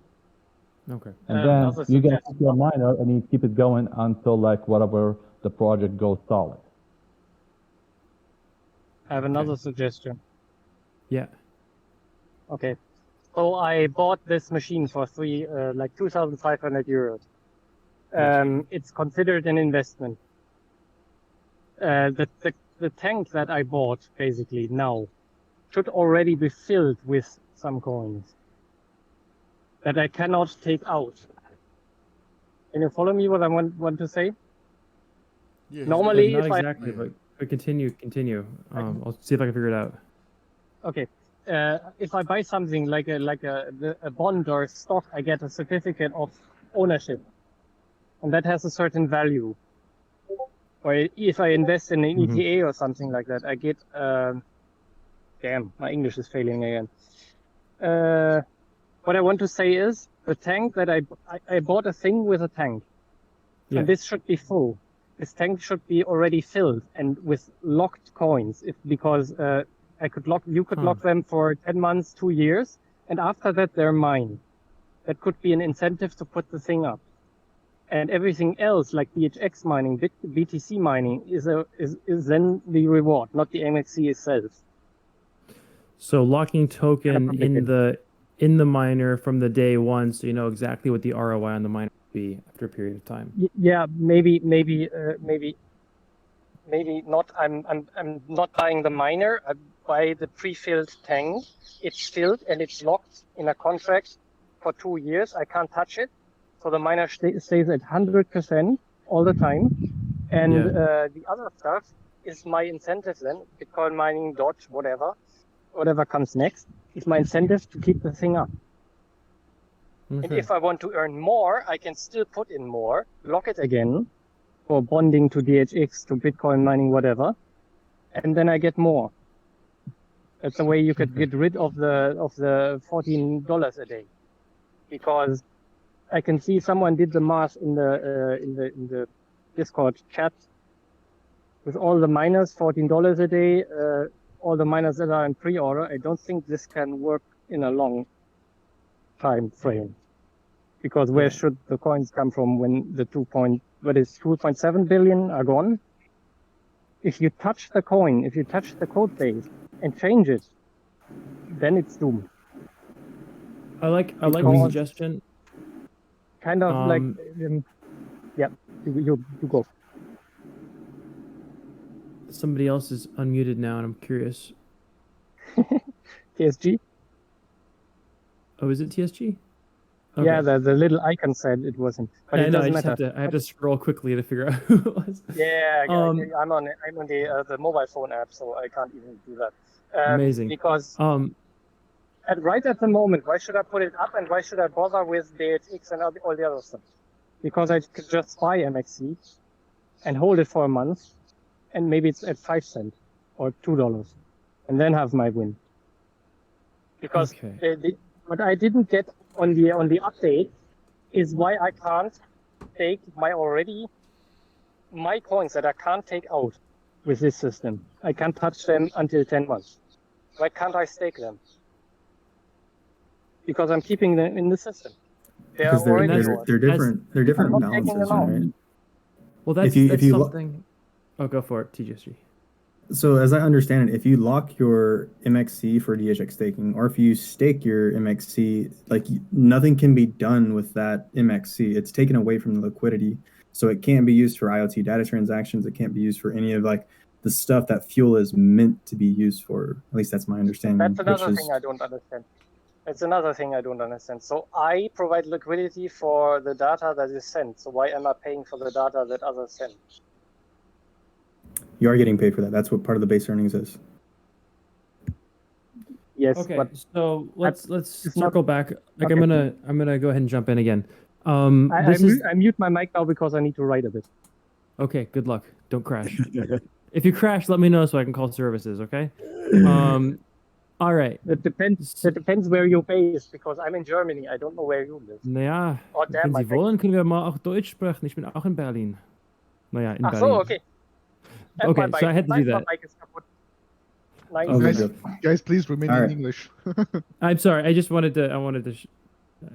Okay. And then you get your miner and you keep it going until like whatever the project goes solid. I have another suggestion. Yeah. Okay. So I bought this machine for like 2,500 euros. It's considered an investment. The tank that I bought basically now should already be filled with some coins that I cannot take out. Can you follow me what I want to say? Yeah, Normally, not if exactly, but continue. I'll see if I can figure it out. Okay. If I buy something like a bond or a stock, I get a certificate of ownership, and that has a certain value. Or if I invest in an ETA or something like that, I get. Damn, my English is failing again. What I want to say is the tank that I bought a thing with a tank, and this should be full. This tank should be already filled and with locked coins, because you could lock them for 10 months, 2 years, and after that they're mine. That could be an incentive to put the thing up. And everything else, like DHX mining, BTC mining, is then the reward, not the MXC itself. So locking token in the miner from the day one, so you know exactly what the ROI on the miner will be after a period of time. Yeah, maybe not. I'm not buying the miner. I buy the pre-filled tank. It's filled and it's locked in a contract for 2 years. I can't touch it, so the miner stays at 100% all the time. And the other stuff is my incentive then. Bitcoin mining, Dodge, whatever comes next, is my incentive to keep the thing up. Okay. And if I want to earn more, I can still put in more, lock it again for bonding to DHX, to Bitcoin mining, whatever, and then I get more. That's the way you could get rid of the $14 a day, because I can see someone did the math in the Discord chat with all the miners, $14 a day, all the miners that are in pre-order. I don't think this can work in a long time frame, because where should the coins come from when the 2.7 billion are gone? If you touch the coin, if you touch the code base and change it, then it's doomed. I like the Because suggestion. kind of like, yeah, you go. Somebody else is unmuted now, and I'm curious. TSG? Oh, is it TSG? Yeah, the little icon said it wasn't, but I it know. I doesn't just matter. have to scroll quickly to figure out who it was. Yeah, I'm on the mobile phone app, so I can't even do that. Amazing. Because right at the moment, why should I put it up, and why should I bother with DHX and all the other stuff? Because I could just buy MXC and hold it for a month, and maybe it's at 5 cents or $2, and then have my win. Because what I didn't get on the update is why I can't take my coins that I can't take out with this system. I can't touch them until 10 months. Why can't I stake them? Because I'm keeping them in the system. Because they're different. They're different balances, right? Well, that's something. Oh, go for it, TGSG. So as I understand it, if you lock your MXC for DHX staking, or if you stake your MXC, like nothing can be done with that MXC. It's taken away from the liquidity, so it can't be used for IoT data transactions. It can't be used for any of like the stuff that fuel is meant to be used for. At least that's my understanding. That's another thing I don't understand. It's another thing I don't understand. So I provide liquidity for the data that is sent. So why am I paying for the data that others send? You are getting paid for that. That's what part of the base earnings is. Yes. Okay. But so let's circle back. Like okay. I'm gonna go ahead and jump in again. I mute my mic now because I need to write a bit. Okay. Good luck. Don't crash. If you crash, let me know so I can call services. Okay. All right. It depends where you're based, because I'm in Germany. I don't know where you live. Naja, wenn Sie wollen, können wir mal auch Deutsch sprechen. Ich bin auch in Berlin. Naja, in Berlin. So, okay. Okay, so I had to do that. Guys, please remain in English. I'm sorry. I just wanted to.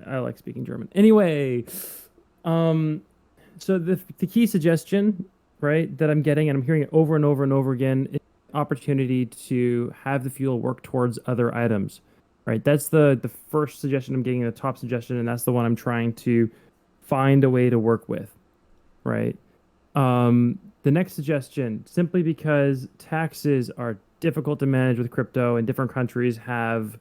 I like speaking German. Anyway, so the key suggestion, right, that I'm getting, and I'm hearing it over and over and over again, is opportunity to have the fuel work towards other items, right? That's the first suggestion I'm getting, the top suggestion, and that's the one I'm trying to find a way to work with, right? The next suggestion, simply because taxes are difficult to manage with crypto and different countries have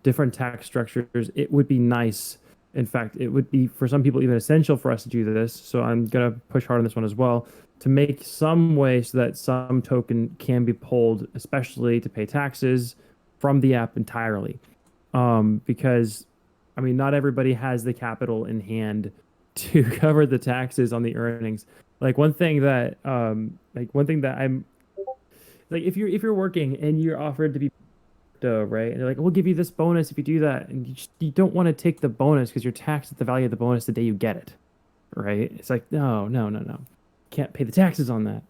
different tax structures, it would be nice. In fact, it would be, for some people, even essential for us to do this. So I'm going to push hard on this one as well, to make some way so that some token can be pulled, especially to pay taxes, from the app entirely. Because, I mean, not everybody has the capital in hand to cover the taxes on the earnings. Like one thing that I'm like, if you're working and you're offered to be crypto, right? And they're like, we'll give you this bonus if you do that, and you don't want to take the bonus because you're taxed at the value of the bonus the day you get it, right? It's like no, can't pay the taxes on that.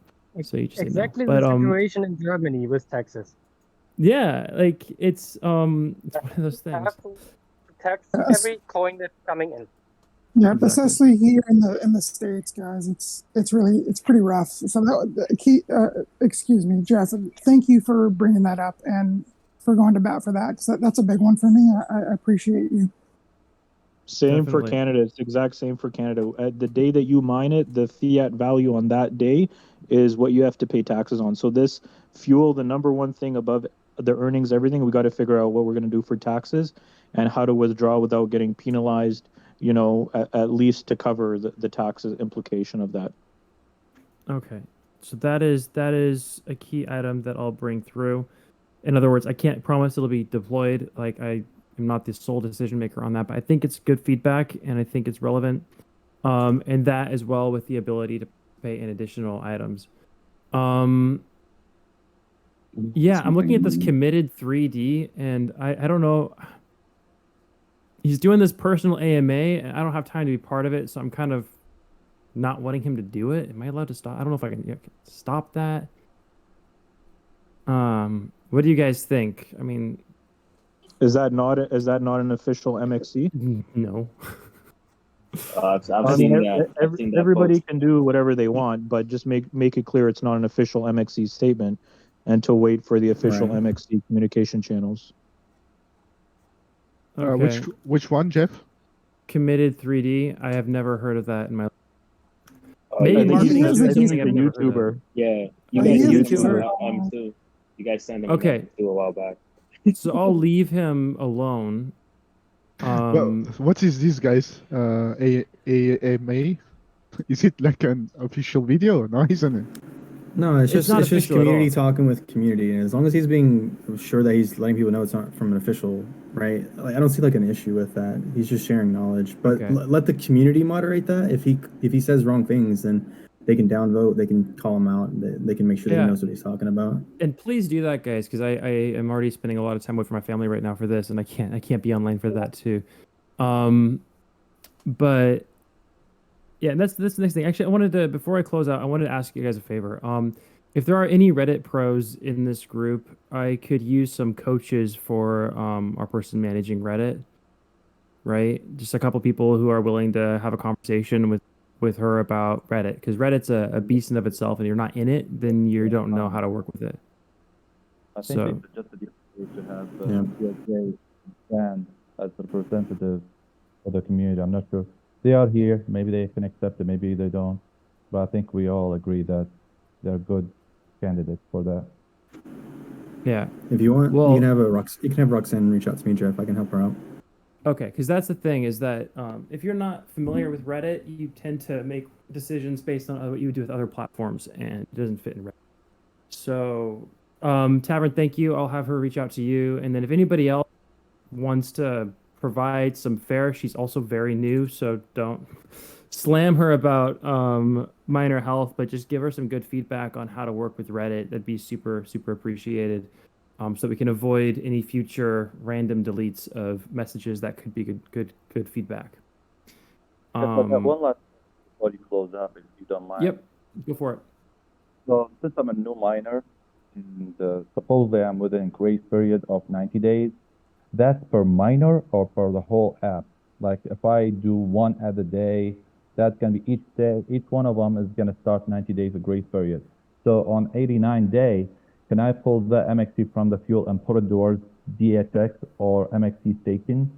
So you just exactly say no. the situation in Germany with taxes. Yeah, like it's one of those things. Have to tax every coin that's coming in. Yeah, especially here in the States, guys, it's pretty rough. So excuse me, Jeff. Thank you for bringing that up and for going to bat for that, because that's a big one for me. I appreciate you. Same Definitely. For Canada. It's the exact same for Canada. At the day that you mine it, the fiat value on that day is what you have to pay taxes on. So this fuel, the number one thing above the earnings, everything, we got to figure out what we're going to do for taxes and how to withdraw without getting penalized, at least to cover the taxes implication of that. Okay. So that is a key item that I'll bring through. In other words, I can't promise it'll be deployed. Like, I am not the sole decision maker on that, but I think it's good feedback and I think it's relevant. And that as well with the ability to pay in additional items. Yeah, I'm looking at this committed 3D and I don't know. He's doing this personal AMA and I don't have time to be part of it. So I'm kind of not wanting him to do it. Am I allowed to stop? I don't know if I can stop that. What do you guys think? I mean, is that not an official MXC? No. I've seen that. Everybody can do whatever they want, but just make it clear it's not an official MXC statement, and to wait for the official MXC communication channels. Okay. Which one, Jeff? Committed 3D. I have never heard of that in my. Oh, Maybe yeah, marketing I is think he's something a I've never heard of. YouTuber. Yeah, you Oh, guys he is a used him YouTuber? too. You guys sent him Okay. a message too a while back. So I'll leave him alone. Well, what is this, guys? AMA? Is it like an official video? No, isn't it? No, it's just not it's just official at community all. talking with community, and as long as he's being sure that he's letting people know it's not from an official, right? Like, I don't see like an issue with that. He's just sharing knowledge, but Okay. let the community moderate that. If he says wrong things, then they can downvote. They can call him out. They can make sure that he Yeah. knows what he's talking about. And please do that, guys, because I am already spending a lot of time away from my family right now for this, and I can't be online for that too. But yeah, that's the next thing. Actually, I wanted to, before I close out, I wanted to ask you guys a favor. If there are any Reddit pros in this group, I could use some coaches for our person managing Reddit, right? Just a couple people who are willing to have a conversation with her about Reddit, because Reddit's a beast in of itself, and you're not in it, then you don't know how to work with it. I think So they suggested you to have DOJ stand as a representative of the community. I'm not sure. They are here. Maybe they can accept it. Maybe they don't. But I think we all agree that they're good candidates for that. yeah. If you want, Well- you can have Roxanne reach out to me, Jeff. I can help her out. Okay, because that's the thing is that if you're not familiar with Reddit, you tend to make decisions based on what you would do with other platforms, and it doesn't fit in Reddit. So, Tavern, thank you. I'll have her reach out to you, and then if anybody else wants to provide some fare, she's also very new, so don't slam her about minor health, but just give her some good feedback on how to work with Reddit. That'd be super appreciated. So we can avoid any future random deletes of messages that could be good feedback. One last before you close up, if you don't mind. Yep, go for it. So since I'm a new miner, and supposedly I'm within grace period of 90 days, that's per miner or for the whole app? Like if I do one ad a day, that's gonna be each day, each one of them is gonna start 90 days of grace period. So on 89 day, can I pull the MXC from the fuel and put it towards DHX or MXC staking,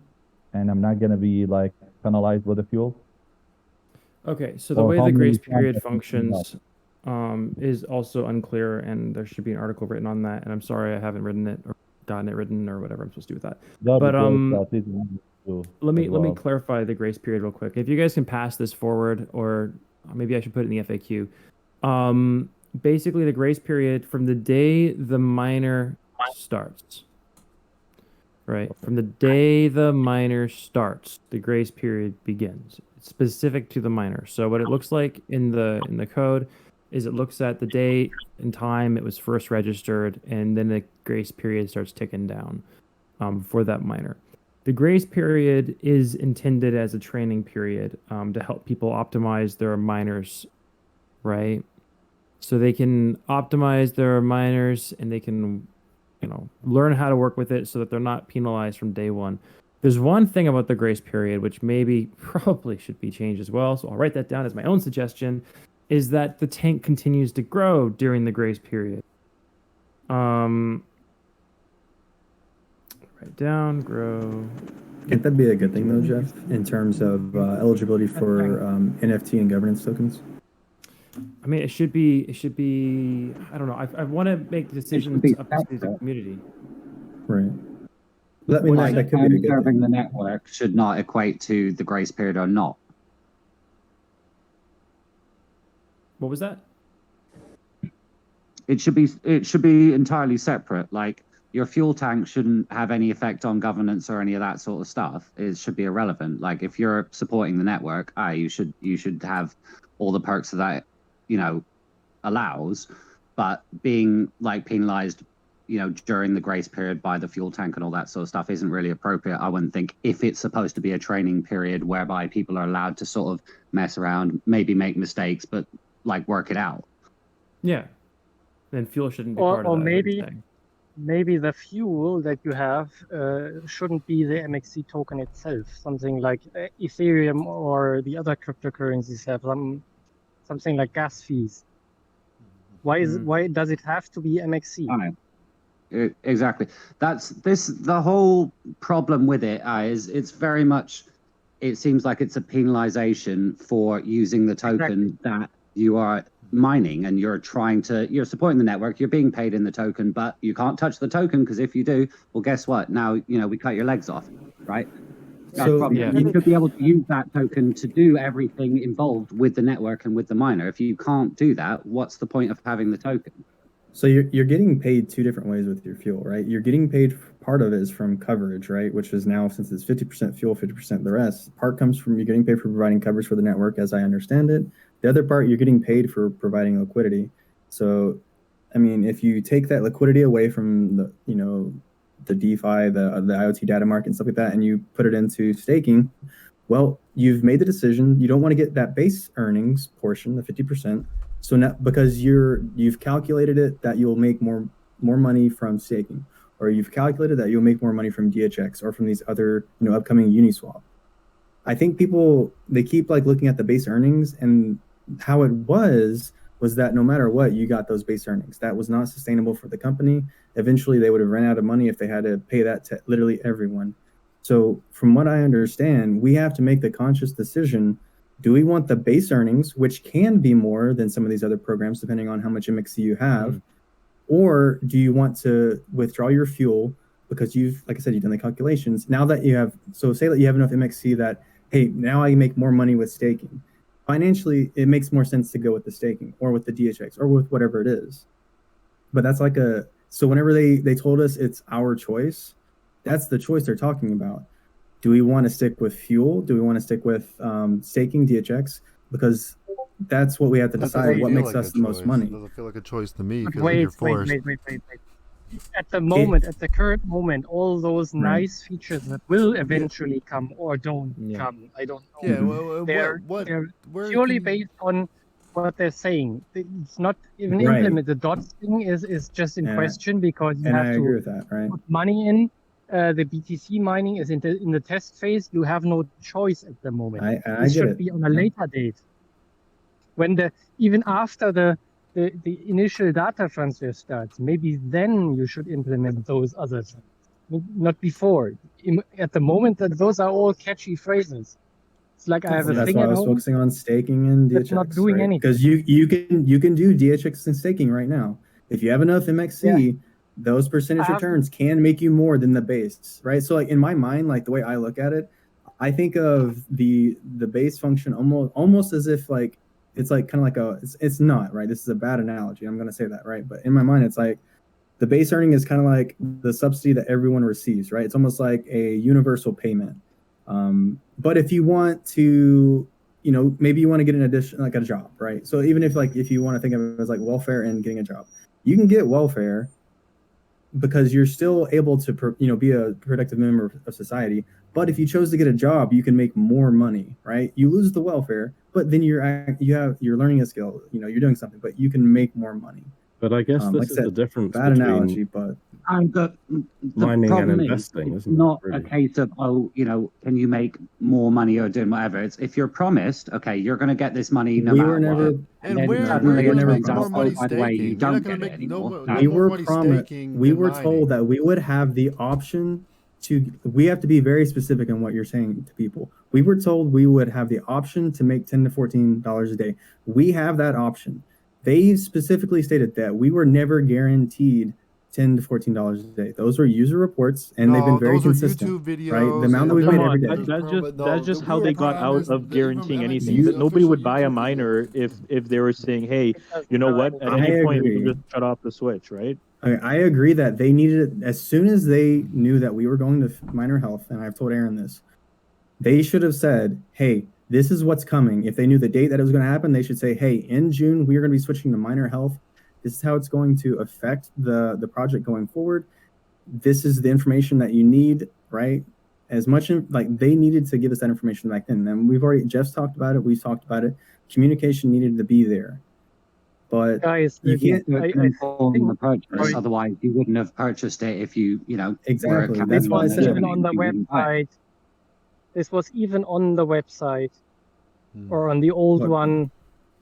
and I'm not gonna be like penalized with the fuel? Okay, so the Or way how the many grace times period I can clean up? functions is also unclear, and there should be an article written on that. And I'm sorry I haven't written it or gotten it written or whatever I'm supposed to do with that. That'd But be great, so at least one or two let me as let me well. clarify the grace period real quick. If you guys can pass this forward, or maybe I should put it in the FAQ. Basically, the grace period from the day the miner starts. Right. From the day the miner starts, the grace period begins. It's specific to the miner. So what it looks like in the code is it looks at the date and time it was first registered, and then the grace period starts ticking down for that miner. The grace period is intended as a training period to help people optimize their miners, right? So they can optimize their miners and they can learn how to work with it so that they're not penalized from day one. There's one thing about the grace period which probably should be changed as well, so I'll write that down as my own suggestion, is that the tank continues to grow during the grace period. Write down, grow. Can't that be a good thing though, Jeff, in terms of eligibility for NFT and governance tokens? I mean, it should be. I don't know. I want to make decisions up to the community. Right. Like, that could be a good serving thing. the network should not equate to the grace period or not. What was that? It should be entirely separate. Like your fuel tank shouldn't have any effect on governance or any of that sort of stuff. It should be irrelevant. Like if you're supporting the network, you should have all the perks that allows, but being like penalized, during the grace period by the fuel tank and all that sort of stuff isn't really appropriate. I wouldn't think, if it's supposed to be a training period whereby people are allowed to sort of mess around, maybe make mistakes, but like work it out. Yeah. Then fuel shouldn't be part of Or that. maybe the fuel that you have shouldn't be the MXC token itself. Something like Ethereum or the other cryptocurrencies have something like gas fees. Why does it have to be MXC? Exactly. That's the whole problem with it is it's very much, it seems like it's a penalization for using the token that you are mining, and you're supporting the network, you're being paid in the token, but you can't touch the token, because if you do, well, guess what? Now, we cut your legs off, right? So You should be able to use that token to do everything involved with the network and with the miner. If you can't do that, what's the point of having the token? So you're getting paid two different ways with your fuel, right? You're getting paid, part of it is from coverage, right? Which is now, since it's 50% fuel, 50% the rest. Part comes from you're getting paid for providing coverage for the network, as I understand it. The other part, you're getting paid for providing liquidity. So, I mean, if you take that liquidity away from the DeFi, the IoT data market and stuff like that, and you put it into staking, well, you've made the decision. You don't want to get that base earnings portion, the 50%. So now, because you've calculated it that you'll make more money from staking, or you've calculated that you'll make more money from DHX or from these other upcoming Uniswap. I think people, they keep looking at the base earnings, and how it was that no matter what, you got those base earnings. That was not sustainable for the company. Eventually, they would have run out of money if they had to pay that to literally everyone. So from what I understand, we have to make the conscious decision. Do we want the base earnings, which can be more than some of these other programs, depending on how much MXC you have, or do you want to withdraw your fuel because you've, like I said, you've done the calculations. Now that you have, so say that you have enough MXC that, hey, now I make more money with staking. Financially, it makes more sense to go with the staking or with the DHX or with whatever it is. But that's so whenever they told us it's our choice, that's the choice they're talking about. Do we want to stick with fuel? Do we want to stick with staking DHX? Because that's what we have to decide. What makes us the most money? It doesn't feel like a choice to me. Wait. At the current moment, all those nice features that will eventually come or don't come, I don't know. Yeah, well, they're purely based on what they're saying. It's not even implemented. The dots thing is just in question because you have to put money in. The BTC mining is in the test phase. You have no choice at the moment. This should be on a later date. When even after the initial data transfer starts, maybe then you should implement those other things. Not before. At the moment, those are all catchy phrases. It's like I have a That's thing why at I was home. focusing on staking and That's DHX. not doing anything. Because you can do DHX and staking right now. If you have enough MXC, those percentage returns can make you more than the base, right? So in my mind, the way I look at it, I think of the base function almost as if it's kind of like it's not, right? This is a bad analogy. I'm going to say that, right? But in my mind, it's like the base earning is kind of like the subsidy that everyone receives, right? It's almost like a universal payment. But if you want to, maybe you want to get an addition, like a job, right? So even if you want to think of it as like welfare and getting a job, you can get welfare because you're still able to, be a productive member of society. But if you chose to get a job, you can make more money, right? You lose the welfare, but then you're learning a skill, you're doing something, but you can make more money. But I guess this is the difference bad between analogy, but the mining and problem investing, is, isn't it? not Really? a case of, can you make more money or doing whatever. It's if you're promised, okay, you're going to get this money no matter what. And then where suddenly you're it going to make turns more out, money oh, by the way, you staking. You're don't not going get to it make anymore. no more money staking. We were told that we would have the option we have to be very specific in what you're saying to people. We were told we would have the option to make $10 to $14 a day. We have that option. They specifically stated that we were never guaranteed $10 to $14 a day. Those were user reports, and they've been very consistent. videos, right? The amount that we made every day. That's just how they got out of guaranteeing anything. That nobody would buy a miner if they were saying, hey, you know what? At any point, we can just shut off the switch, right? I agree that they needed it as soon as they knew that we were going to miner health, and I've told Aaron this. They should have said, hey, this is what's coming. If they knew the date that it was going to happen, they should say, hey, in June, we are going to be switching to miner health. This is how it's going to affect the project going forward. This is the information that you need, right? As much they needed to give us that information back then. And Jeff's talked about it. We've talked about it. Communication needed to be there. But guys, you can't the purchase. Otherwise, you wouldn't have purchased it if you exactly. That's why I said even on the website. This was even on the website or on the old one.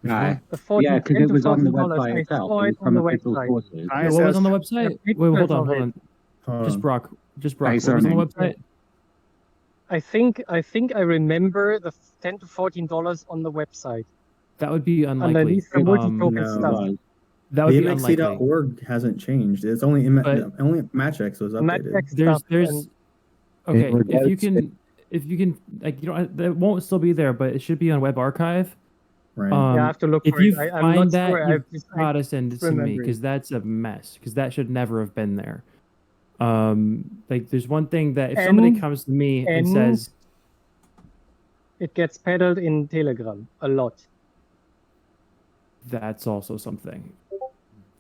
Right. The 14, Yeah, because 10 it to was on the $14. website I itself. saw It it was on from the official website. sources. Wait, what was on the The website? Wait, pictures hold of it. on. Just Brock. What was Sorry. on the website? I think I remember the $10 to $14 on the website. That would be unlikely. Underneath the multi-token stuff. That would the be unlikely. MXC.org hasn't changed. It's only only Matchx was updated. Matchx There's okay. If you can like you know it won't still be there, but it should be on Web Archive. Right. Yeah, I have to look if for you it. I'm find not that, sure. you've gotta send it to me because that's a mess. Because that should never have been there. Like there's one thing that if somebody comes to me and says it gets peddled in Telegram a lot. That's also something.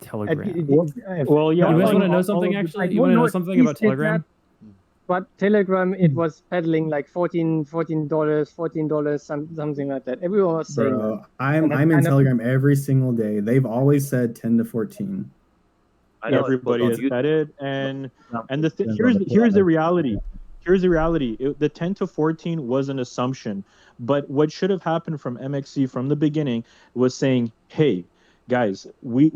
Telegram. Well, yeah. You guys want to know something? Actually, you want to know something about Telegram? But Telegram, it was peddling like $14, something like that. Everyone was saying Bro, that. I'm in Telegram every single day. They've always said 10 to 14. Everybody has said it, and here's the reality. Here's the reality. The 10 to 14 was an assumption, but what should have happened from MXC from the beginning was saying, "Hey, guys, we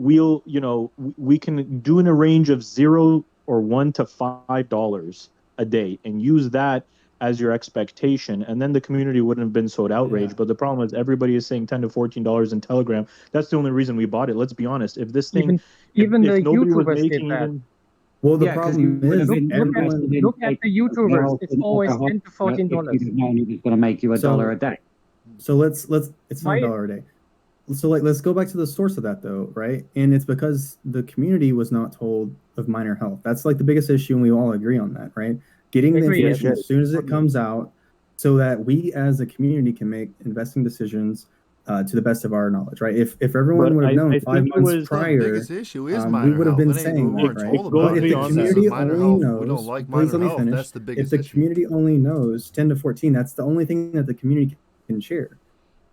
can do in a range of $0 or $1 to $5 a day, and use that as your expectation, and then the community wouldn't have been so outraged." But the problem is everybody is saying $10 to $14 in Telegram. That's the only reason we bought it. Let's be honest. If this thing, even if the nobody was YouTubers making did that. even Well, the problem is look at the YouTubers. It's always $10 to $14. It's going to make you $1 a day. So let's it's not $1 a day. So let's go back to the source of that though, right? And it's because the community was not told of miner health. That's like the biggest issue, and we all agree on that, right? Getting the information as soon as it comes out, so that we as a community can make investing decisions to the best of our knowledge, right? If everyone would have known 5 months prior, the biggest issue is we would have been health. saying We that, weren't right? told But about if it. the This is community minor only health. knows, We don't like please minor let me health. finish. That's the If biggest the issue. community only knows 10 to 14, that's the only thing that the community can share.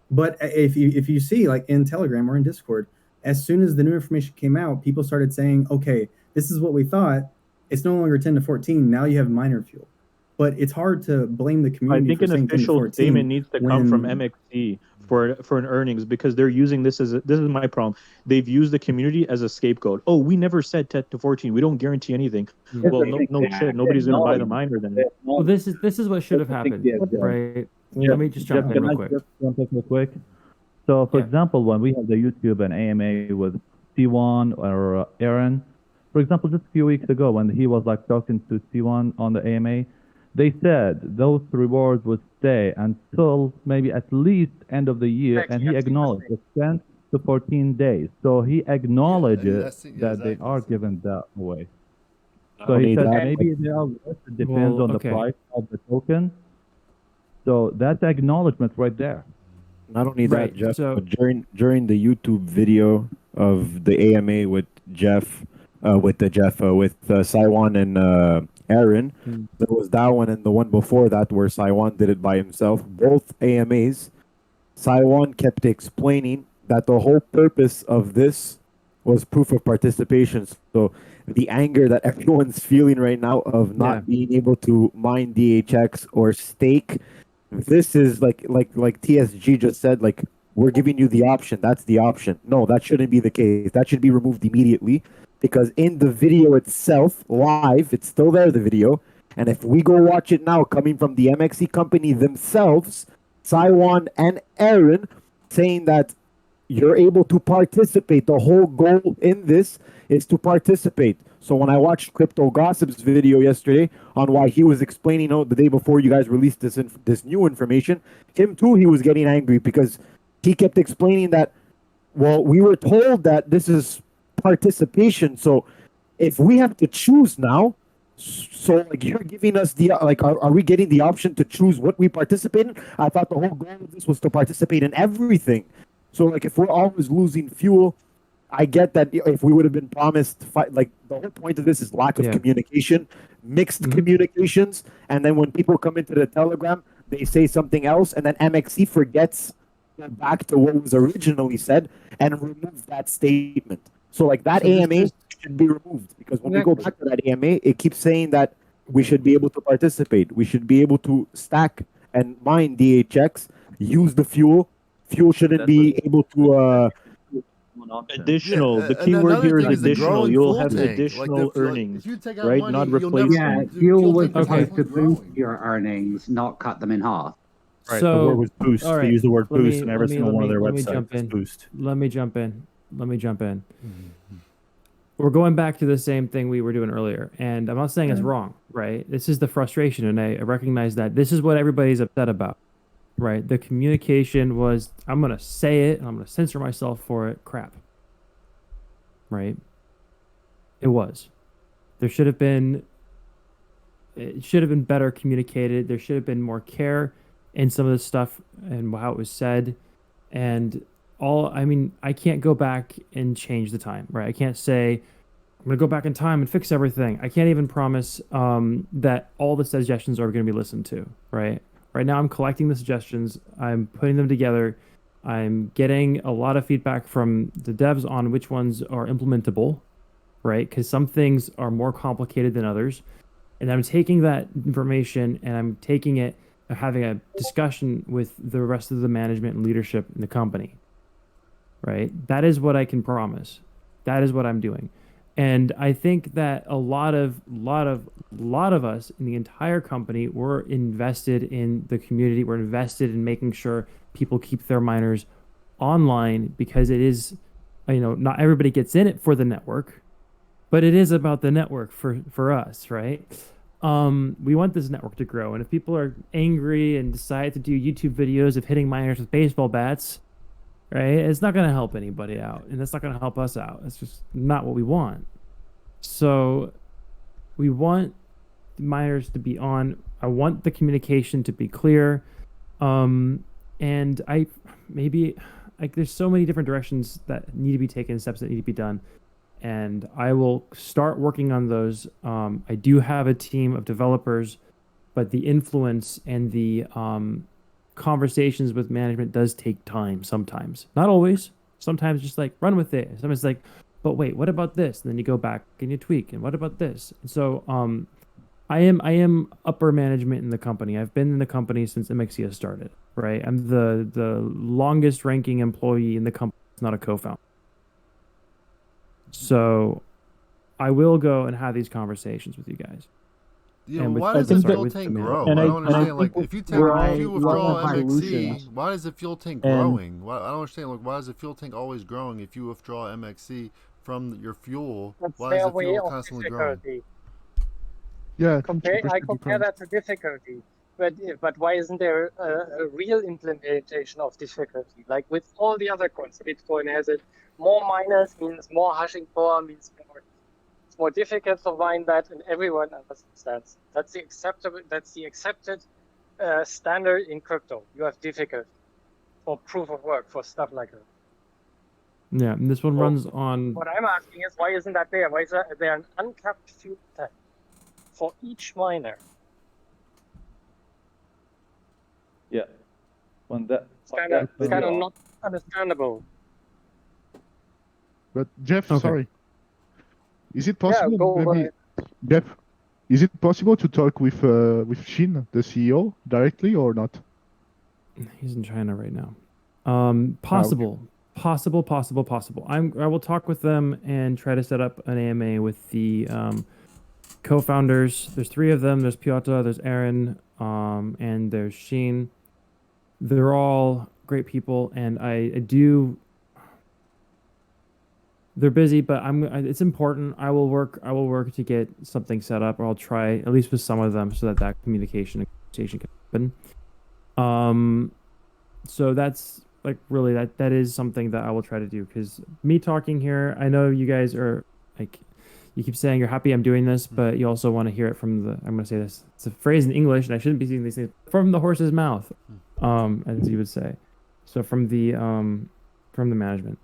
But if you see, like in Telegram or in Discord, as soon as the new information came out, people started saying, okay, this is what we thought. It's no longer 10 to 14. Now you have minor fuel. But it's hard to blame the I community think for an saying 10 to official 14 statement needs to come from when- MXC for an earnings, because they're using this this is my problem. They've used the community as a scapegoat. Oh, we never said 10 to 14. We don't guarantee anything. Well, no shit. Nobody's gonna buy the miner then. Well, this is what should have happened, right? Yeah. Let me just jump in real quick. Jump in real quick. So, for example, when we have the YouTube and AMA with C1 or Aaron, for example, just a few weeks ago when he was like talking to C1 on the AMA, they said those rewards would stay until maybe at least end of the year, and he acknowledged it's 10 to 14 days. So he acknowledges that they are given that away. So he said maybe they are less. It depends on the price of the token. So that's acknowledgement right there. Not only that, Jeff, but during the YouTube video of the AMA with Saiwan and Aaron, there was that one and the one before that where Saiwan did it by himself. Both AMAs, Saiwan kept explaining that the whole purpose of this was proof of participation. So the anger that everyone's feeling right now of not being able to mine DHX or stake, this is like TSG just said, like, we're giving you the option. That's the option. No, that shouldn't be the case. That should be removed immediately, because in the video itself, live, it's still there, the video. And if we go watch it now, coming from the MXC company themselves, Saiwan and Aaron, saying that you're able to participate. The whole goal in this is to participate. So when I watched Crypto Gossip's video yesterday on why he was explaining the day before you guys released this new information, him too, he was getting angry because he kept explaining that, well, we were told that this is participation. So if we have to choose now, so like you're giving us the are we getting the option to choose what we participate in? I thought the whole goal of this was to participate in everything. So like if we're always losing fuel, I get that if we would have been promised, like the whole point of this is lack of communication, mixed communications, and then when people come into the Telegram, they say something else, and then MXC forgets back to what was originally said and remove that statement. So like that AMA should be removed, because when we go back to that AMA, it keeps saying that we should be able to participate, we should be able to stack and mine DHX, use the fuel fuel shouldn't be able to. Additional. Yeah, The and key word another here is thing is the additional. growing You'll fuel have tank. additional earnings, if you take out right? money, Not you'll never. Yeah, replacement. The fuel was tank's supposed to constantly boost growing. your earnings, not cut them in half. Right. The word was boost. All right. They use the word Let boost me in every single one of their let me websites. jump It's in. boost. Let me jump in. We're going back to the same thing we were doing earlier, and I'm not saying it's wrong, right? This is the frustration, and I recognize that this is what everybody's upset about, right? The communication was, I'm gonna say it, and I'm gonna censor myself for it. Crap, right? It was. There should have been. It should have been better communicated. There should have been more care in some of the stuff and how it was said, and I mean, I can't go back and change the time, right? I can't say I'm gonna go back in time and fix everything. I can't even promise that all the suggestions are gonna be listened to, right? Right now, I'm collecting the suggestions. I'm putting them together. I'm getting a lot of feedback from the devs on which ones are implementable, right? Because some things are more complicated than others. And I'm taking that information and I'm taking it, having a discussion with the rest of the management and leadership in the company, right? That is what I can promise. That is what I'm doing. And I think that a lot of us in the entire company, we're invested in the community. We're invested in making sure people keep their miners online because it is, not everybody gets in it for the network, but it is about the network for us, right? We want this network to grow, and if people are angry and decide to do YouTube videos of hitting miners with baseball bats, right, it's not going to help anybody out, and that's not going to help us out. It's just not what we want. So we want the miners to be on. I want the communication to be clear, and there's so many different directions that need to be taken, steps that need to be done. And I will start working on those. I do have a team of developers, but the influence and the conversations with management does take time sometimes. Not always. Sometimes just like run with it. Sometimes like, but wait, what about this? And then you go back and you tweak. And what about this? And so I am upper management in the company. I've been in the company since MXC has started. Right. I'm the longest ranking employee in the company. It's not a co-founder. So I will go and have these conversations with you guys. Yeah, why does the fuel tank grow? I don't understand. Like, if you withdraw MXC, why is the fuel tank growing? I don't understand. Like, why is the fuel tank always growing if you withdraw MXC from your fuel? Why is the fuel constantly growing? Yeah, I compare that to difficulty. But why isn't there a real implementation of difficulty? Like with all the other coins, Bitcoin has it. More miners means more hashing power, means it's more difficult to mine that, and everyone understands. That's the accepted standard in crypto. You have difficulty for proof of work, for stuff like that. Yeah, and this one runs on. What I'm asking is, why isn't that there? Why is there an uncapped fuel tank for each miner? Yeah, it's kind of not understandable. But Jeff, Okay. sorry, is it possible? Yeah, go maybe, ahead. Jeff, is it possible to talk with Shin, the CEO, directly or not? He's in China right now. Possible. I will talk with them and try to set up an AMA with the co-founders. There's 3 of them. There's Piotr, there's Aaron, and there's Sheen. They're all great people, and I do. They're busy, but it's important. I will work to get something set up, or I'll try at least with some of them, so that communication and conversation can happen. So that's like really that is something that I will try to do, because me talking here, I know you guys are like, you keep saying you're happy I'm doing this, but you also want to hear it from the, I'm going to say this, it's a phrase in English, and I shouldn't be saying these things, from the horse's mouth, as you would say. So from the management.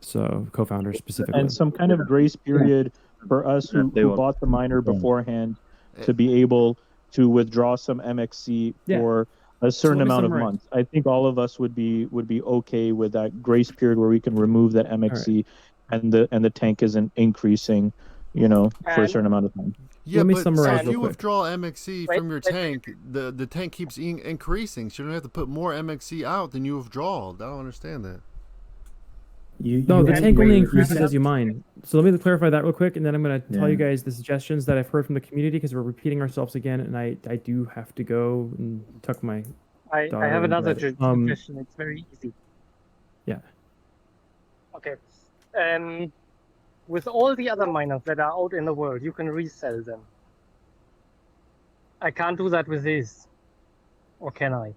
So co-founders specifically. And some kind of grace period for us who bought the miner beforehand to be able to withdraw some MXC for a certain amount of months. I think all of us would be okay with that grace period where we can remove that MXC and the tank isn't increasing, for a certain amount of time. Yeah, let me but so summarize if real you quick. withdraw MXC from your tank, the tank keeps increasing. So you don't have to put more MXC out than you withdraw. I don't understand that. No, the tank only increases as you mine. So let me clarify that real quick, and then I'm going to tell you guys the suggestions that I've heard from the community because we're repeating ourselves again, and I do have to go and tuck my I daughter have in another bed. suggestion. It's very easy. Yeah. Okay. With all the other miners that are out in the world, you can resell them. I can't do that with these. Or can I?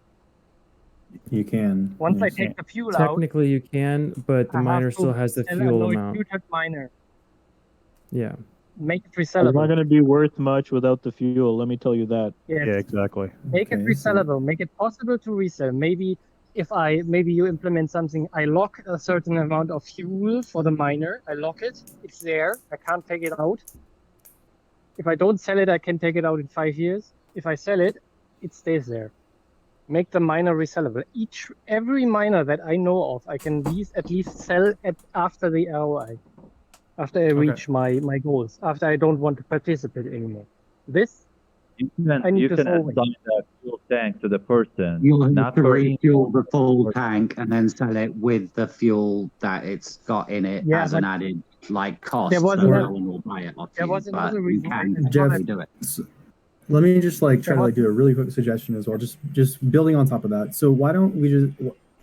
You can. Once I take the fuel out, Technically, you can, but the I have miner to still has the sell a fuel low amount. tutored miner. Yeah. Make it It's not resellable. going to be worth much without the fuel. Let me tell you that. Yes. Yeah, exactly. Make it resellable. Make it possible to resell. Maybe maybe you implement something. I lock a certain amount of fuel for the miner. I lock it. It's there. I can't take it out. If I don't sell it, I can take it out in 5 years. If I sell it, it stays there. Make the miner resellable. Every miner that I know of, I can at least sell after the ROI. After I reach my goals. After I don't want to participate anymore. This I need You to can solve it. assign that fuel tank to the person. You'll have not to for refuel the full tank and then sell it with the fuel that it's got in it Yeah, as an but added cost. there was So another- no one will buy it off there you, was but another you reason can I Jeff, definitely do it. Let me just try to do a really quick suggestion as well. Just building on top of that. So why don't we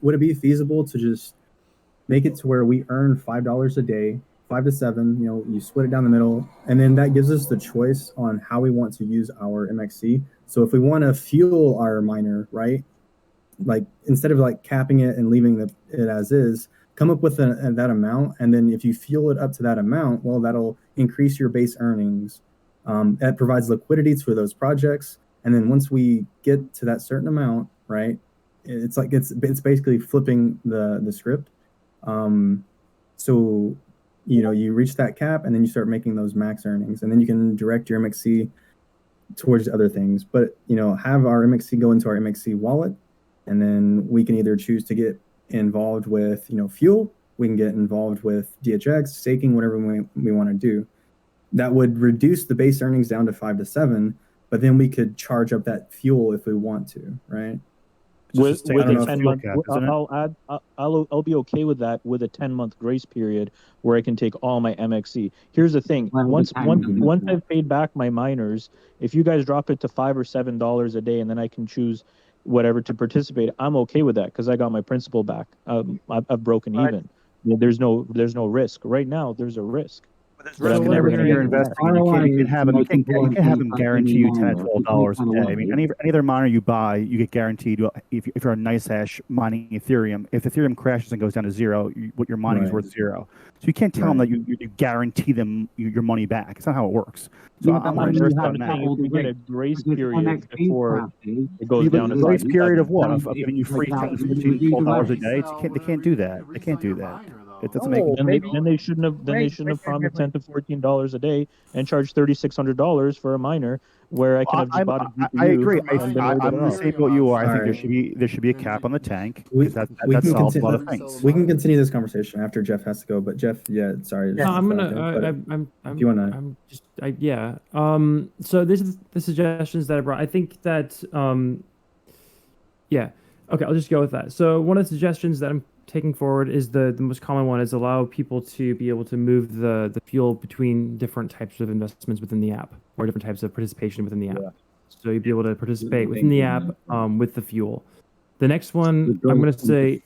would it be feasible to just make it to where we earn $5 a day, 5 to 7, you split it down the middle, and then that gives us the choice on how we want to use our MXC. So if we want to fuel our miner, right? Like instead of capping it and leaving it as is, come up with that amount, and then if you fuel it up to that amount, well, that'll increase your base earnings. That provides liquidity for those projects, and then once we get to that certain amount, right? It's basically flipping the script. So you reach that cap, and then you start making those max earnings, and then you can direct your MXC towards other things. But have our MXC go into our MXC wallet, and then we can either choose to get involved with fuel. We can get involved with DHX, staking, whatever we want to do. That would reduce the base earnings down to 5 to 7, but then we could charge up that fuel if we want to, right? With I don't a know if 10-month, cap, isn't it? I'll be okay with that with a 10-month grace period where I can take all my MXC. Here's the thing: once I've paid back my miners, if you guys drop it to $5 or $7 a day, and then I can choose whatever to participate, I'm okay with that because I got my principal back. I've broken even. There's no risk right now. There's a risk. But you're investing, and you can have them guarantee you $10 or $12 a day. I mean, any other miner you buy, you get guaranteed. If you're on nice hash mining Ethereum, if Ethereum crashes and goes down to zero, what your mining is worth zero. So you can't tell them that you guarantee them your money back. It's not how it works. So I'm not interested in that. You get a grace period before it goes down to grace period of what? Of $5. giving you free $10, $12 a day? They can't do that. They can't do that. It doesn't make. Then they shouldn't have found the $10 to $14 a day and charged $3,600 for a miner where I can have just bought a GPU. I agree. and been I'm the same boat you are. I think Alright. there should be a cap on the tank. We That can solves a continue, lot of things. we can continue this conversation after Jeff has to go. But Jeff, sorry. No, I'm gonna. If you wanna, I'm just. Yeah. So this is the suggestions that I brought. I think that. Yeah. Okay. I'll just go with that. So one of the suggestions that I'm taking forward is the most common one is allow people to be able to move the fuel between different types of investments within the app or different types of participation within the app. So you'd be able to participate within the app with the fuel. The next one I'm going to say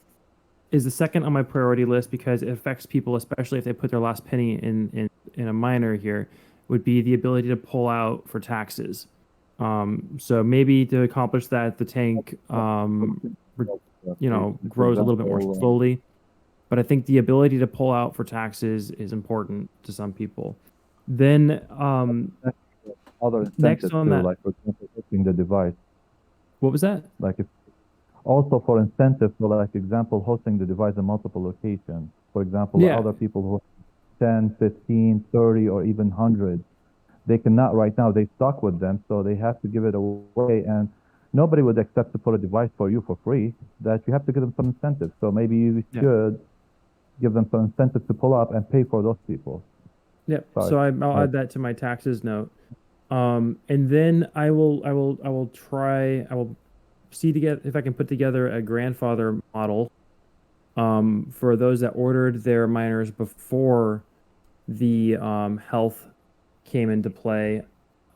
is the second on my priority list because it affects people, especially if they put their last penny in a miner here, would be the ability to pull out for taxes. So maybe to accomplish that, the tank, grows a little bit more slowly. But I think the ability to pull out for taxes is important to some people. Then Other next incentives on too, that, like for example, hosting the device. what was that? Like if also for incentives, so like example, hosting the device in multiple locations. For example, Yeah. other people who 10, 15, 30, or even 100, they cannot right now. They stuck with them, so they have to give it away, and nobody would accept to put a device for you for free. That you have to give them some incentive. So maybe you should give them some incentive to pull up and pay for those people. Yep. Sorry. So I'll add that to my taxes note. And then I will see to get if I can put together a grandfather model for those that ordered their miners before the health came into play.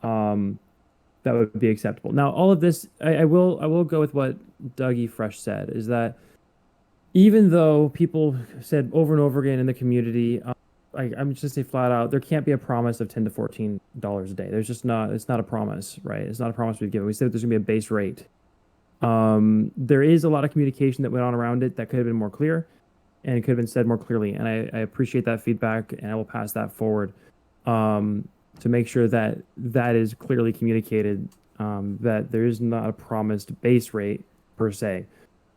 That would be acceptable. Now, all of this, I will go with what Dougie Fresh said, is that even though people said over and over again in the community, I'm just gonna say flat out, there can't be a promise of $10 to $14 a day. There's just not. It's not a promise, right? It's not a promise we've given. We said there's gonna be a base rate. There is a lot of communication that went on around it that could have been more clear, and it could have been said more clearly. And I appreciate that feedback, and I will pass that forward to make sure that that is clearly communicated. That there is not a promised base rate per se.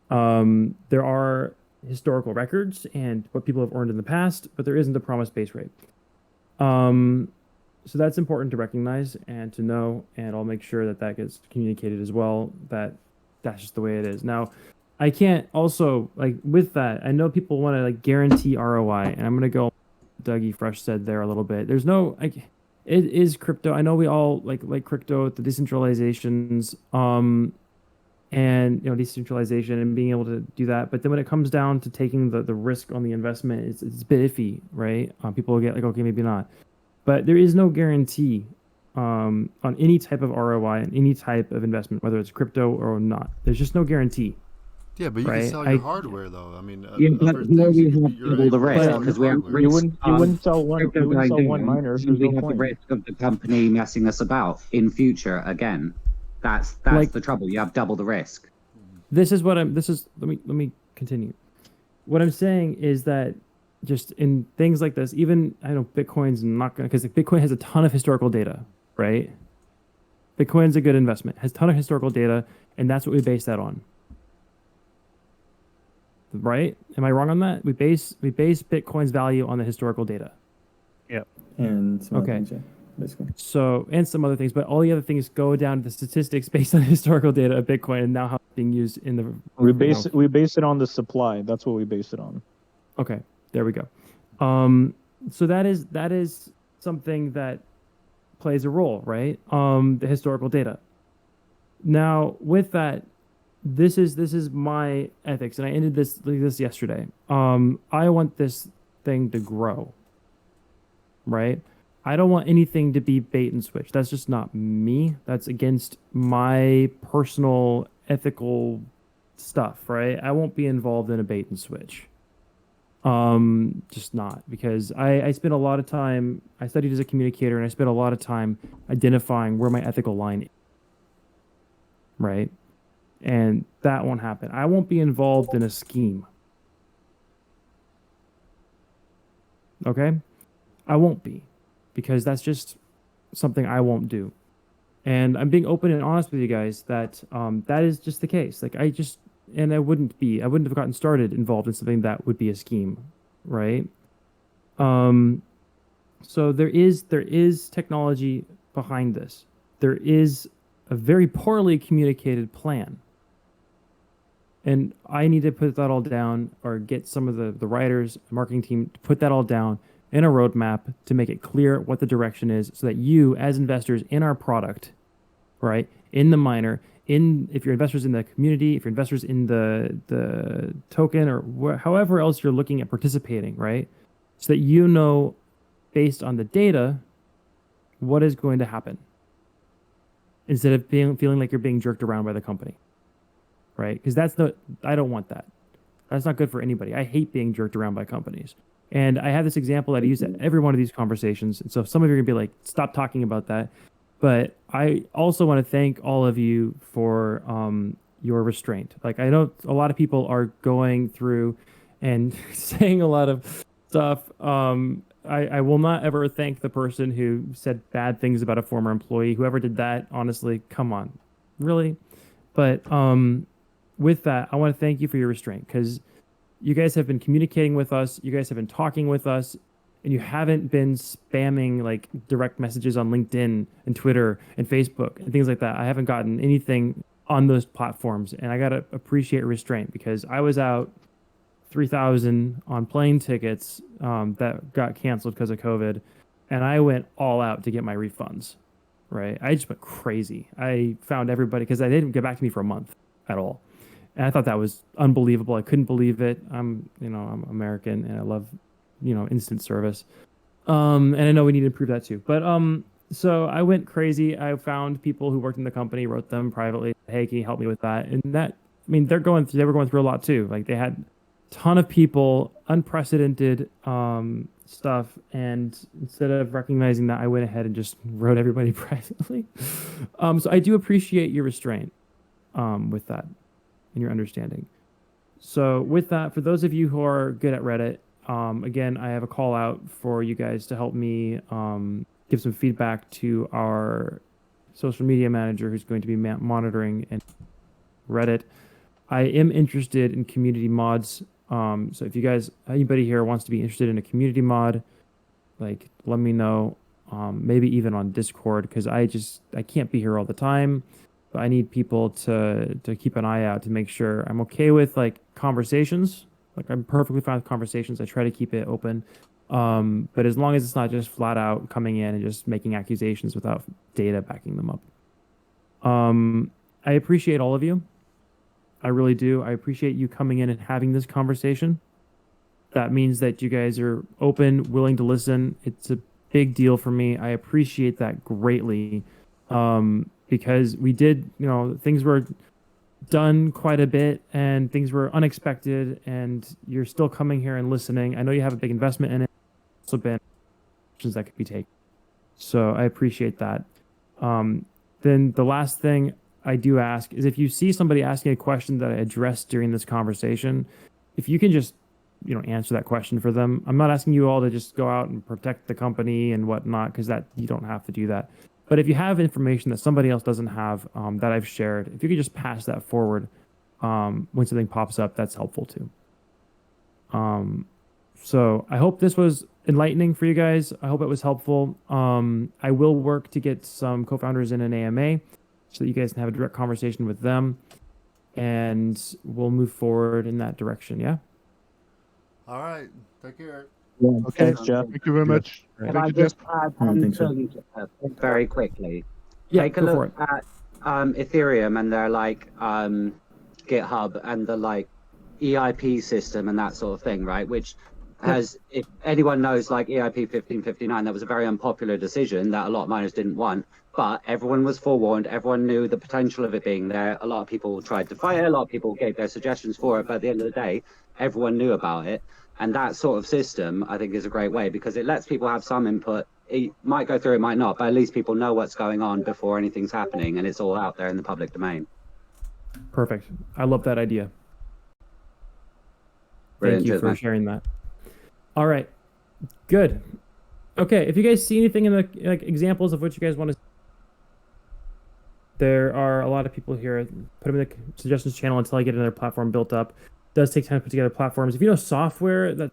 There are historical records and what people have earned in the past, but there isn't a promised base rate. So that's important to recognize and to know, and I'll make sure that that gets communicated as well, that that's just the way it is. Now, I can't also, like, with that, I know people want to, like, guarantee ROI, and I'm going to go Dougie Fresh said there a little bit. There's no, like, it is crypto. I know we all like crypto, the decentralizations, and decentralization and being able to do that. But then when it comes down to taking the risk on the investment, it's a bit iffy, right? People will get like, okay, maybe not. But there is no guarantee on any type of ROI and any type of investment, whether it's crypto or not. There's just no guarantee. Yeah, but you can sell your hardware though. I mean, Yeah, but here we have double the risk because we have You risk. wouldn't sell one. You wouldn't sell one miner. There's We no have the point. risk of the company messing us about in future again. That's Like- the trouble. You have double the risk. This is let me continue. What I'm saying is that just in things like this, even I know Bitcoin's not gonna, because Bitcoin has a ton of historical data, right? Bitcoin's a good investment, has a ton of historical data, and that's what we base that on. Right? Am I wrong on that? We base Bitcoin's value on the historical data. Yep. And some other Okay. things, yeah, basically. So, and some other things, but all the other things go down to the statistics based on historical data of Bitcoin and now how it's being used in the. We base it on the supply. That's what we base it on. Okay, there we go. So that is something that plays a role, right? The historical data. Now, with that, this is my ethics, and I ended this yesterday. I want this thing to grow, right? I don't want anything to be bait and switch. That's just not me. That's against my personal ethical stuff, right? I won't be involved in a bait and switch. Just not, because I spent a lot of time, I studied as a communicator, and I spent a lot of time identifying where my ethical line is, right? And that won't happen. I won't be involved in a scheme. Okay? I won't be, because that's just something I won't do. And I'm being open and honest with you guys that that is just the case. Like I wouldn't have gotten started involved in something that would be a scheme, right? So there is technology behind this. There is a very poorly communicated plan. And I need to put that all down, or get some of the writers, marketing team to put that all down in a roadmap to make it clear what the direction is, so that you, as investors in our product, right, in the miner, if you're investors in the community, if you're investors in the token, or however else you're looking at participating, right, so that you know, based on the data, what is going to happen, instead of feeling like you're being jerked around by the company. Right? Because I don't want that. That's not good for anybody. I hate being jerked around by companies. And I have this example that I use at every one of these conversations. And so some of you are going to be like, stop talking about that. But I also want to thank all of you for your restraint. Like, I know a lot of people are going through and saying a lot of stuff. I will not ever thank the person who said bad things about a former employee. Whoever did that, honestly, come on. Really? But with that, I want to thank you for your restraint, because you guys have been communicating with us, you guys have been talking with us, and you haven't been spamming like direct messages on LinkedIn and Twitter and Facebook and things like that. I haven't gotten anything on those platforms, and I got to appreciate restraint, because I was out 3,000 on plane tickets that got canceled because of COVID, and I went all out to get my refunds. right? I just went crazy. I found everybody because they didn't get back to me for a month at all. And I thought that was unbelievable. I couldn't believe it. I'm American and I love, instant service. And I know we need to improve that too. But so I went crazy. I found people who worked in the company, wrote them privately, hey, can you help me with that? And that, I mean, they were going through a lot too. Like they had a ton of people, unprecedented stuff. And instead of recognizing that, I went ahead and just wrote everybody privately. So I do appreciate your restraint with that and your understanding. So with that, for those of you who are good at Reddit, again, I have a call out for you guys to help me give some feedback to our social media manager who's going to be monitoring and Reddit. I am interested in community mods. So if you guys, anybody here wants to be interested in a community mod, like let me know. Maybe even on Discord, because I can't be here all the time. But I need people to keep an eye out to make sure I'm okay with like conversations. Like I'm perfectly fine with conversations. I try to keep it open. But as long as it's not just flat out coming in and just making accusations without data backing them up. I appreciate all of you. I really do. I appreciate you coming in and having this conversation. That means that you guys are open, willing to listen. It's a big deal for me. I appreciate that greatly. Because we did, things were done quite a bit and things were unexpected and you're still coming here and listening. I know you have a big investment in it. Also been actions that could be taken. So I appreciate that. Then the last thing I do ask is if you see somebody asking a question that I addressed during this conversation, if you can just, answer that question for them. I'm not asking you all to just go out and protect the company and whatnot, because that you don't have to do that. But if you have information that somebody else doesn't have that I've shared, if you could just pass that forward when something pops up, that's helpful too. So I hope this was enlightening for you guys. I hope it was helpful. I will work to get some co-founders in an AMA so that you guys can have a direct conversation with them, and we'll move forward in that direction. Yeah. All right. Take care. Okay. Thanks, Jeff. Thank you very much. Can Thank I you, just Jeff. add I don't think so. something very quickly? Yeah, Take a go for look at Ethereum and their GitHub and the EIP system and that sort of thing, right? Which has, if anyone knows, EIP 1559, that was a very unpopular decision that a lot of miners didn't want, but everyone was forewarned. Everyone knew the potential of it being there. A lot of people tried to fight it. A lot of people gave their suggestions for it, but at the end of the day, everyone knew about it. And that sort of system, I think, is a great way because it lets people have some input. It might go through, it might not, but at least people know what's going on before anything's happening, and it's all out there in the public domain. Perfect. I love that idea. Brilliant. Thank you Cheers, for man. sharing that. All right. Good. Okay. If you guys see anything in the examples of what you guys want to, there are a lot of people here. Put them in the suggestions channel until I get another platform built up. It does take time to put together platforms. If you know software that,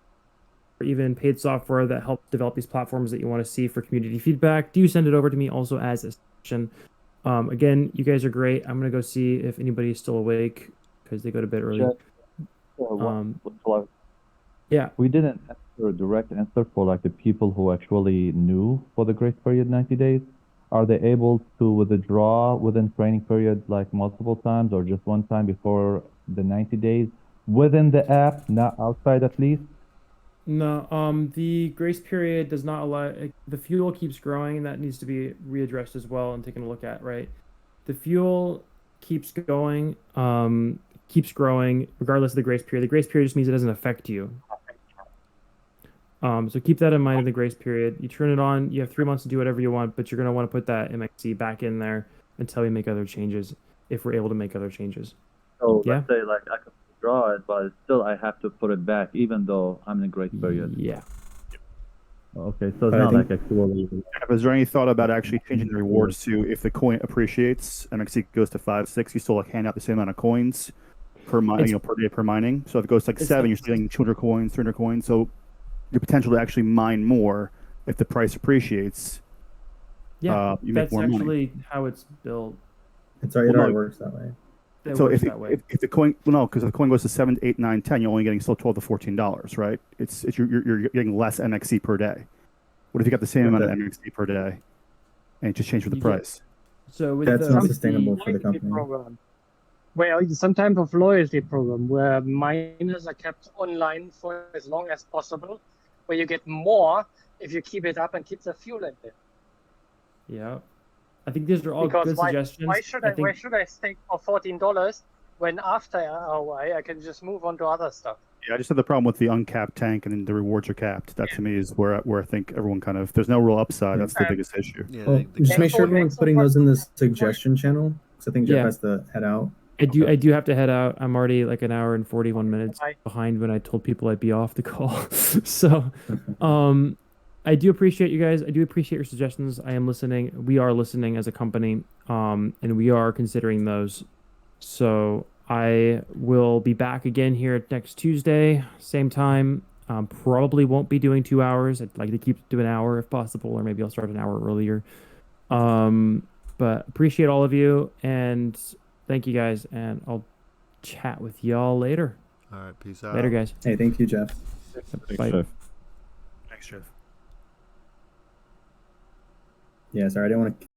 or even paid software that helps develop these platforms that you want to see for community feedback, do send it over to me also as a session. Again, you guys are great. I'm gonna go see if anybody's still awake because they go to bed early. Yeah. We didn't answer a direct answer for the people who actually knew for the grace period 90 days. Are they able to withdraw within training period multiple times or just one time before the 90 days within the app, not outside at least? No, the grace period does not allow, the fuel keeps growing, and that needs to be readdressed as well and taken a look at, right? The fuel keeps going, keeps growing regardless of the grace period. The grace period just means it doesn't affect you. So keep that in mind in the grace period. You turn it on, you have 3 months to do whatever you want, but you're going to want to put that MXC back in there until we make other changes, if we're able to make other changes. So Yeah. let's say I can withdraw it, but still I have to put it back even though I'm in a grace period. Yeah. Okay, so it's But I not think- actually. Is there any thought about actually changing the rewards to if the coin appreciates, MXC goes to 5, 6, you still hand out the same amount of coins per per day per mining? So if it goes to 7, you're still getting 200 coins, 300 coins. So your potential to actually mine more if the price appreciates. Yeah, you make that's more actually money. how it's built. It already works that way. It So works if that way. if the coin, well, no, because if the coin goes to 7, 8, 9, 10, you're only getting still $12 to $14, right? You're getting less MXC per day. What if you got the same amount of MXC per day? and just change for the Yeah. price. So with That's the not sustainable for the Loyalty company. program, where some type of loyalty program where miners are kept online for as long as possible, where you get more if you keep it up and keep the fuel in there. Yeah, I think these are all Because good suggestions. why should I stake for $14 when after a while I can just move on to other stuff? Yeah, I just have the problem with the uncapped tank and then the rewards are capped. That to me is where I think everyone kind of there's no real upside. That's the biggest issue. Yeah, Well, just make sure everyone's putting those in the suggestion channel, because I think Jeff Yeah. has to head out. I do have to head out. I'm already like an hour and 41 minutes behind when I told people I'd be off the call. So, I do appreciate you guys. I do appreciate your suggestions. I am listening. We are listening as a company, and we are considering those. So I will be back again here next Tuesday, same time. Probably won't be doing 2 hours. I'd like to keep it to an hour if possible, or maybe I'll start an hour earlier. But appreciate all of you, and thank you guys, and I'll chat with y'all later. All right, peace out. Later, guys. Hey, thank you, Jeff. Bye. Thanks, Jeff. Yeah, sorry, I didn't want to